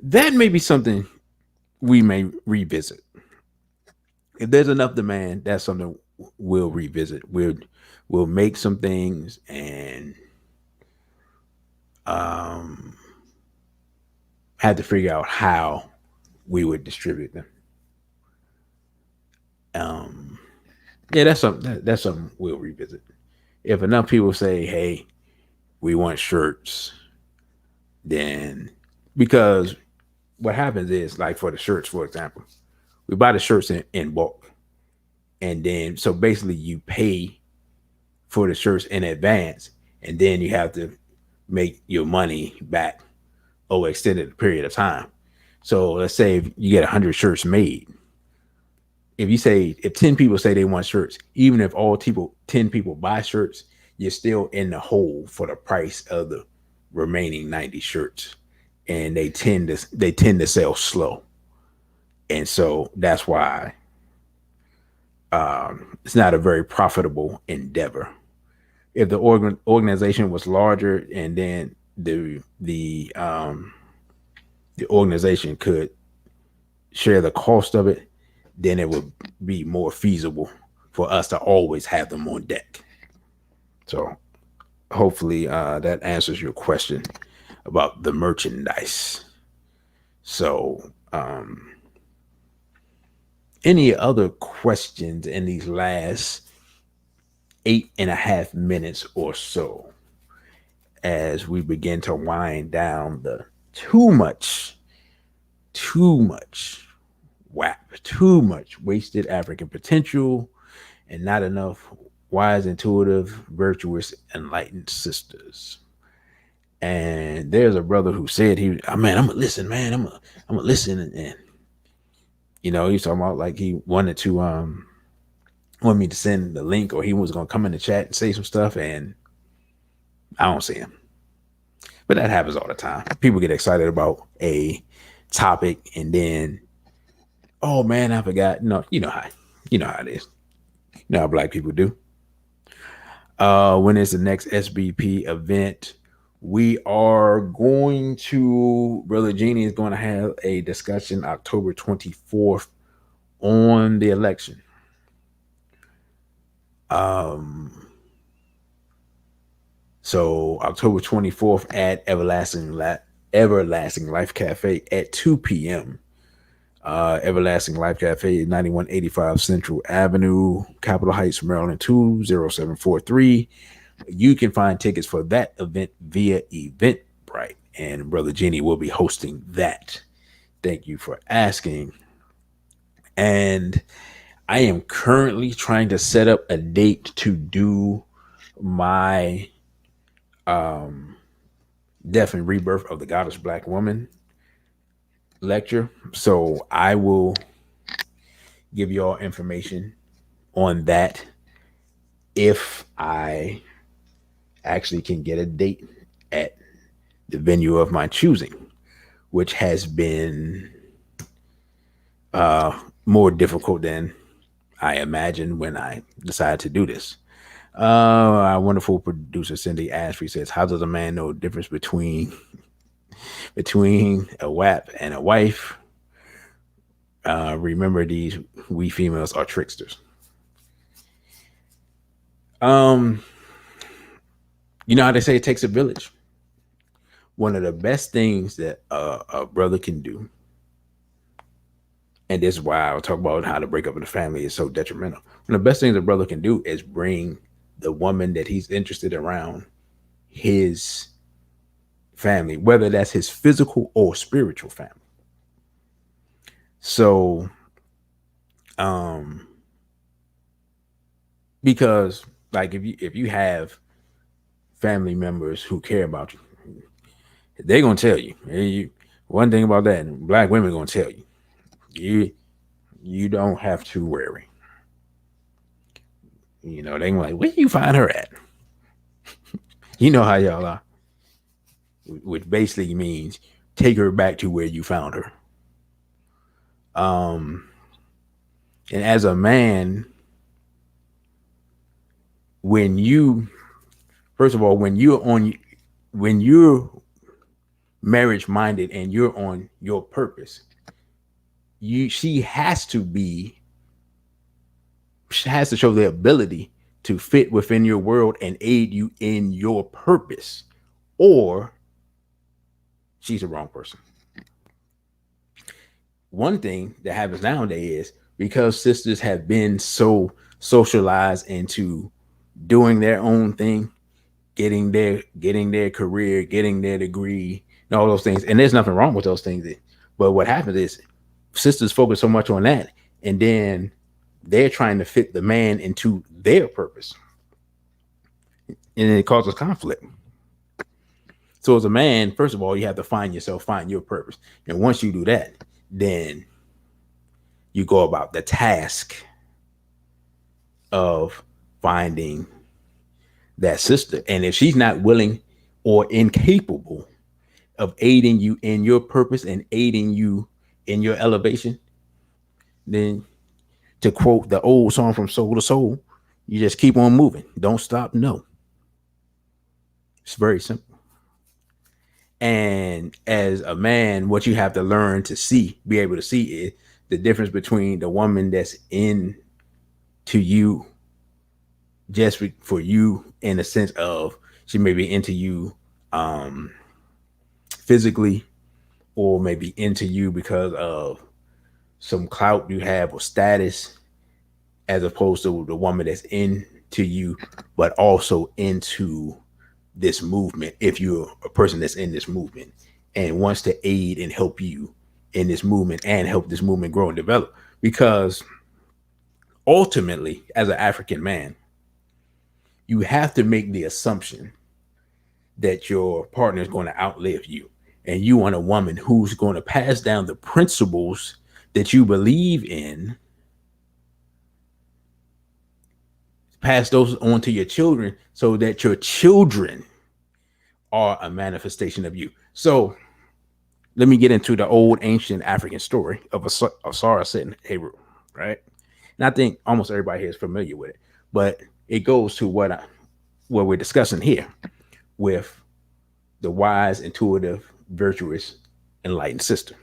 that may be something we may revisit. If there's enough demand, that's something we'll revisit. We'll make some things and um have to figure out how we would distribute them. Um yeah, that's something we'll revisit. If enough people say, "Hey, we want shirts," then because what happens is, like for the shirts, for example, we buy the shirts in bulk, and then so basically you pay for the shirts in advance, and then you have to make your money back over extended period of time. So let's say if you get 100 shirts made, if 10 people say they want shirts, even if 10 people buy shirts, you're still in the hole for the price of the remaining 90 shirts, and they tend to sell slow, and so that's why it's not a very profitable endeavor if the organization was larger, and then the organization could share the cost of it, then it would be more feasible for us to always have them on deck. So hopefully that answers your question about the merchandise. So any other questions in these last 8.5 minutes or so as we begin to wind down the too much, too much WAP, too much wasted African potential, and not enough wise, intuitive, virtuous, enlightened sisters. And there's a brother who said man, I'm gonna listen, man, I'm gonna listen, and he's talking about like he wanted me to send the link, or he was gonna come in the chat and say some stuff, and I don't see him. But that happens all the time. People get excited about a topic, and then, oh man, I forgot. No, you know how it is. You know how black people do. When is the next SBP event? We are going to, Brother Jeannie is going to have a discussion October 24th on the election. So October 24th at Everlasting Life Cafe at 2 p.m. Everlasting Life Cafe, 9185 Central Avenue, Capitol Heights, Maryland 20743. You can find tickets for that event via Eventbrite, and Brother Jenny will be hosting that. Thank you for asking. And I am currently trying to set up a date to do my Death and Rebirth of the Goddess Black Woman lecture. So I will give you all information on that if I actually can get a date at the venue of my choosing, which has been more difficult than I imagined when I decided to do this. Our wonderful producer Cindy Ashby says, "How does a man know the difference between a W.A.P and a wife? Remember, we females are tricksters." You know how they say it takes a village. One of the best things that a brother can do, and this is why I'll talk about how to break up in the family is so detrimental. One of the best things a brother can do is bring the woman that he's interested around his family, whether that's his physical or spiritual family. So, because like if you have family members who care about you, they're gonna tell you. One thing about that, black women gonna tell you don't have to worry. They gonna like, where you find her at? You know how y'all are, which basically means take her back to where you found her. And as a man, when you, first of all, when you're marriage minded and you're on your purpose, she has to show the ability to fit within your world and aid you in your purpose, or she's the wrong person. One thing that happens nowadays is because sisters have been so socialized into doing their own thing, getting their career, getting their degree, and all those things. And there's nothing wrong with those things. But what happens is sisters focus so much on that, and then they're trying to fit the man into their purpose, and it causes conflict. So as a man, first of all, you have to find yourself, find your purpose. And once you do that, then you go about the task of finding that sister. And if she's not willing or incapable of aiding you in your purpose and aiding you in your elevation, then, to quote the old song from Soul to Soul, you just keep on moving. Don't stop. No. It's very simple. And as a man, what you have to learn to see, be able to see, is the difference between the woman that's in to you just for you, in the sense of she may be into you um, physically, or maybe into you because of some clout you have or status, as opposed to the woman that's into you, but also into this movement. If you're a person that's in this movement and wants to aid and help you in this movement and help this movement grow and develop, because ultimately, as an African man, you have to make the assumption that your partner is going to outlive you. And you want a woman who's going to pass down the principles that you believe in, pass those on to your children, so that your children are a manifestation of you. So let me get into the old ancient African story of Asara sitting Heru, right? And I think almost everybody here is familiar with it, but it goes to what we're discussing here with the wise, intuitive, virtuous, enlightened sister.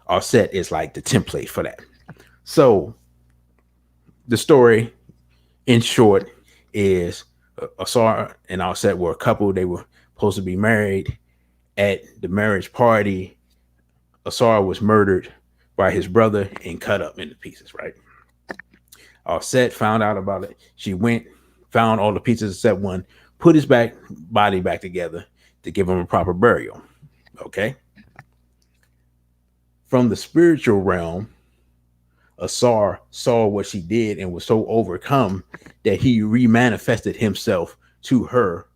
Our set is like the template for that. So the story, in short, is Asar and our set were a couple. They were supposed to be married. At the marriage party, Asar was murdered by his brother and cut up into pieces, right? Our set found out about it. She went, found all the pieces except one, put his body back together to give him a proper burial. Okay. From the spiritual realm, Asar saw what she did and was so overcome that he remanifested himself to her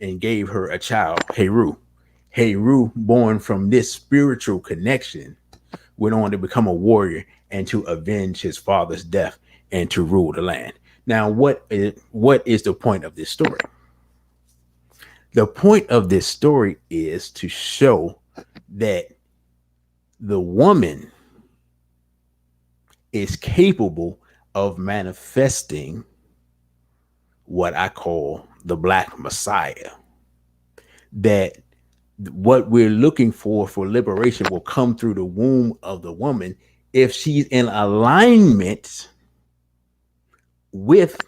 and gave her a child, Heru. Heru, born from this spiritual connection, went on to become a warrior and to avenge his father's death and to rule the land. Now, what is the point of this story? The point of this story is to show that the woman is capable of manifesting what I call the Black Messiah. That what we're looking for liberation will come through the womb of the woman if she's in alignment with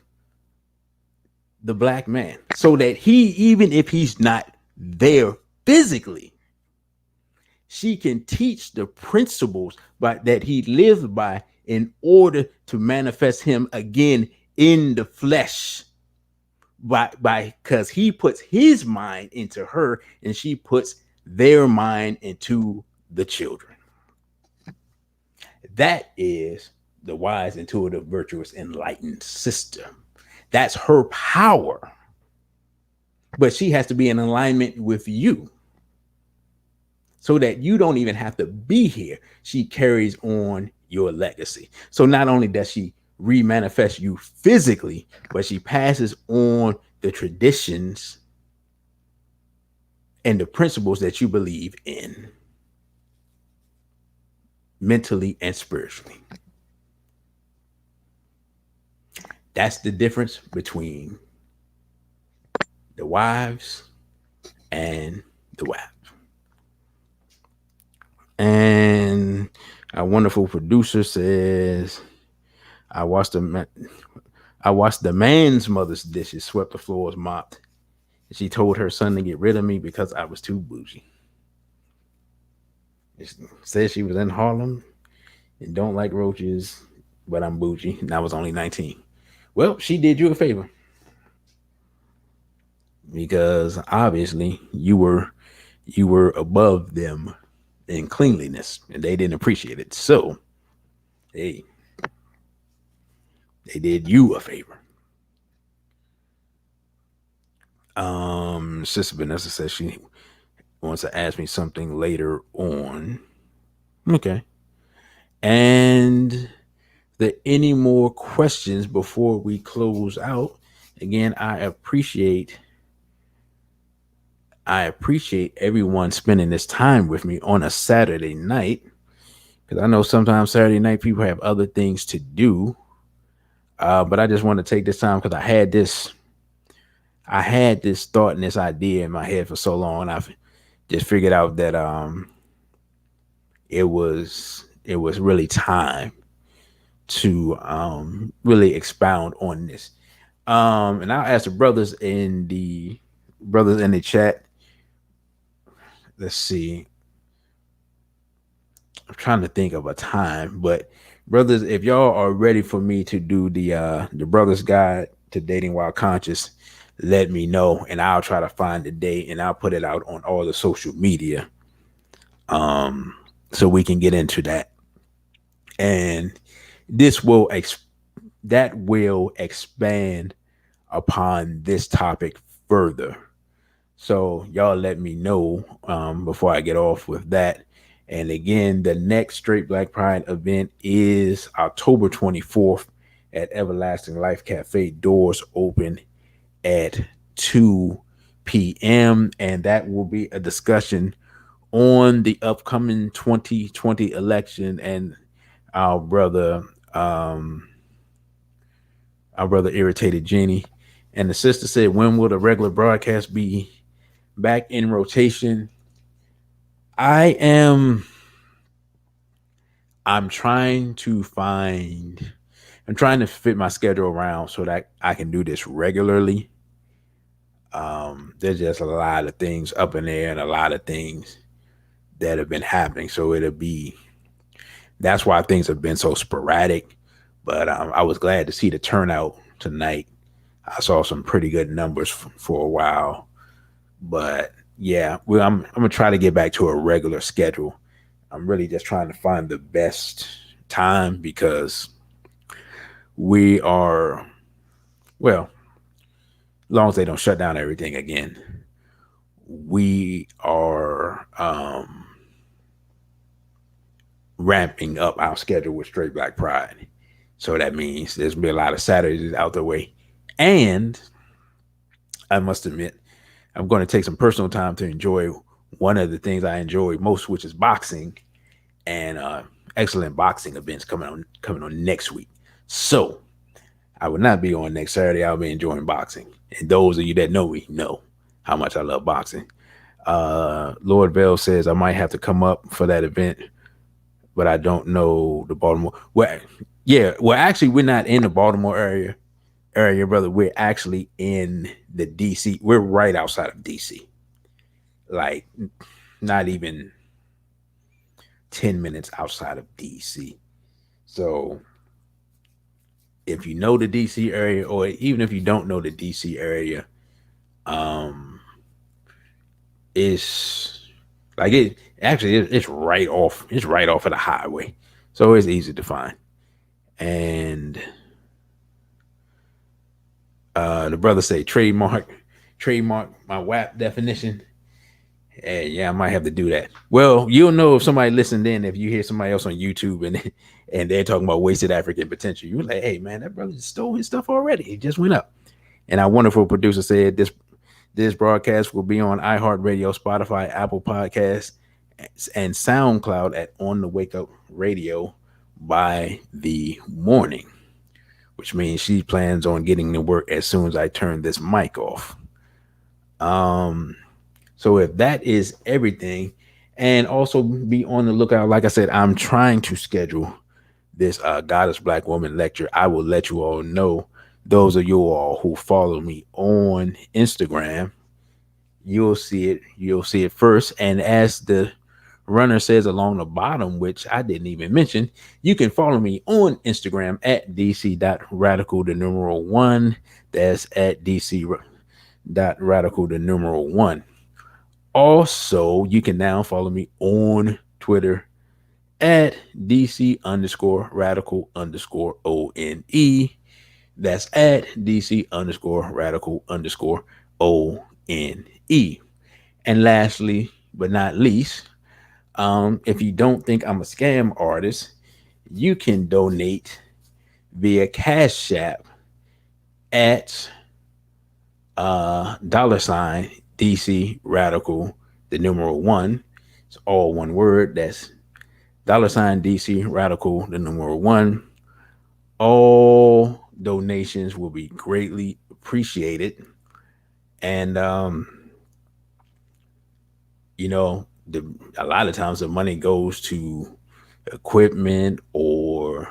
the Black man, so that he, even if he's not there physically, she can teach the principles that he lives by in order to manifest him again in the flesh, by because he puts his mind into her and she puts their mind into the children. That is the wise, intuitive, virtuous, enlightened sister. That's her power. But she has to be in alignment with you so that you don't even have to be here. She carries on your legacy. So not only does she remanifest you physically, but she passes on the traditions and the principles that you believe in, mentally and spiritually. That's the difference between the wives and the W.A.P. And our wonderful producer says, I watched the man's mother's dishes, swept the floors, mopped. And she told her son to get rid of me because I was too bougie. It says she was in Harlem and don't like roaches, but I'm bougie and I was only 19. Well, she did you a favor, because obviously you were above them in cleanliness and they didn't appreciate it. So they did you a favor. Sister Vanessa says she wants to ask me something later on. Okay. And there any more questions before we close out? Again, I appreciate everyone spending this time with me on a Saturday night, because I know sometimes Saturday night people have other things to do. But I just want to take this time because I had this I had this thought and this idea in my head for so long, and I've just figured out that it was really time to really expound on this. And I'll ask the brothers in the chat. Let's see. I'm trying to think of a time, but brothers, if y'all are ready for me to do the brothers guide to dating while conscious, let me know and I'll try to find the date and I'll put it out on all the social media so we can get into that. And this will that will expand upon this topic further. So y'all let me know before I get off with that. And again, the next Straight Black Pride event is October 24th at Everlasting Life Cafe. Doors open at 2 p.m. And that will be a discussion on the upcoming 2020 election. And our brother, um, our brother Irritated Genie. And the sister said, when will the regular broadcast be back in rotation? I am I'm trying to find I'm trying to fit my schedule around so that I can do this regularly. There's just a lot of things up in there and a lot of things that have been happening. So it'll be that's why things have been so sporadic. But I was glad to see the turnout tonight. I saw some pretty good numbers for a while. But yeah, I'm gonna try to get back to a regular schedule. I'm really just trying to find the best time because we are well, as long as they don't shut down everything again, we are ramping up our schedule with Straight Black Pride. So that means there's gonna be a lot of Saturdays out the way. And I must admit, I'm going to take some personal time to enjoy one of the things I enjoy most, which is boxing and excellent boxing events coming on next week. So I will not be on next Saturday. I'll be enjoying boxing. And those of you that know me know how much I love boxing. Lord Bell says I might have to come up for that event, but I don't know the Baltimore. Well, yeah. Well, actually, we're not in the Baltimore area, brother. We're actually in the DC. We're right outside of DC. Like not even 10 minutes outside of DC. So if you know the DC area, or even if you don't know the DC area, um, it's like it's right off. It's right off of the highway, so it's easy to find. And the brother say trademark my WAP definition. Hey, yeah, I might have to do that. Well, you'll know if somebody listened in if you hear somebody else on YouTube and they're talking about wasted African potential. You're like, hey man, that brother just stole his stuff already. He just went up. And our wonderful producer said this broadcast will be on iHeartRadio, Spotify, Apple Podcasts, and SoundCloud at On the Wake Up Radio by the morning, which means she plans on getting to work as soon as I turn this mic off. Um, So if that is everything, and also be on the lookout, like I said, I'm trying to schedule this Goddess Black Woman lecture. I will let you all know. Those of you all who follow me on Instagram, you'll see it. You'll see it first. And as the runner says along the bottom, which I didn't even mention, you can follow me on Instagram at dc.radical the numeral one. That's at dc.radical the numeral one. Also, you can now follow me on Twitter at DC underscore radical underscore ONE. That's at DC underscore radical underscore ONE. And lastly, but not least, if you don't think I'm a scam artist, you can donate via Cash App at $ DC radical, the numeral one. It's all one word. That's $ DC radical, the numeral one. All donations will be greatly appreciated. And a lot of times the money goes to equipment, or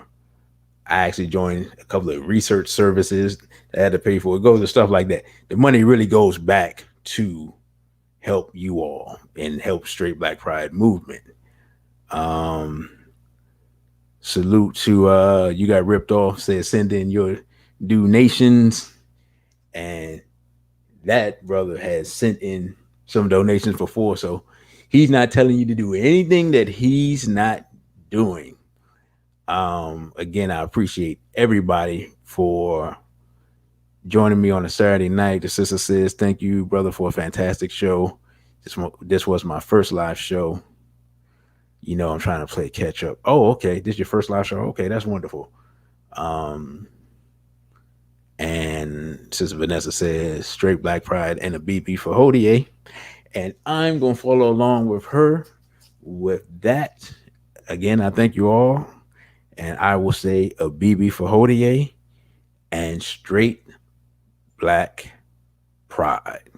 I actually joined a couple of research services that I had to pay for. It goes to stuff like that. The money really goes back to help you all and help Straight Black Pride movement. Um, Salute to you got ripped off. Said send in your donations, and that brother has sent in some donations before, so he's not telling you to do anything that he's not doing. Again, I appreciate everybody for joining me on a Saturday night. The sister says, "Thank you, brother, for a fantastic show. This was my first live show. I'm trying to play catch up. Oh, okay. This is your first live show. Okay, that's wonderful." Um, and Sister Vanessa says, "Straight Black Pride and a BP for Hodie." And I'm going to follow along with her with that. Again, I thank you all. And I will say a BB for Hodie and Straight Black Pride.